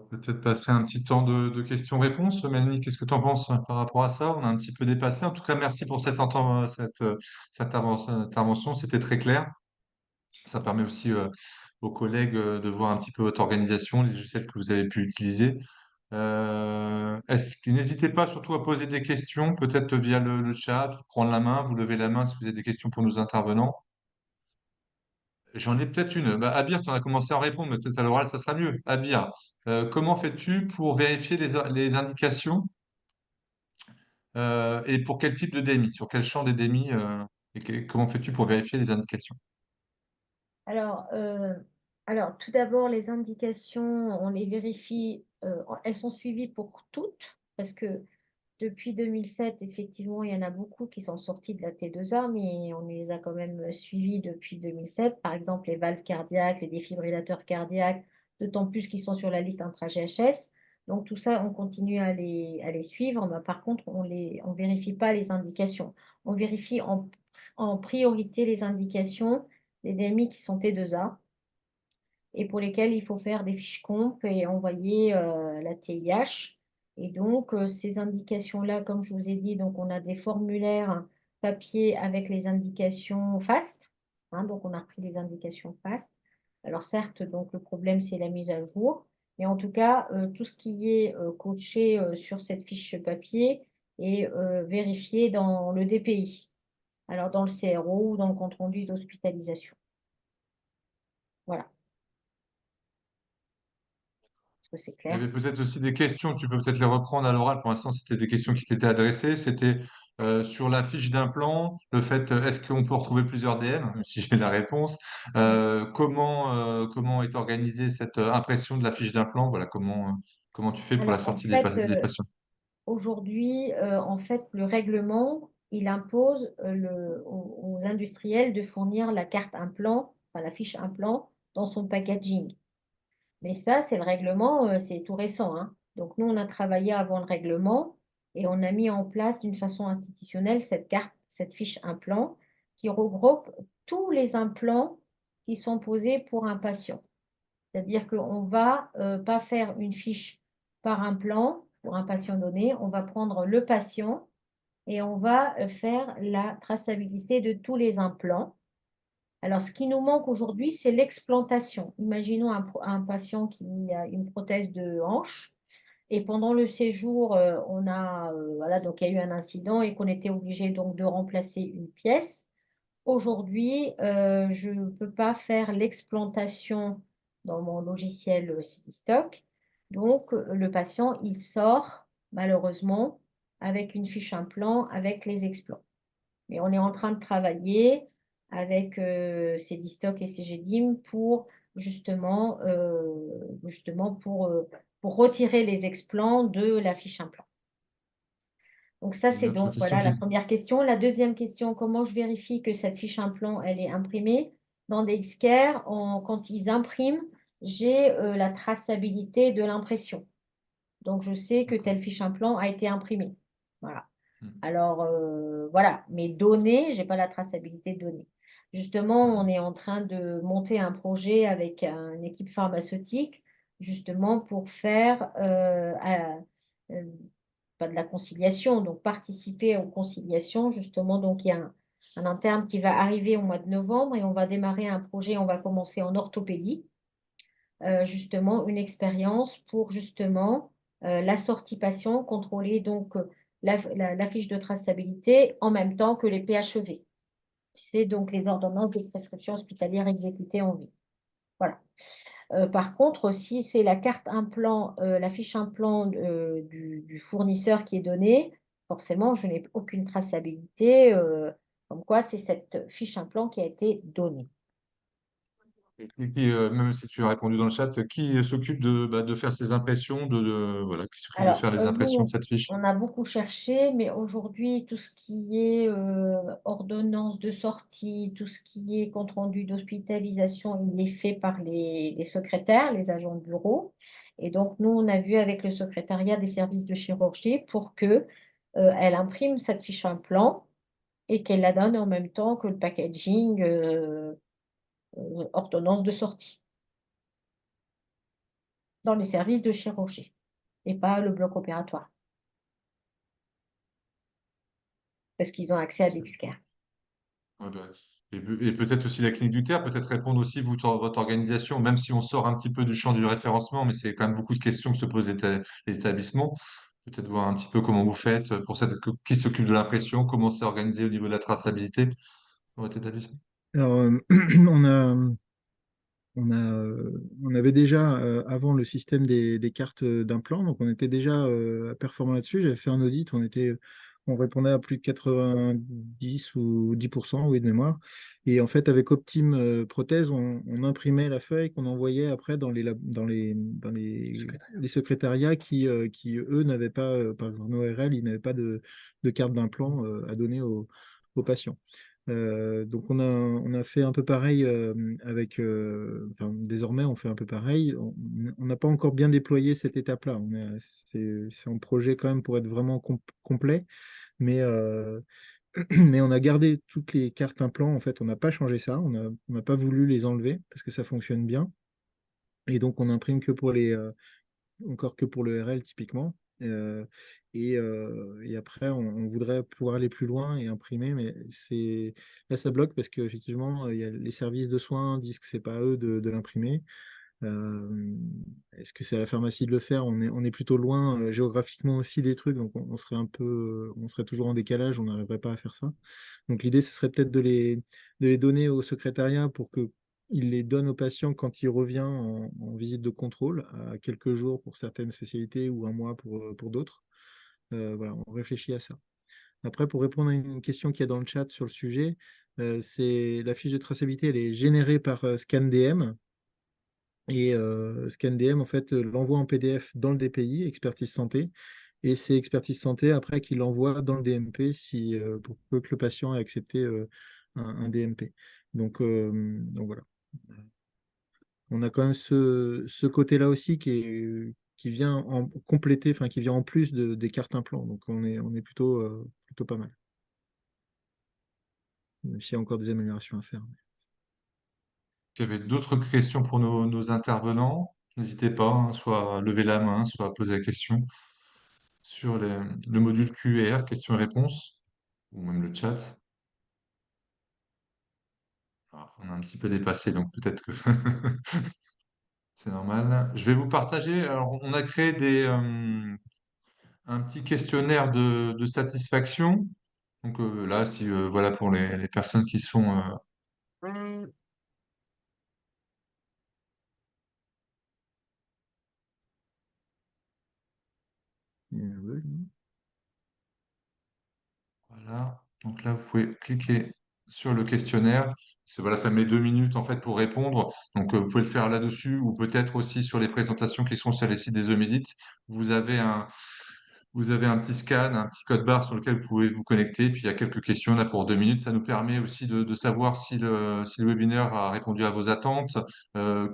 peut-être passer un petit temps de questions-réponses. Mélanie, qu'est-ce que tu en penses par rapport à ça? On a un petit peu dépassé. En tout cas, merci pour cette intervention. C'était très clair. Ça permet aussi aux collègues de voir un petit peu votre organisation, les logiciels que vous avez pu utiliser. N'hésitez pas surtout à poser des questions, peut-être via le chat, prendre la main, vous levez la main si vous avez des questions pour nos intervenants. J'en ai peut-être une. Bah, Abir, tu en as commencé à en répondre, mais peut-être à l'oral, ça sera mieux. Abir, comment fais-tu pour vérifier les indications et pour quel type de DMI? Sur quel champ des DMI comment fais-tu pour vérifier les indications? Alors, tout d'abord, les indications, on les vérifie, elles sont suivies pour toutes, parce que depuis 2007, effectivement, il y en a beaucoup qui sont sortis de la T2A, mais on les a quand même suivis depuis 2007. Par exemple, les valves cardiaques, les défibrillateurs cardiaques, d'autant plus qu'ils sont sur la liste intra-GHS. Donc, tout ça, on continue à les suivre. Mais par contre, on vérifie pas les indications. On vérifie en priorité les indications des DMI qui sont T2A et pour lesquels il faut faire des fiches comp et envoyer la TIH. Et donc, ces indications-là, comme je vous ai dit, donc on a des formulaires papier avec les indications FAST. Hein, donc, on a repris les indications FAST. Alors, certes, donc le problème, c'est la mise à jour. Mais en tout cas, tout ce qui est coché sur cette fiche papier est vérifié dans le DPI. Alors, dans le CRO ou dans le compte-rendu d'hospitalisation. Voilà. Est-ce que c'est Il y clair? avait peut-être aussi des questions, tu peux peut-être les reprendre à l'oral. Pour l'instant, c'était des questions qui t'étaient adressées. C'était sur la fiche d'implant, le fait, est-ce qu'on peut retrouver plusieurs DM, même si j'ai la réponse. Comment est organisée cette impression de la fiche d'implant? Voilà, comment tu fais pour la Alors, en sortie fait, des patients? aujourd'hui, le règlement, il impose aux industriels de fournir la carte implant, enfin la fiche implant, dans son packaging. Mais ça, c'est le règlement, c'est tout récent, hein. Donc, nous, on a travaillé avant le règlement et on a mis en place d'une façon institutionnelle cette carte, cette fiche implant qui regroupe tous les implants qui sont posés pour un patient. C'est-à-dire qu'on ne va pas faire une fiche par implant pour un patient donné, on va prendre le patient et on va faire la traçabilité de tous les implants. Alors, ce qui nous manque aujourd'hui, c'est l'explantation. Imaginons un patient qui a une prothèse de hanche et pendant le séjour, voilà, donc il y a eu un incident et qu'on était obligé donc de remplacer une pièce. Aujourd'hui, je ne peux pas faire l'explantation dans mon logiciel Citistock. Donc, le patient, il sort malheureusement avec une fiche implant avec les explants. Mais on est en train de travailler avec Citistock et CGDIM pour justement, pour retirer les explants de la fiche implant. Donc ça, Et une c'est autre donc question voilà la qui... première question. La deuxième question, comment je vérifie que cette fiche implant, elle est imprimée? Dans DXCare, quand ils impriment, j'ai la traçabilité de l'impression. Donc je sais que telle fiche implant a été imprimée. Voilà. Hmm. Alors voilà, mes données, je n'ai pas la traçabilité de données. Justement, on est en train de monter un projet avec une équipe pharmaceutique, justement pour faire pas de la conciliation, donc participer aux conciliations, justement. Donc, il y a un interne qui va arriver au mois de novembre et on va démarrer un projet, on va commencer en orthopédie, justement, une expérience pour justement la sortie patient, contrôler donc la fiche de traçabilité en même temps que les PHEV. Tu sais, donc les ordonnances de prescription hospitalière exécutées en vie. Voilà. Par contre, si c'est la carte implant, la fiche implant du fournisseur qui est donnée, forcément, je n'ai aucune traçabilité, comme quoi c'est cette fiche implant qui a été donnée. Même si tu as répondu dans le chat, qui s'occupe de faire ces impressions, voilà, qui s'occupe de Alors, faire les impressions de nous, cette fiche? on a beaucoup cherché, mais aujourd'hui, tout ce qui est ordonnance de sortie, tout ce qui est compte-rendu d'hospitalisation, il est fait par les secrétaires, les agents de bureau. Et donc, nous, on a vu avec le secrétariat des services de chirurgie pour que elle imprime cette fiche implant et qu'elle la donne en même temps que le packaging ordonnance de sortie. dans les services de chirurgie et pas le bloc opératoire, parce qu'ils ont accès à C'est- l'Xcare. ouais, bah, et peut-être aussi la clinique du terre, peut-être répondre aussi votre organisation, même si on sort un petit peu du champ du référencement, mais c'est quand même beaucoup de questions que se posent les établissements. Peut-être voir un petit peu comment vous faites pour qui s'occupe de l'impression, comment c'est organisé au niveau de la traçabilité dans votre établissement. Alors, on a, on avait déjà avant le système des cartes d'implant, donc on était déjà performant là-dessus. J'avais fait un audit, on répondait à plus de 90 ou 10%, oui, de mémoire. Et en fait, avec Optime Prothèse, on imprimait la feuille qu'on envoyait après les secrétariats qui, eux, n'avaient pas, par exemple, nos ORL, ils n'avaient pas de carte d'implant à donner aux patients. Donc on a fait un peu pareil enfin, désormais on fait un peu pareil. On n'a pas encore bien déployé cette étape-là. C'est en projet quand même pour être vraiment complet, mais, mais on a gardé toutes les cartes implants. En fait, on n'a pas changé ça. On n'a pas voulu les enlever parce que ça fonctionne bien. Et donc on imprime que pour encore que pour le RL typiquement. Euh, et après, on voudrait pouvoir aller plus loin et imprimer, mais là, ça bloque parce qu'effectivement, il y a les services de soins disent que c'est pas à eux de l'imprimer. Euh, Est-ce que c'est à la pharmacie de le faire? On est plutôt loin géographiquement aussi des trucs, donc on serait on serait toujours en décalage, on n'arriverait pas à faire ça. Donc l'idée, ce serait peut-être de les donner au secrétariat pour que il les donne au patient quand il revient en visite de contrôle, à quelques jours pour certaines spécialités ou un mois pour d'autres. Voilà, on réfléchit à ça. Après, pour répondre à une question qu'il y a dans le chat sur le sujet, c'est la fiche de traçabilité, elle est générée par ScanDM. Et ScanDM, en fait, l'envoie en PDF dans le DPI, expertise santé. Et c'est expertise santé après qui l'envoie dans le DMP pour peu que le patient ait accepté un DMP. Donc voilà. On a quand même ce côté-là aussi qui vient en compléter, enfin qui vient en plus des cartes implants. Donc on est plutôt pas mal. Même s'il y a encore des améliorations à faire. S'il y avait d'autres questions pour nos intervenants, n'hésitez pas, hein, soit à lever la main, soit à poser la question sur le module QR, questions et réponses, ou même le chat. Alors, on a un petit peu dépassé, donc peut-être que c'est normal. Je vais vous partager. Alors, on a créé un petit questionnaire de satisfaction. Donc là, si voilà pour les personnes qui sont Oui. voilà. Donc là, vous pouvez cliquer sur le questionnaire. Voilà, ça met 2 minutes en fait pour répondre. Donc vous pouvez le faire là-dessus ou peut-être aussi sur les présentations qui seront sur les sites des Omedit. Vous avez vous avez un petit scan, un petit code barre sur lequel vous pouvez vous connecter. Puis il y a quelques questions là pour 2 minutes. Ça nous permet aussi de savoir si le webinaire a répondu à vos attentes,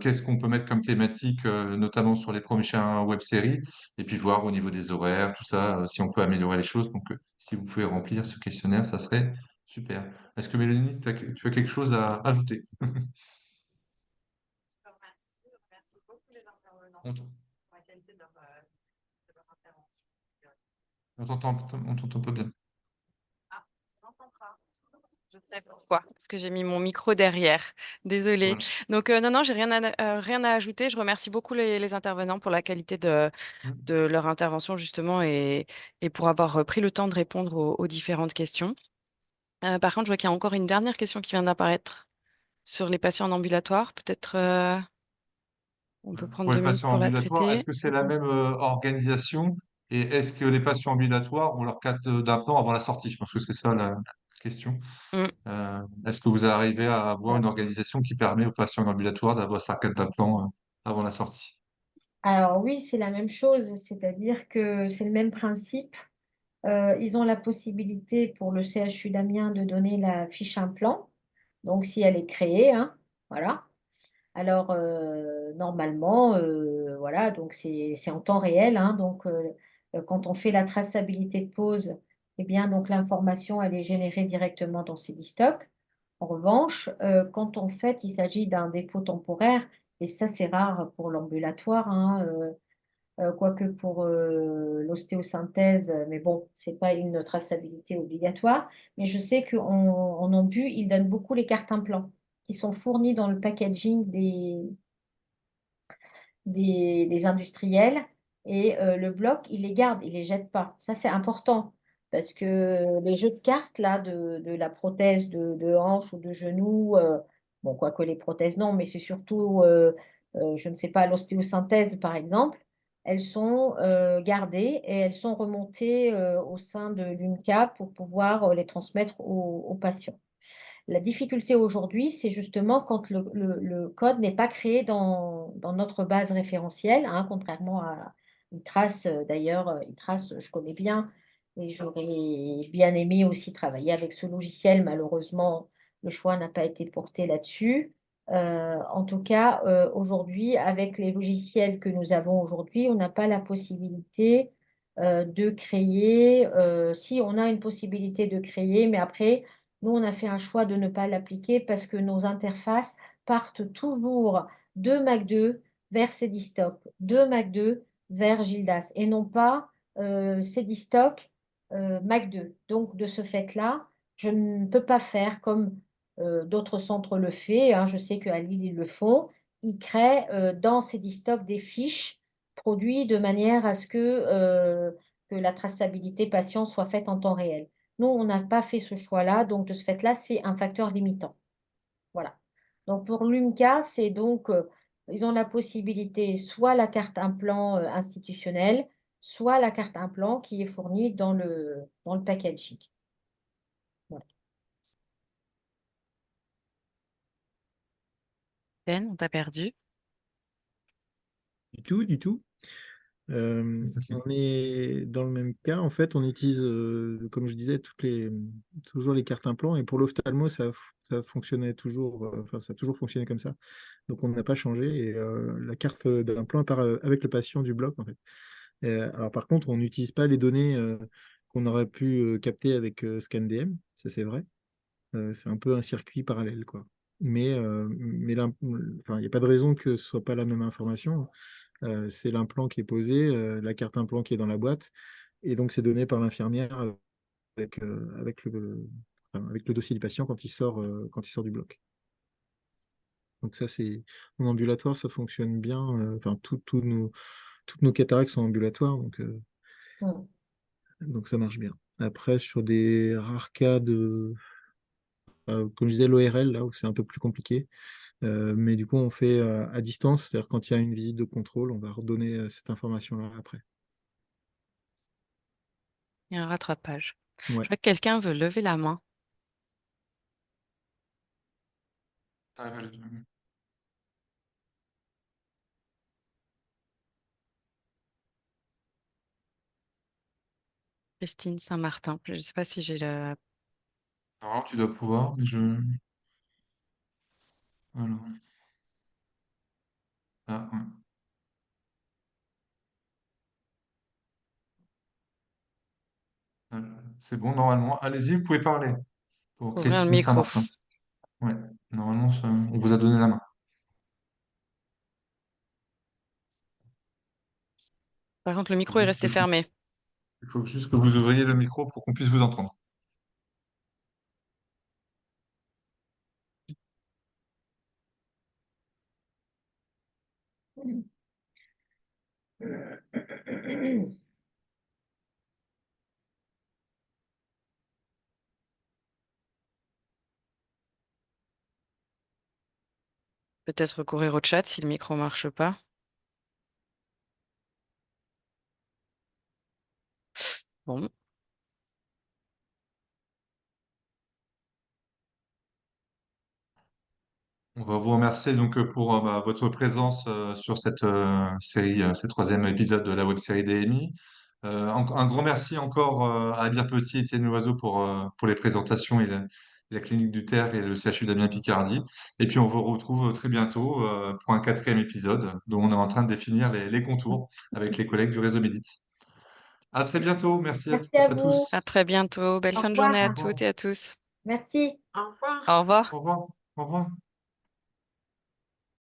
qu'est-ce qu'on peut mettre comme thématique, notamment sur les prochains web-séries, et puis voir au niveau des horaires, tout ça, si on peut améliorer les choses. Donc si vous pouvez remplir ce questionnaire, ça serait super. Est-ce que Mélanie, tu as quelque chose à ajouter? Je remercie beaucoup les intervenants On pour la qualité de leur intervention. on t'entend pas bien. Ah, je n'entends pas. Je ne sais pourquoi, parce que j'ai mis mon micro derrière. Désolée. Voilà. Donc, non, non, j'ai rien à ajouter. Je remercie beaucoup les intervenants pour la qualité de leur intervention, justement, et pour avoir pris le temps de répondre aux différentes questions. Par contre, je vois qu'il y a encore une dernière question qui vient d'apparaître sur les patients en ambulatoire. Peut-être on peut prendre Pour les 2 minutes patients pour la ambulatoires, est-ce traiter. que c'est la même organisation et est-ce que les patients ambulatoires ont leur carte d'implant avant la sortie? Je pense que c'est ça la question. Mm. Est-ce que vous arrivez à avoir une organisation qui permet aux patients ambulatoires d'avoir sa carte d'implant avant la sortie? Alors oui, c'est la même chose, c'est-à-dire que c'est le même principe. Ils ont la possibilité pour le CHU d'Amiens de donner la fiche implant, donc si elle est créée, hein, voilà. Alors normalement, voilà, donc c'est en temps réel, hein, donc quand on fait la traçabilité de pause, eh bien donc l'information elle est générée directement dans Cdstock. En revanche, quand on fait, il s'agit d'un dépôt temporaire, Et ça, c'est rare pour l'ambulatoire, hein, quoique pour l'ostéosynthèse, mais bon, c'est pas une traçabilité obligatoire. Mais je sais qu'en ambu, ils donnent beaucoup les cartes implants qui sont fournies dans le packaging des industriels et le bloc, il les garde, il les jette pas. Ça, c'est important parce que les jeux de cartes là, de la prothèse de hanche ou de genou, bon, quoique les prothèses, non, mais c'est surtout, je ne sais pas, l'ostéosynthèse, par exemple, elles sont gardées et elles sont remontées au sein de l'UMCA pour pouvoir les transmettre aux patients. La difficulté aujourd'hui, c'est justement quand le code n'est pas créé dans notre base référentielle, hein, contrairement à ITRAS. D'ailleurs, ITRAS, je connais bien et j'aurais bien aimé aussi travailler avec ce logiciel. Malheureusement, le choix n'a pas été porté là-dessus. En tout cas, aujourd'hui, avec les logiciels que nous avons aujourd'hui, on n'a pas la possibilité de créer. Si, on a une possibilité de créer, mais après, nous, on a fait un choix de ne pas l'appliquer parce que nos interfaces partent toujours de Mac2 vers Cedistock, de Mac2 vers Gildas et non pas Cedistock Mac2. Donc, de ce fait-là, je ne peux pas faire comme d'autres centres le font. Hein, je sais qu'à Lille, ils le font. Ils créent dans Cedistock des fiches produits de manière à ce que la traçabilité patient soit faite en temps réel. Nous, on n'a pas fait ce choix-là, donc de ce fait-là, c'est un facteur limitant. Voilà. Donc pour l'UMCA, c'est donc, ils ont la possibilité soit la carte implant institutionnelle, soit la carte implant qui est fournie dans le packaging. Voilà. Ben, on t'a perdu. Du tout. On est dans le même cas. En fait, on utilise, comme je disais, toujours les cartes implants. Et pour l'ophtalmo, ça fonctionnait toujours, enfin, ça a toujours fonctionné comme ça. Donc, on n'a pas changé. Et la carte d'implant part avec le patient du bloc, en fait. Alors, par contre, on n'utilise pas les données qu'on aurait pu capter avec ScanDM. Ça, c'est vrai. C'est un peu un circuit parallèle, quoi. Enfin, il n'y a pas de raison que ce soit pas la même information. C'est l'implant qui est posé, la carte implant qui est dans la boîte, et donc c'est donné par l'infirmière avec le dossier du patient quand il sort du bloc. Donc ça, c'est en ambulatoire, ça fonctionne bien. Enfin, toutes nos cataractes sont ambulatoires, Mm. donc ça marche bien. Après, sur des rares cas comme je disais, l'ORL, là où c'est un peu plus compliqué, mais du coup, on fait à distance, c'est-à-dire quand il y a une visite de contrôle, on va redonner cette information-là après. Il y a un rattrapage. Ouais. Je vois que quelqu'un veut lever la main. Christine Saint-Martin. Je ne sais pas si j'ai la... Non, tu dois pouvoir, mais je. Alors. Ah, ouais. C'est bon, normalement. Allez-y, vous pouvez parler. Pour Ouvrir le Christine micro. Saint-Martin. Ouais, normalement, on vous a donné la main. Par contre, le Faut micro est juste resté que- fermé. Il faut juste que vous ouvriez le micro pour qu'on puisse vous entendre. Peut-être recourir au chat si le micro marche pas. Bon. On va vous remercier donc pour votre présence sur cette série, ce troisième épisode de la web-série DMI. Un grand merci encore à Albert Petit et Étienne Loiseau pour les présentations et la clinique du Terre et le CHU d'Amiens Picardie. Et puis on vous retrouve très bientôt pour un quatrième épisode dont on est en train de définir les contours avec les collègues du réseau Médit. À très bientôt, merci Merci à à vous. tous. À très bientôt. Belle Au fin de journée revoir. à Au revoir. toutes et à tous. Merci. Au revoir. Au revoir. Au revoir. Au revoir.